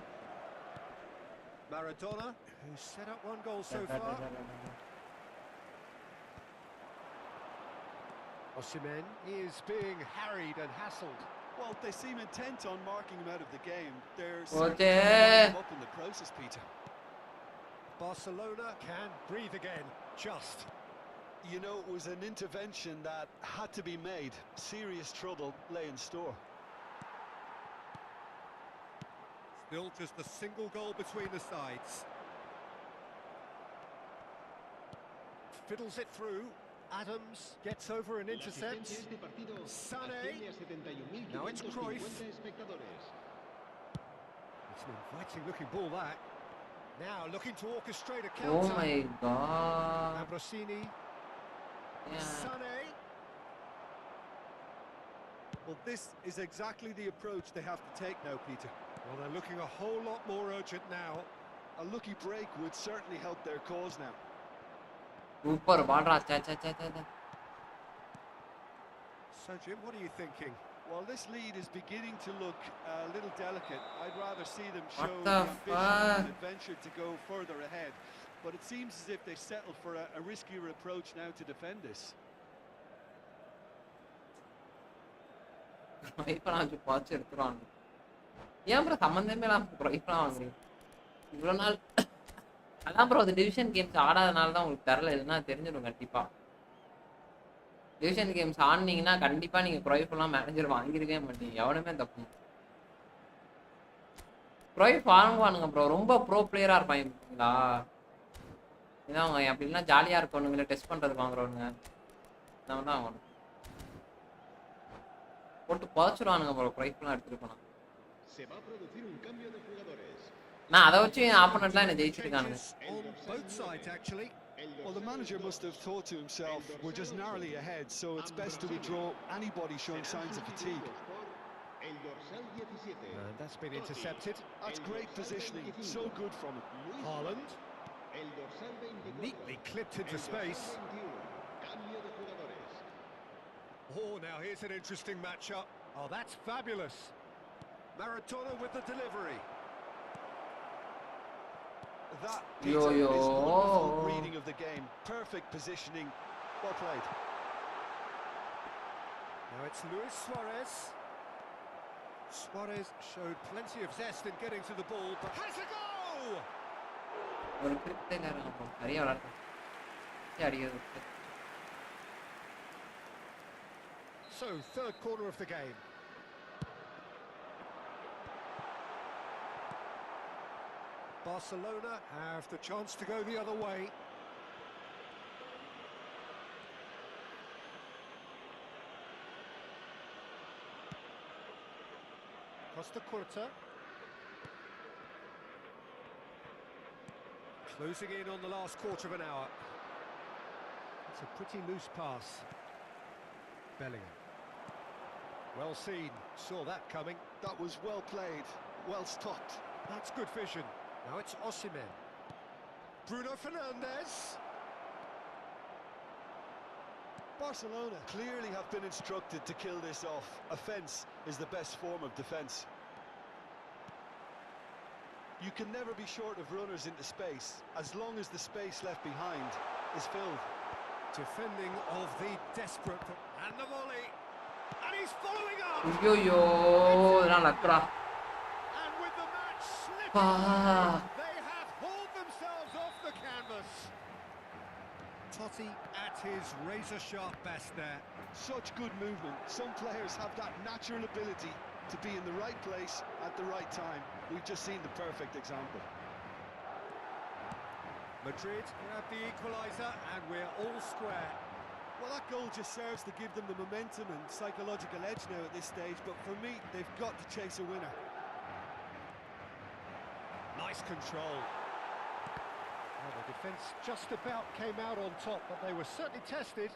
Maradona, who's set up one goal so far. Osimhen is being harried and hassled. Well, they seem intent on marking him out of the game. They're Okay. certainly up in the process, Peter. Barcelona can breathe again, just. You know, it was an intervention that had to be made. Serious trouble lay in store. Still just a single goal between the sides. Fiddles it through. Adams gets over and intercepts. Sané. Now it's Cruyff. It's an inviting looking ball that. Now looking to orchestrate a oh counter. my god Ambrosini. yeah. Sané. Well, this is exactly the approach they have to take now, Peter. Well, they're looking a whole lot more urgent now. A lucky break would certainly help their cause now. Super பாடுறா சே சே சே சே So, Jim, what are you thinking? Well, this lead is beginning to look a little delicate. I'd rather see them What show the the ambition fuck? and adventure to go further ahead. But it seems as if they settle for a riskier approach now to defend this. ரைஃபெல்லாம் வச்சு பாய்ச்சி எடுத்துருவாங்க ஏன் bro சம்மந்தமே இல்லாமல் ரைஃபெல்லாம் வாங்குறீங்க இவ்வளோ நாள் அதான் ப்ரோ அது டிவிஷன் கேம்ஸ் ஆடாதனால தான் உங்களுக்கு தரல இல்லைன்னா தெரிஞ்சிடும் கண்டிப்பாக டிவிஷன் கேம்ஸ் ஆடினீங்கன்னா கண்டிப்பாக நீங்கள் ப்ரொய்ஃபெல்லாம் மேனேஜர் வாங்கியிருக்கவே மாட்டீங்க எவனுமே தப்பு ப்ரொய்ஃப் வாங்குவானுங்க ப்ரோ ரொம்ப ப்ரோ பிளேயராக இருப்பாங்களா இதான் அவங்க அப்படின்னா ஜாலியாக இருக்கணுங்களே டெஸ்ட் பண்ணுறதுக்கு வாங்குறவனுங்க நான் தான் வாங்கணும் போட்டு புதைச்சிடுவானுங்க ப்ரோ ப்ரைஸ்லாம் எடுத்துட்டு போனா நான் அதை வச்சு ஆப்போனன்ட்லாம் என்ன ஜெயிச்சிருக்கானுங்க On both sides, actually. Well, the manager must have thought to himself, we're just narrowly ahead, so it's best to withdraw anybody showing signs of fatigue. And that's been intercepted. That's great positioning, so good from him. Haaland. Neatly clipped into space. Oh, now here's an interesting matchup. Oh, that's fabulous. Maradona with the delivery. That, Peter, Yo. is wonderful reading of the game. Perfect positioning. Well played. Now it's Luis Suarez. Suarez showed plenty of zest in getting to the ball, but has a go! ஒரு cricket விளையாடுறாங்க bro நிறைய விளையாடுறாங்க அடிக்கிறது So, third corner of the game. Barcelona have the chance to go the other way. Costa Curta. Closing in on the last quarter of an hour. It's a pretty loose pass. Bellingham. Well seen, saw that coming. That was well played, well stopped. That's good vision. Now it's Osimhen. Bruno Fernandes. Barcelona clearly have been instructed to kill this off. Offence is the best form of defence. You can never be short of runners into space, as long as the space left behind is filled. Defending of the desperate... And the volley! And he's following up! ஐயோ இதெல்லாம் லக்குடா. And with the match slipping, they have hauled themselves off the canvas. Totti at his razor-sharp best there. Such good movement. Some players have that natural ability to be in the right place at the right time. We've just seen the perfect example. Madrid grab the equaliser and we're all square. Well, that goal just serves to give them the momentum and psychological edge now at this stage, but for me, they've got to chase a winner. Nice control. Well, the defence just about came out on top, but they were certainly tested.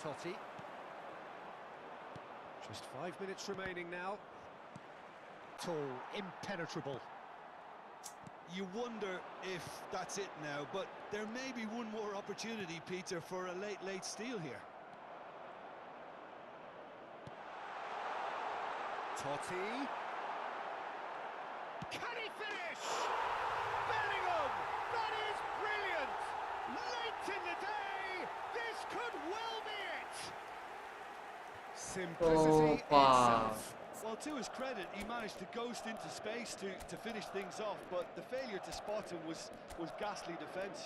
Totti. Just 5 minutes remaining now. Tall, impenetrable. You wonder if that's it now, but there may be one more opportunity, Peter, for a late steal here. Totti. Can he finish? Bellingham! That is brilliant! Late in the day, this could well be it! Simplicity itself. Well, to his credit, he managed to ghost into space to finish things off, but the failure to spot him was ghastly defence.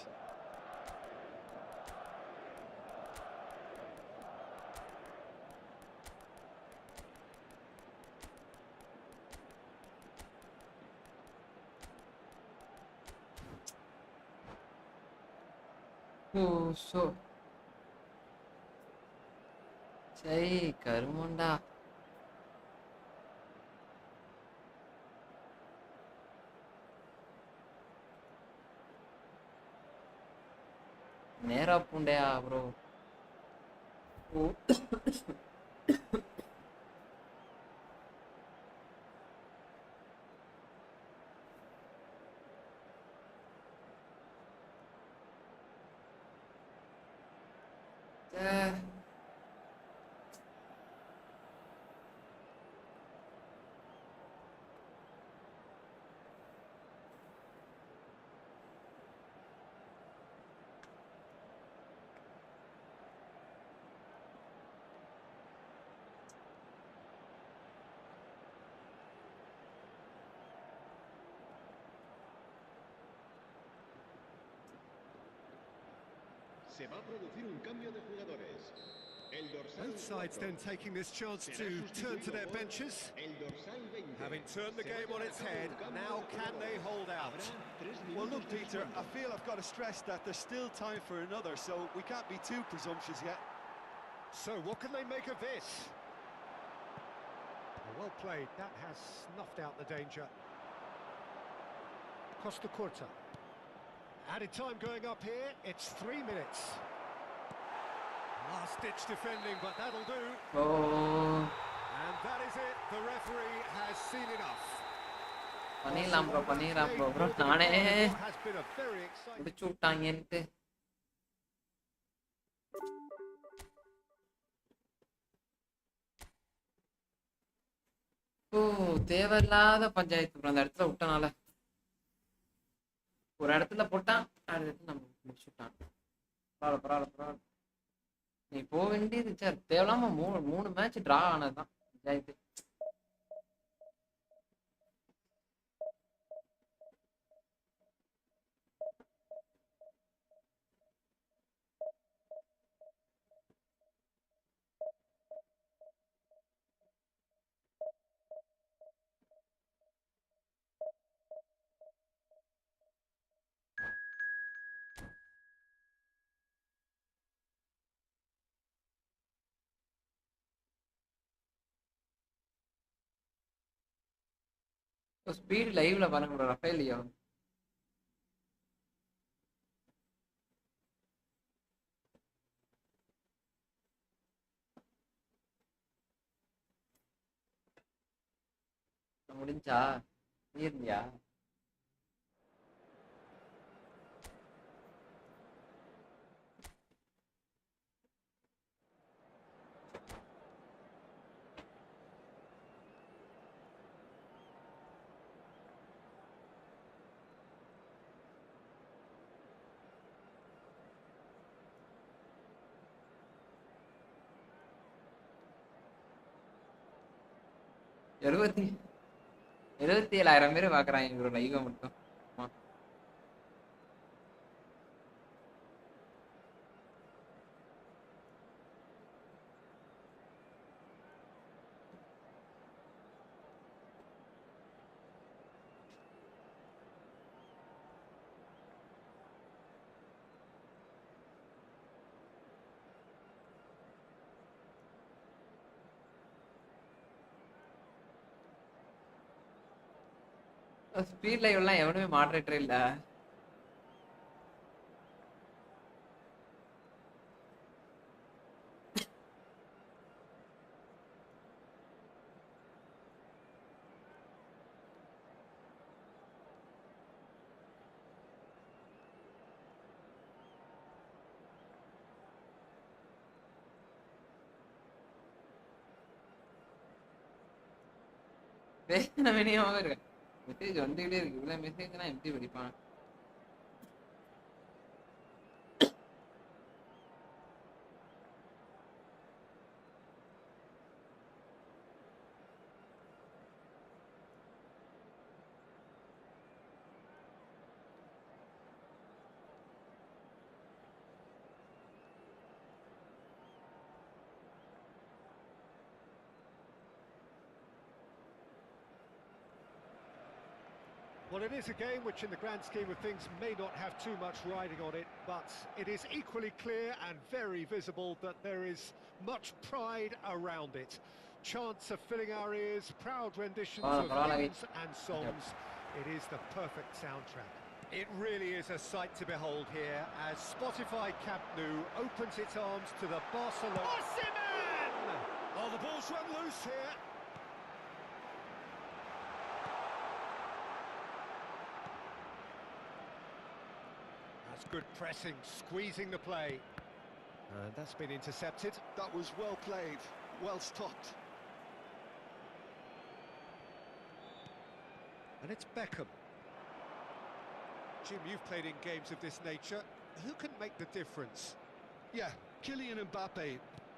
Oh, so. Say, Karumunda. நேரா பூண்டையா bro. Se va a producir un cambio de jugadores. El dorsal Both sides then taking this chance to turn to their benches. El dorsal 20. Having turned the game on its head, now can they hold out? Well, look, Peter, I feel I've got to stress that there's still time for another, so we can't be too presumptuous yet. So what can they make of this? Well played, that has snuffed out the danger. Costa Curta. Added time going up here, it's 3 minutes. Last-ditch defending, but that'll do. Oh. And that is it, the referee has seen enough. பண்ணிடலாம் bro bro நானே Has been a very exciting... முடிச்சு விட்டாங்கன்ட்டு. ஓ தேவையில்லாத பஞ்சாயத்து அந்த இடத்துல விட்டனால ஒரு இடத்துல போட்டான் அடுத்த இடத்துல நம்ம முடிச்சு விட்டான். பரவாயில்ல நீ போக வேண்டியது சார் தேவையில்லாம மூணு மேட்ச் டிரா ஆனதுதான் பஞ்சாயத்து. ஸ்பீடு லைவ்ல பாருங்க ப்ரோ ரஃபேலியோ. முடிஞ்சா நீ இருந்தியா? எழுபத்தி 77,000 பேர் பாக்குறாங்க ப்ரோ லைவ் மட்டும். ஸ்பீட் லைவ் எல்லாம் எவனுமே மாடரேட்டர் இல்ல. வேணாமே இருக்கு. மெசேஜ் வந்துகிட்டே இருக்கு. இவ்வளவு மெசேஜ்னா எப்படி படிப்பான்? Well, it is a game which in the grand scheme of things may not have too much riding on it, but it is equally clear and very visible that there is much pride around it. Chants are filling our ears, proud renditions of hymns and songs. It is the perfect soundtrack. It really is a sight to behold here as Spotify Camp Nou opens its arms to the Barcelona. Osimhen! Oh, the ball's run loose here. That's good pressing, squeezing the play. And that's been intercepted. That was well played, well stopped. And it's Beckham. Jim, you've played in games of this nature. Who can make the difference? Yeah, Kylian Mbappe.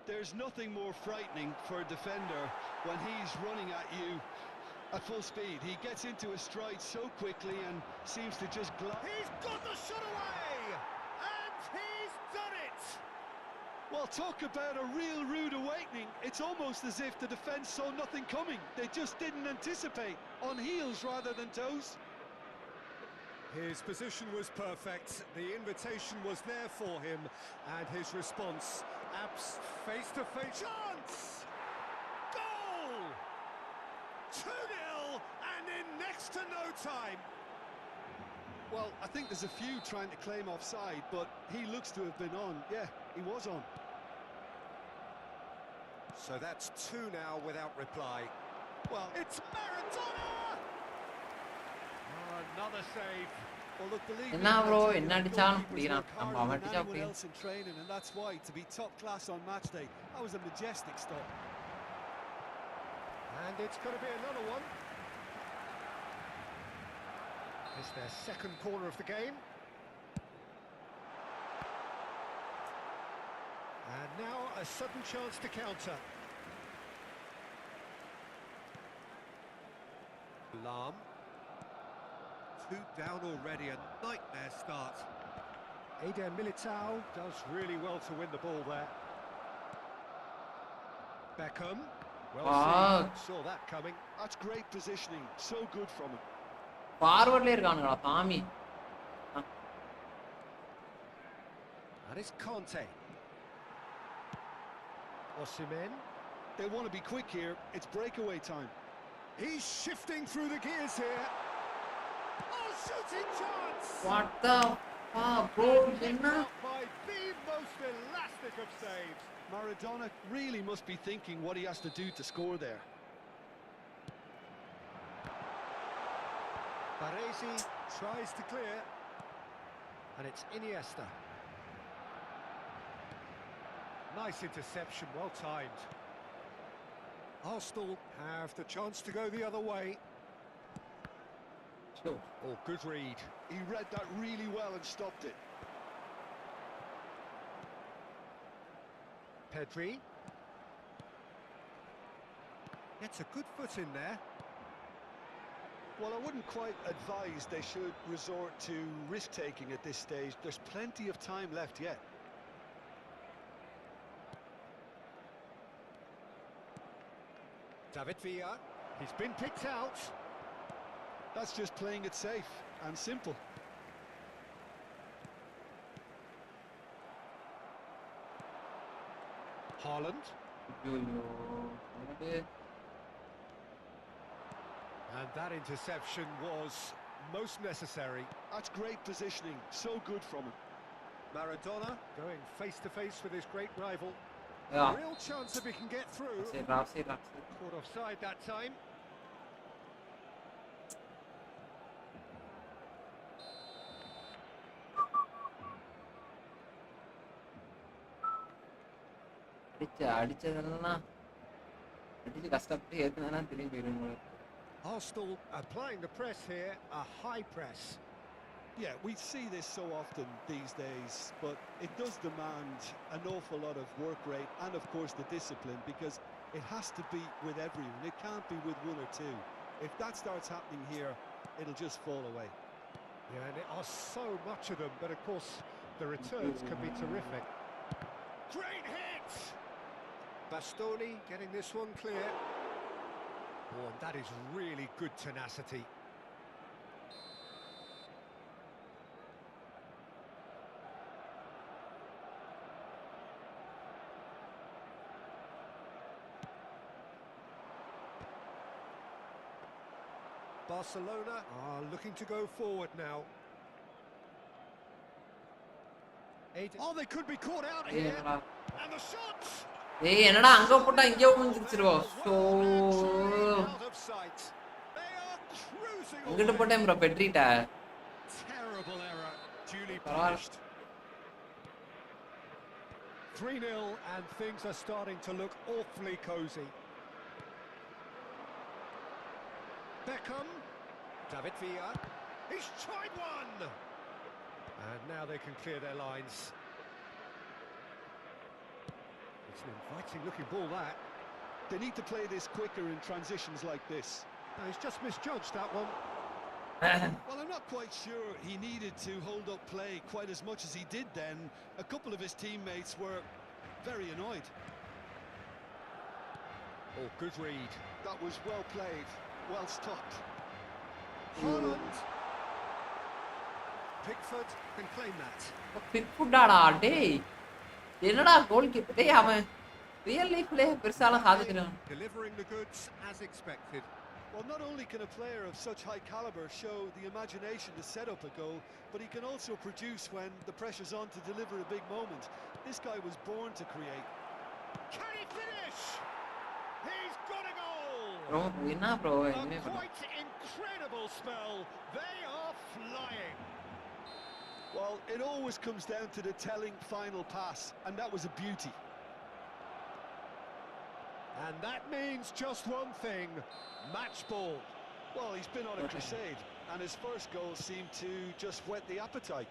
There's nothing more frightening for a defender when he's running at you at full speed. He gets into a stride so quickly and seems to just glide. He's got the shot away! And he's done it! Well, talk about a real rude awakening. It's almost as if the defence saw nothing coming. They just didn't anticipate. On heels rather than toes. His position was perfect, the invitation was there for him, and his response, face-to-face chance! Goal! 2-0, and in next to no time. Well, I think there's a few trying to claim offside, but he looks to have been on. Yeah, he was on. So that's 2 now without reply. Well, it's Maradona! Oh, another save. Well, look, believe me, என்ன bro I'll tell you, என்ன the அடிச்சாலும் goalkeepers பிடிக்கிறான். work நம்ம harder அவன் than அடிச்சா anyone பிடிக்கும். else in training, and that's why to be top class on match day, that was a majestic stop. And it's going to be another one. It's their second corner of the game. And now a sudden chance to counter. Lam. 2 down already, a nightmare start. Eder Militao does really well to win the ball there. Beckham. Well seen, saw that coming. That's great positioning, so good from him. ஃபார்வர்ட்ல இருக்கானுங்களா சாமி. And it's Conte. Osimhen. They want to be quick here, it's breakaway time. He's shifting through the gears here. Oh, shooting chance! What the fuck, bro? Picked out by the most elastic of saves. Maradona really must be thinking what he has to do to score there. Baresi tries to clear. And it's Iniesta. Nice interception, well timed. Arsenal have the chance to go the other way. Sure. Oh, good read. He read that really well and stopped it. Pedri. Gets a good foot in there. Well, I wouldn't quite advise they should resort to risk-taking at this stage. There's plenty of time left yet. David Villa. He's been picked out. That's just playing it safe and simple. Haaland. And that interception was most necessary. That's great positioning, so good from him. Maradona going face-to-face with his great rival. Yeah. Real chance if he can get through. Rafsi. Caught offside that time. Arsenal applying the press here, a high press. Yeah, we see this so often these days, but it does demand an awful lot of work rate and, of course, the discipline, because it has to be with everyone. It can't be with one or two. If that starts happening here, it'll just fall away. Yeah, and there are so much of them, but of course the returns can be terrific. Great hit! Bastoni getting this one clear. Oh, and that is really good tenacity. Barcelona are looking to go forward now. Oh, they could be caught out here. And the shots! Hey, என்னடா அங்க போட்டா இங்க வந்துருச்சுடா. So இங்கிட்டு போட்டேன் bro பெட்ரிட்ட. Terrible error. Duly punished. 3-0 and things are starting to look awfully cozy. Beckham, David Villa, he's tried one! And now they can clear their lines. It's an inviting looking ball, that. They need to play this quicker in transitions like this. No, he's just misjudged that one. Well, I'm not quite sure he needed to hold up play quite as much as he did then. A couple of his teammates were very annoyed. Oh, good read. That was well played. Well stopped. Haaland. Pickford can claim that. பிக்ஃபுட்டாடா டேய் என்னடா goal keeper டேய் அவன் real லைஃப்ல பெருசால சாதிக்கிறான். Delivering the goods as expected. Well, not only can a player of such high caliber show the imagination to set up a goal, but he can also produce when the pressure's on to deliver a big moment. This guy was born to create. Can he finish? He's got a goal! Bro, என்ன bro? A quite incredible spell. They are flying. Well, it always comes down to the telling final pass, and that was a beauty. And that means just one thing, match ball. Well, he's been on a crusade, and his first goal seemed to just whet the appetite.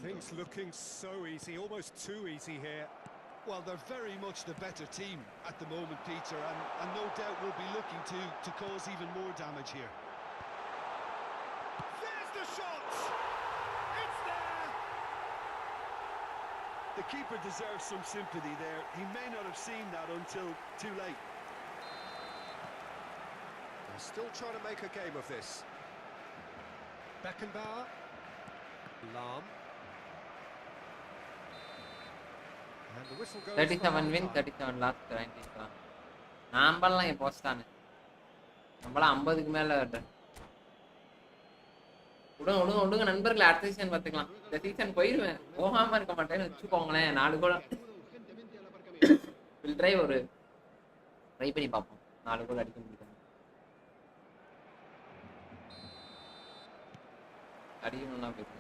Things looking so easy, almost too easy here. Well, they're very much the better team at the moment, Peter, and no doubt will be looking to cause even more damage here. There's the shot! It's there! The keeper deserves some sympathy there. He may not have seen that until too late. They're still trying to make a game of this. Beckenbauer. Lahm. And the whistle goes. 37 win, 37 loss, 90. நாம்பலாம் என் போஸ்டானு நம்மளாம் 50க்கு மேல விடுங்க நண்பர்களே, அடுத்த season பார்த்துக்கலாம். இந்த season போயிடுவேன், போகாம இருக்க மாட்டேன்னு வச்சுக்கோங்களேன். 4 கோல் வில் ட்ரை பண்ணி பார்ப்போம். 4 கோல் அடிக்க முடியும். அடிக்கணும்னா போயிட்டு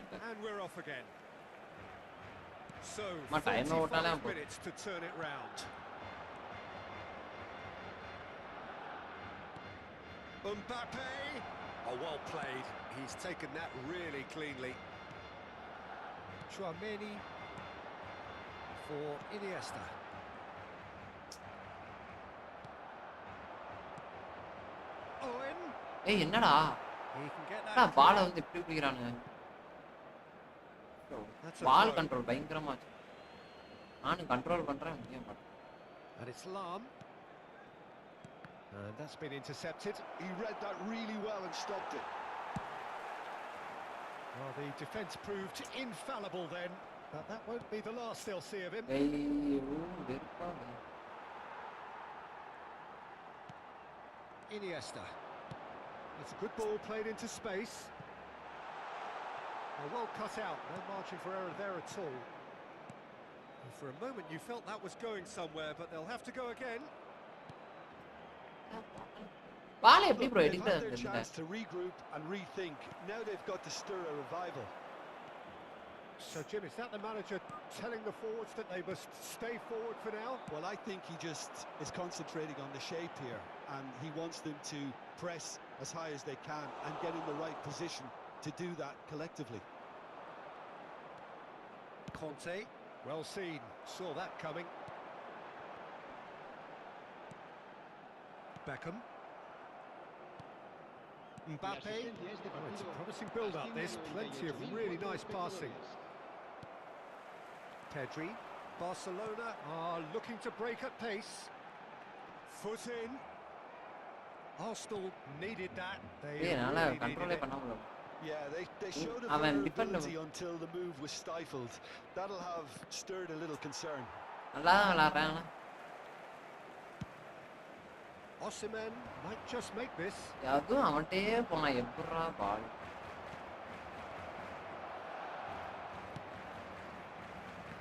time ஓட்டாலே Mbappe. Oh, well played. He's taken that really cleanly. Chouameni for Iniesta. Owen. Hey, என்னடா? He can get that. பால வந்து இப்படி பிடிக்கிறானுங்க. பால் கண்ட்ரோல் பயங்கரமா இருக்கு. நானும் கண்ட்ரோல் பண்றேன் முடிய மாட்டேன். And it's Lam. And that's been intercepted. He read that really well and stopped it. Well, the defence proved infallible then, but that won't be the last they'll see of him. Iniesta. It's a good ball played into space. Well cut out, no margin for error there at all. And for a moment you felt that was going somewhere, but they'll have to go again. பால் எப்படி bro They've had their chance to regroup and rethink. Now they've got to stir a revival. So Jim, is that the manager telling the forwards that they must stay forward for now? Well, I think he just is concentrating on the shape here, and he wants them to press as high as they can and get in the right position to do that collectively. Conte, well seen, saw that coming. Beckham. Mbappe. Oh, it's a promising build-up this, plenty of really nice passing. Pedri. Barcelona are looking to break at pace. Foot in. Arsenal needed that. They really needed it. Yeah, they showed a vulnerability until the move was stifled. That'll have stirred a little concern. Osimhen might just make this.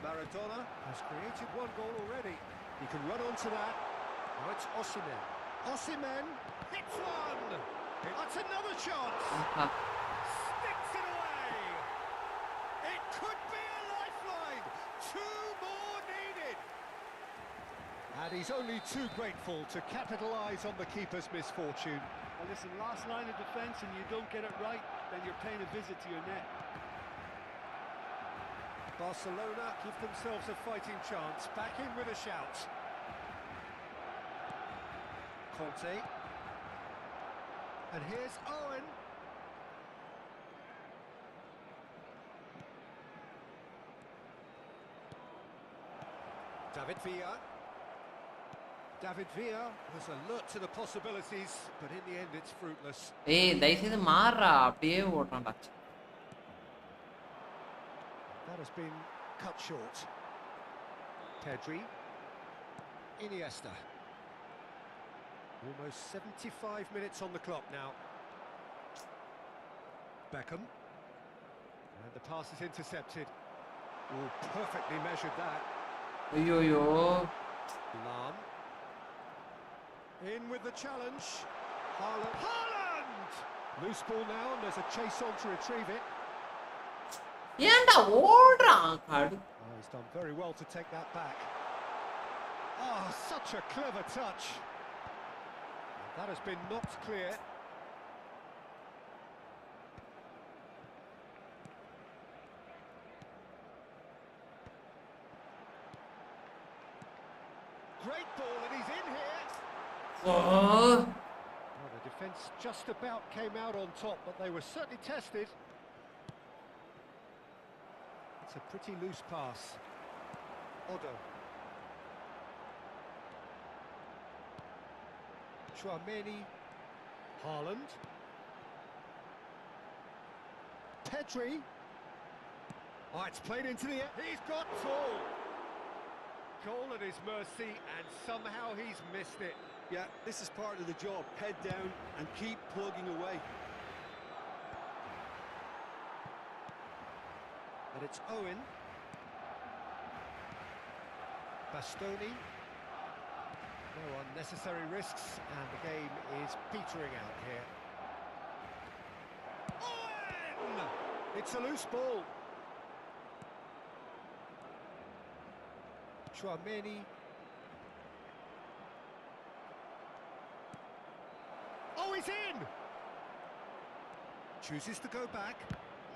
Maradona has created one goal already. He can run onto that. Now it's Osimhen. Osimhen hits one. That's another chance. Sticks it away. It could be a lifeline. 2 more needed. And he's only too grateful to capitalise on the keeper's misfortune. Well, listen, last line of defence and you don't get it right, then you're paying a visit to your net. Barcelona give themselves a fighting chance. Back in with a shout. Conte. And here's Owen. David Villa. David Villa was alert to the possibilities, but in the end it's fruitless. That has been cut short. Pedri. Iniesta. Almost 75 minutes on the clock now. Beckham. And the pass is intercepted. Oh, perfectly measured that. Lam. In with the challenge. Haaland! Loose ball now, and there's a chase on to retrieve it. Oh, he's done very well to take that back. Oh, such a clever touch. That has been knocked clear. Great ball, and he's in here. Well, the defence just about came out on top, but they were certainly tested. It's a pretty loose pass. Odo. Chouameni. Haaland. Pedri. Oh, it's played into the air. He's got full. Goal at his mercy, and somehow he's missed it. Yeah, this is part of the job. Head down and keep plugging away. And it's Owen. Bastoni. No unnecessary risks, and the game is petering out here. Owen! It's a loose ball. Chouameni. Oh, he's in! Chooses to go back.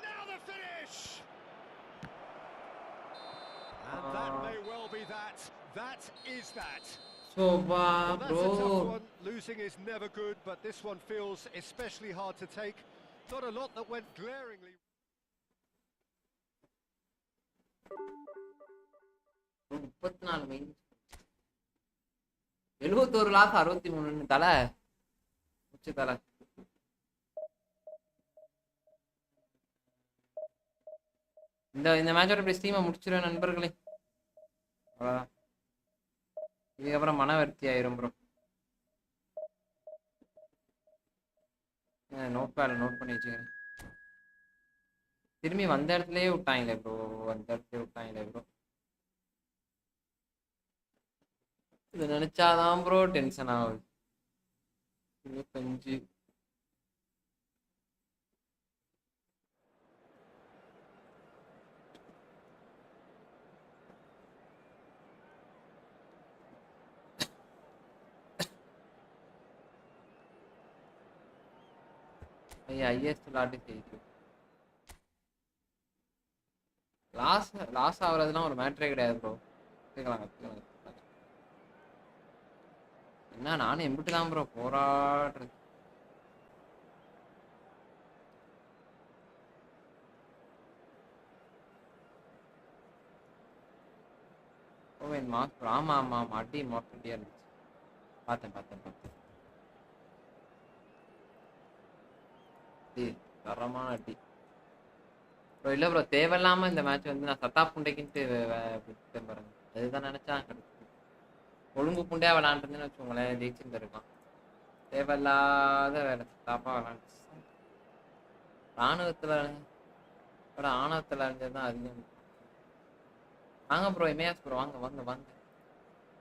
Now the finish! And that may well be that. That is that. So Well, that's a tough bro. one. Losing is never good, but this one feels especially hard to take. Not a lot that went glaringly. 34 minus 71 loss 63 தலை முச்சு தலை. இந்த மேட்சோட இப்படி ஸ்டீமை முடிச்சிருவேன் நண்பர்களே. அவ்வளோதான். இதுக்கப்புறம் மனவர்த்தி ஆயிரும் ப்ரோ. நோட் பேட்ல நோட் பண்ணி வச்சுக்கிறேன். திரும்பி வந்த இடத்துலயே விட்டாங்களே ப்ரோ. வந்த இடத்துல விட்டாங்களே ப்ரோ. இது நினைச்சாதான் ப்ரோ டென்ஷன் ஆகுது. 25 ஐஎஸ் விளாட்டு செய்யுது. லாஸ் ஆகுறதுலாம் ஒரு மேட்ரே கிடையாது ப்ரோ. கற்றுக்கலாம். என்ன நானும் எம்பிட்டு தான் ப்ரோ போராடுறது. ஓவன் மாஸ் ப்ரோ. ஆமா அடி மொட்டியா இருந்துச்சு. பார்த்தேன். தரமான அடி ப்ரோ. இல்லை ப்ரோ தேவையில்லாம இந்த மேட்ச் வந்து நான் சத்தா புண்டைக்குன்ட்டு விட்டேன் பாருங்க. அதுதான் நினைச்சா கிடைச்சு. ஒழுங்கு புண்டையா விளாண்டுருந்தேன்னு வச்சுக்கோங்களேன், ஜெயிச்சுட்டு இருக்கலாம். தேவையில்லாத வேலை சத்தாப்பா விளாண்டு. ராணுவத்தில் ஆணவத்தில் விளைஞ்சது தான் அதிகம். வாங்க ப்ரோ எம்ஏஎஸ் ப்ரோ வாங்க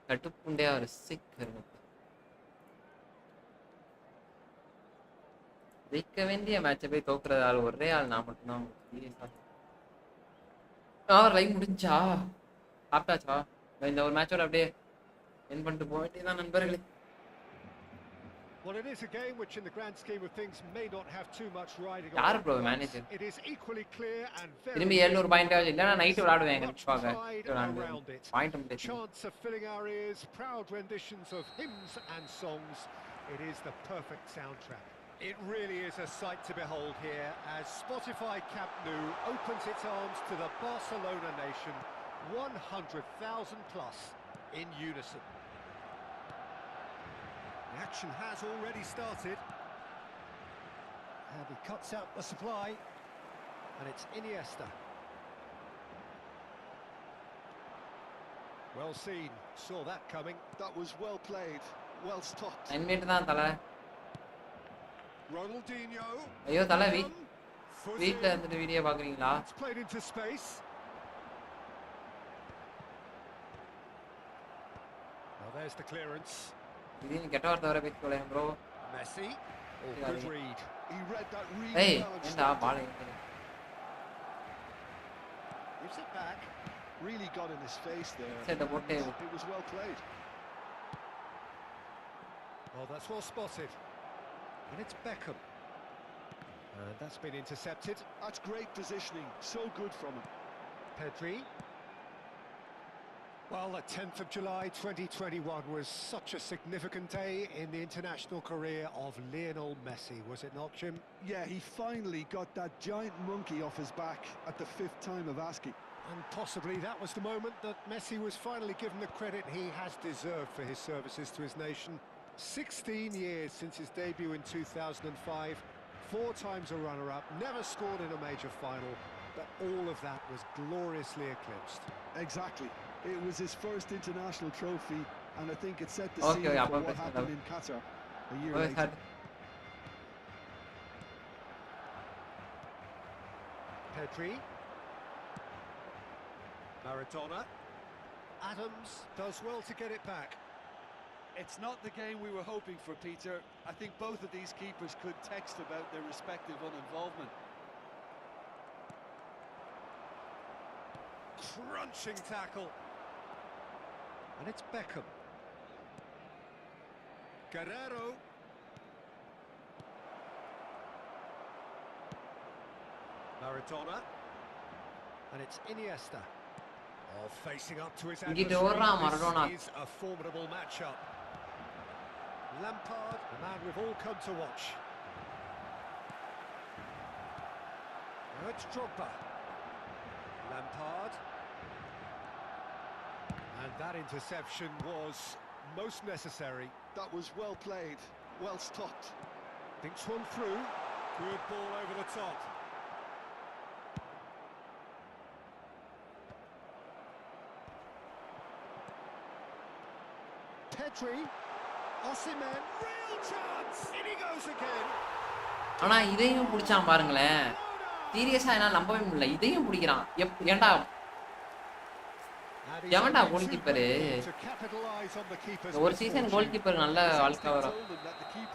கட்டுப்புண்டையா ஒரு சிக் இருக்கு. ஜெயிக்க வேண்டிய மேட்சை போய் தோக்குறது ஆள் ஒரே ஆள் நான் மட்டும்தான். அவர் லைவ் முடிஞ்சா சாப்பிட்டாச்சா? இந்த ஒரு மேட்சோட அப்படியே என் பண்ணிட்டு போக வேண்டியதான் நண்பர்களே. Well, it is a game which, in the grand scheme of things, may not have too much riding on. யார் bro manager? It is equally clear and very. திரும்பி 700 பாயிண்ட் ஆச்சு. இல்லைன்னா நைட் விளையாடுவேன் கண்டிப்பாக. பாயிண்ட் முடிச்சு. Chants are filling our ears, proud renditions of hymns and songs. It is the perfect soundtrack. It really is a sight to behold here as Spotify Camp Nou opens its arms to the Barcelona nation, 100,000 plus in unison. The action has already started. And he cuts out the supply, and it's Iniesta. Well seen, saw that coming. That was well played, well stopped. 9 metre தான் தலை. Ronaldinho. ஐயோ தலை வீட்டில் இருந்துட்டு video பார்க்குறீங்களா? It's played into space. Now there's the clearance. இது கெட்ட வார்த்தை வர பேச்சு போலேன் bro. Messi. Oh, good read. He read that really ஏய் well. ஏண்டா பால் Gives it back. Really got in his face there. செட்ட போட்டு It was well played. Oh, that's well spotted. And it's Beckham. And that's been intercepted. That's great positioning. So good from him. Pedri. Well, the 10th of July 2021 was such a significant day in the international career of Lionel Messi, was it not, Jim? Yeah, he finally got that giant monkey off his back at the 5th time of asking. And possibly that was the moment that Messi was finally given the credit he has deserved for his services to his nation. 16 years since his debut in 2005, 4 times a runner-up, never scored in a major final, but all of that was gloriously eclipsed. Exactly. It was his first international trophy, and I think it set the scene for what happened in Qatar a year later. Pedri. Maradona. Adams does well to get it back. It's not the game we were hoping for, Peter. I think both of these keepers could text about their respective uninvolvement. Crunching tackle. And it's Beckham. Guerrero. Maradona. And it's Iniesta. Oh, facing up to his adversary. This is a formidable matchup. Lampard, the man we've all come to watch. Now it's Drogba. Lampard. And that interception was most necessary. That was well played, well stopped. Thinks one through. Good ball over the top. Pedri. Osimhen. Real chance. In he goes again. ஆனா இதையும் பிடிச்சான் பாருங்களேன். சீரியஸா என்னால நம்பவே முடியல. இதையும் பிடிக்கிறான். ஏன்டா எவன்டா கோல் கீப்பர்? ஒரு சீசன் கோல் கீப்பர் நல்ல வாழ்க்கை வரும்.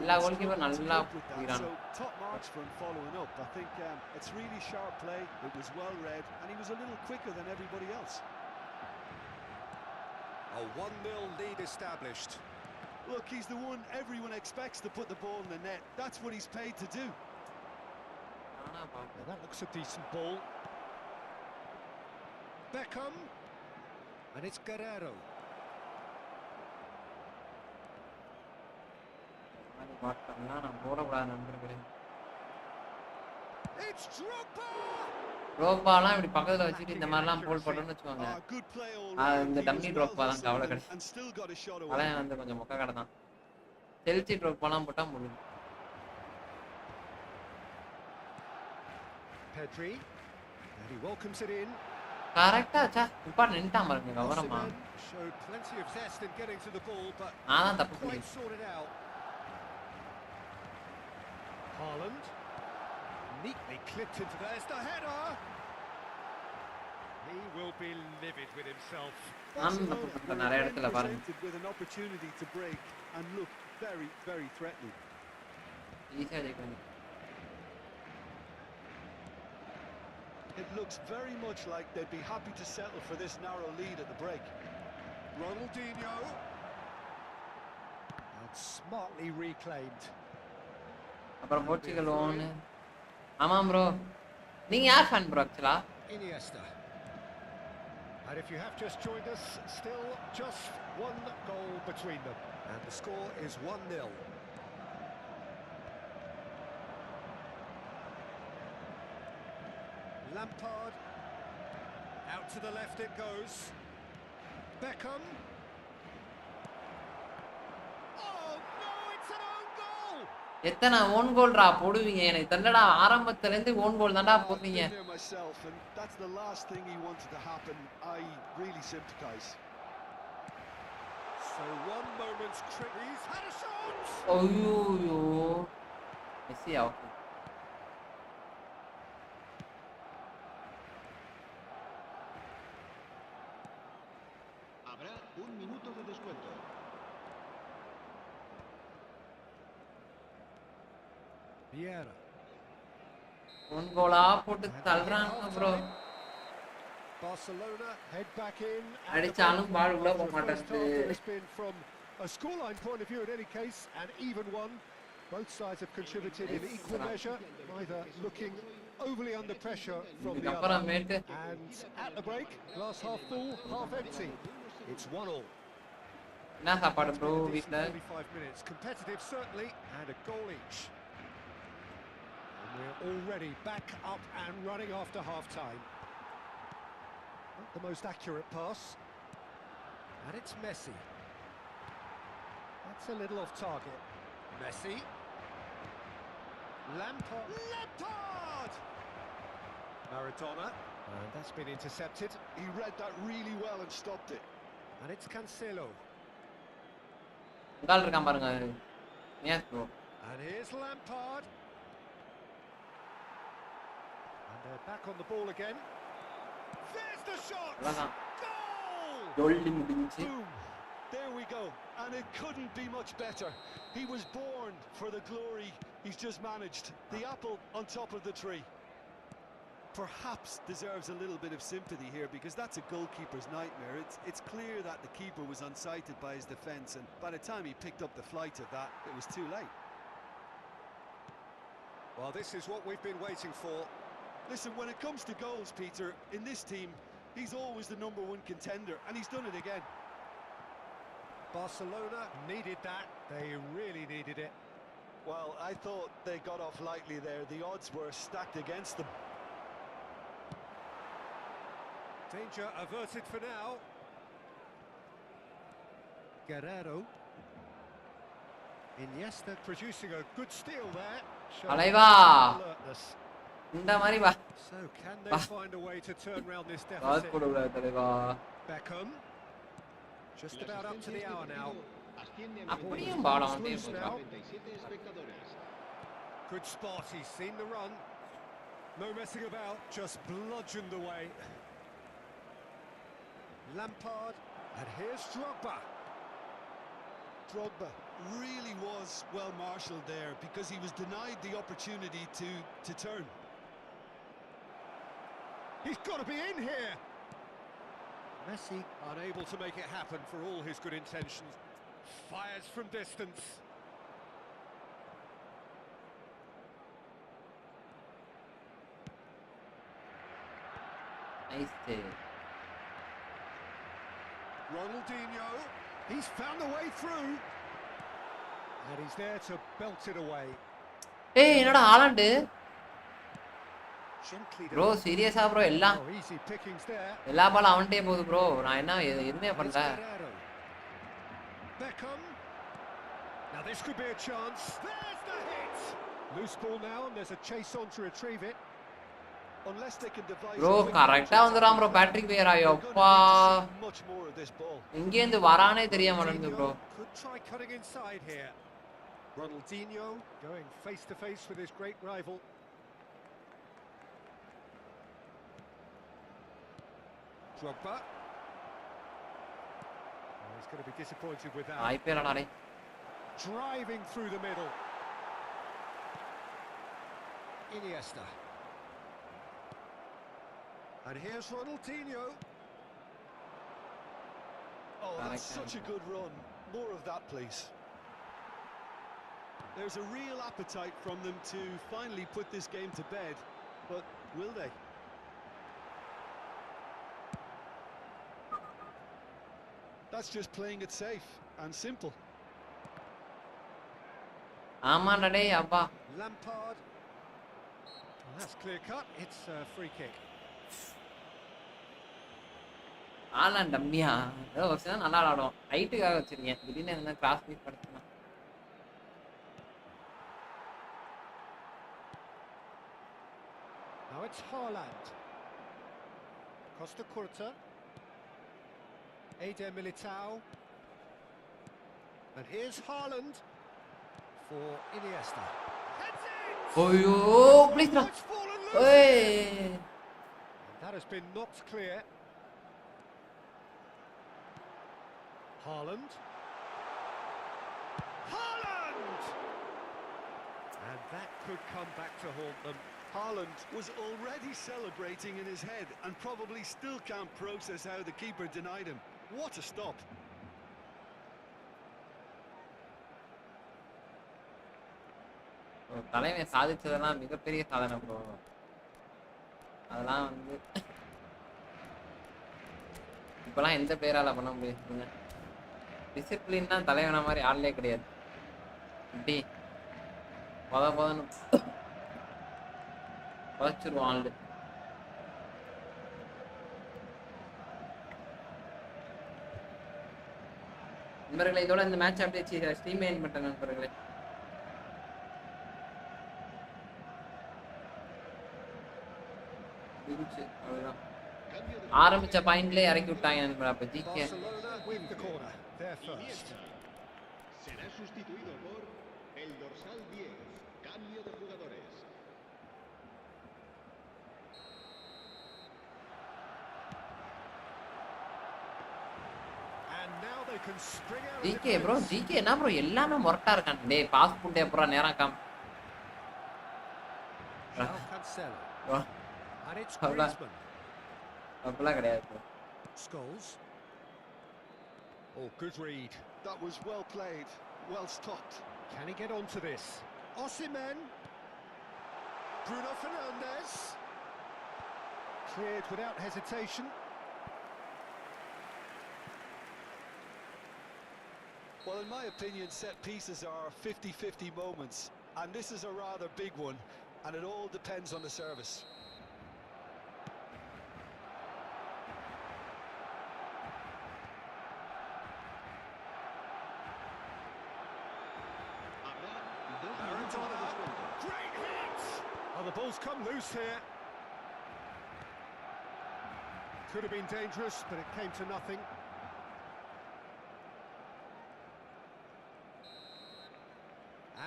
எல்லா கோல் கீப்பர் நல்லா பிடிக்கிறான். Top marks for him following up. I think it's really sharp play. It was well read, and he was a little quicker than everybody else. A 1-0 lead established. Look, he's the one everyone expects to put the ball in the net. That's what he's paid to do. That looks a decent ball. Beckham. And it's Guerrero. It's Drogba. ரோப்பாலாம் இப்படி பக்கத்துல வச்சிட்டு இந்த மாதிரிலாம் போல் போட்டோம்னு வச்சுக்கோங்க. இந்த dummy ரோப்பா தான் கவலை கிடையாது. அதான் வந்து கொஞ்சம் மொக்க கடை தான். செல்சி ரோப்பாலாம் போட்டா முடியும். Pedri. And he welcomes it in. கரெக்ட்டா சா இப்ப நின்னுட்டான் பாருங்க கவரமா. Showed plenty of zest in getting to the ball, but நான் தப்பு பண்ணேன். sorted out. Haaland. Neatly clipped into there's the header. He will be livid with himself. நிறைய இடத்துல பாருங்க. With an opportunity to break and look very, very threatening. ஈஸியா ஜெயிக்கணும். It looks very much like they'd be happy to settle for this narrow lead at the break. Ronaldinho. And smartly reclaimed. அப்புறம் Portugal own. ஆமா bro. நீங்க யார் fan bro ஆக்சுவலா? Iniesta. And if you have just joined us, still just one goal between them. And the score is 1-0. Lampard. Out to the left it goes. Beckham. Oh no, it's an own goal. எத்தனை own கோல்ரா போடுவீங்க? எனக்கு தெரியலடா, ஆரம்பத்துல இருந்து own goal தான்டா போடுவீங்க. That's the last thing he wanted to happen. I really sympathize. So one moment's trick. He's had a shot. ஐயோ. Messi out. Habrá un minuto de descuento. Vieira. Own கோலா போட்டு தள்ளுறாங்க ப்ரோ. Barcelona head back in. அடிச்சாலும் பால் உள்ள போக மாட்டேங்குது. It's been from a scoreline point of view in any case, an even one. Both sides have contributed in equal measure, neither looking overly under pressure from the other. And at the break, glass half full, half empty. It's 1-1. என்ன சாப்பாடு bro வீட்ல? 45 minutes, competitive certainly, and a goal each. And we're already back up and running after half-time. Not the most accurate pass. And it's Messi. That's a little off target. Messi. Lampard. Maradona. And that's been intercepted. He read that really well and stopped it. And it's Cancelo. கால் இருக்கான் பாருங்க. Yes bro. And here's Lampard. And they're back on the ball again. There's the shot. Goal! Boom. There we go. And it couldn't be much better. He was born for the glory he's just managed. The apple on top of the tree. Perhaps deserves a little bit of sympathy here, because that's a goalkeeper's nightmare. It's clear that the keeper was unsighted by his defence, and by the time he picked up the flight of that, it was too late. Well, this is what we've been waiting for. Listen, when it comes to goals, Peter, in this team, he's always the #1 contender, and he's done it again. Barcelona needed that. They really needed it. Well, I thought they got off lightly there. The odds were stacked against them. Danger averted for now. Guerrero. Iniesta producing a good steal there. Alaiva. Alertness. இந்த மாதிரி வா. So can they find a way to turn round this deficit? கால் போடுடா தலைவா. Beckham. Just about up to the hour now. அப்படியே பால் அவன்டே போறா. Good spot. He's seen the run. No messing about. Just bludgeoned away. Lampard, and here's Drogba. Drogba really was well marshalled there, because he was denied the opportunity to turn. He's got to be in here. Messi unable to make it happen for all his good intentions. Fires from distance. Nice save. Ronaldinho, he's found a way through, and he's there to belt it away. Hey, என்னடா Haaland bro, சீரியஸா bro, எல்லாம் easy pickings there. எல்லா பாலும் அவன்டே போகுது bro. நான் என்ன பண்றேன்? Beckham. Now this could be a chance. There's the hit. Loose ball now, and there's a chase on to retrieve it. Unless they can devise bro, கரெக்ட்டா வந்துறான் bro. Patrick vera யப்பா. இங்க இருந்து வரானே தெரிய மாட்டேங்குது bro. Could try cutting inside here. Ronaldinho going face to face with his great rival. Drogba. Oh, he's going to be disappointed with that. ஐபிஎல்டா டேய். Driving through the middle. Iniesta. And here's Ronaldinho. Oh, that's such a good run. More of that, please. There's a real appetite from them to finally put this game to bed, but will they? That's just playing it safe and simple. ஆமாடா டேய் அப்பா. Lampard. Well, that's clear cut. It's a free kick. ஆலாண்ட் டம்மியா. ஏதோ வச்சா நல்லா ஆடுவோம். ஹைட்டுக்காக வச்சிருக்கேன். திடீர்னு என்ன கிராஸ் மீட் படுத்துனா. Now it's Haaland. Costa Curta. Eder Militao. And here's Haaland for Iniesta. Oyo, please no. It's fallen loose. Hey. That has been knocked clear. Haaland. Haaland! And that could come back to haunt them. Haaland was already celebrating in his head and probably still can't process how the keeper denied him. What a stop. தலைவன் சாதிச்சதெல்லாம் மிகப்பெரிய சாதனை bro. அதெல்லாம் வந்து இப்பெல்லாம் எந்த பேரால பண்ண முடியுங்க? டிசிப்ளின் தான் தலைவன மாதிரி ஆளே கிடையாது. இப்படி போதன்னு வச்சிருவான் ஆளு. நண்பர்களே, இதோட இந்த மேட்ச் அப்படியே ஸ்ட்ரீம் லைன் பண்ணிட்டேன் நண்பர்களே. முடிஞ்சிருச்சு அவ்வளவுதான். ஆரம்பிச்ச பாயிண்ட்லயே இறக்கி விட்டாங்க நண்பா. அப்ப GK Barcelona with the corner. They're first. Será sustituido por el dorsal 10. Cambio de jugadores. And now they can spring out. GK bro GK என்ன ப்ரோ எல்லாமே மொரட்டா இருக்கான். டேய் பாஸ் புண்டே ப்ரோ நேரா com. Cancelo. Bro And it's Hold on. Griezmann. அப்பலாம் கிடையாது bro. Scholes. Oh, good read. That was well played, well stopped. Can he get onto this? Osimhen. Bruno Fernandes. Cleared without hesitation. Well, in my opinion, set pieces are 50-50 moments, and this is a rather big one, and it all depends on the service. Great hit! Oh, the ball's come loose here. Could have been dangerous, but it came to nothing.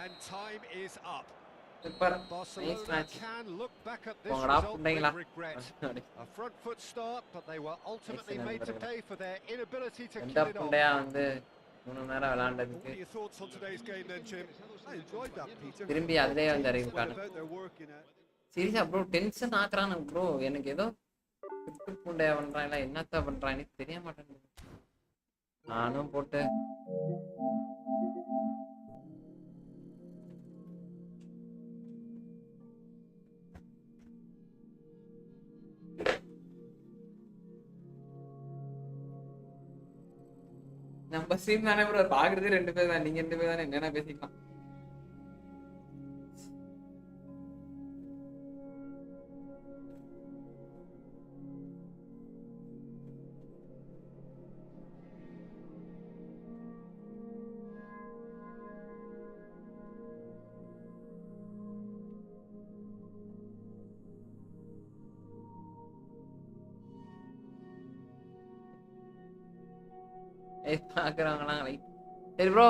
And time is up. Super nice Barcelona match. can look back at this போங்கடா result புண்டைங்களா. with regret. A front foot start, but they were ultimately made to pay for their inability to எந்த kill it off. புண்டையா வந்து 3 நேரம் What விளையாண்டதுக்கு were your thoughts on today's game then, Jim? I enjoyed that, Peter. திரும்பி அதிலே வந்து Went இறங்கிருக்கானு. about their work in a சீரியஸா bro tension ஆக்குறானு bro. எனக்கு ஏதோ good புண்டையா பண்றாங்களா என்னத்த பண்றான்னு தெரிய மாட்டேங்குது. நானும் போட்டு நம்ம சீன் தானே ப்ரோ பாக்குறதே 2 பேர் தான். நீங்க 2 பேர் தானே என்னென்ன பேசிக்கலாம். பாக்குறவங்களாம் லைக் சரி bro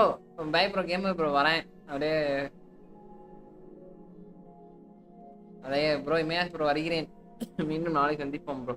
bye bro game bro வரேன். அப்படியே ப்ரோ இமேஜ் ப்ரோ வருகிறேன். மீண்டும் நாளைக்கு சந்திப்போம் ப்ரோ.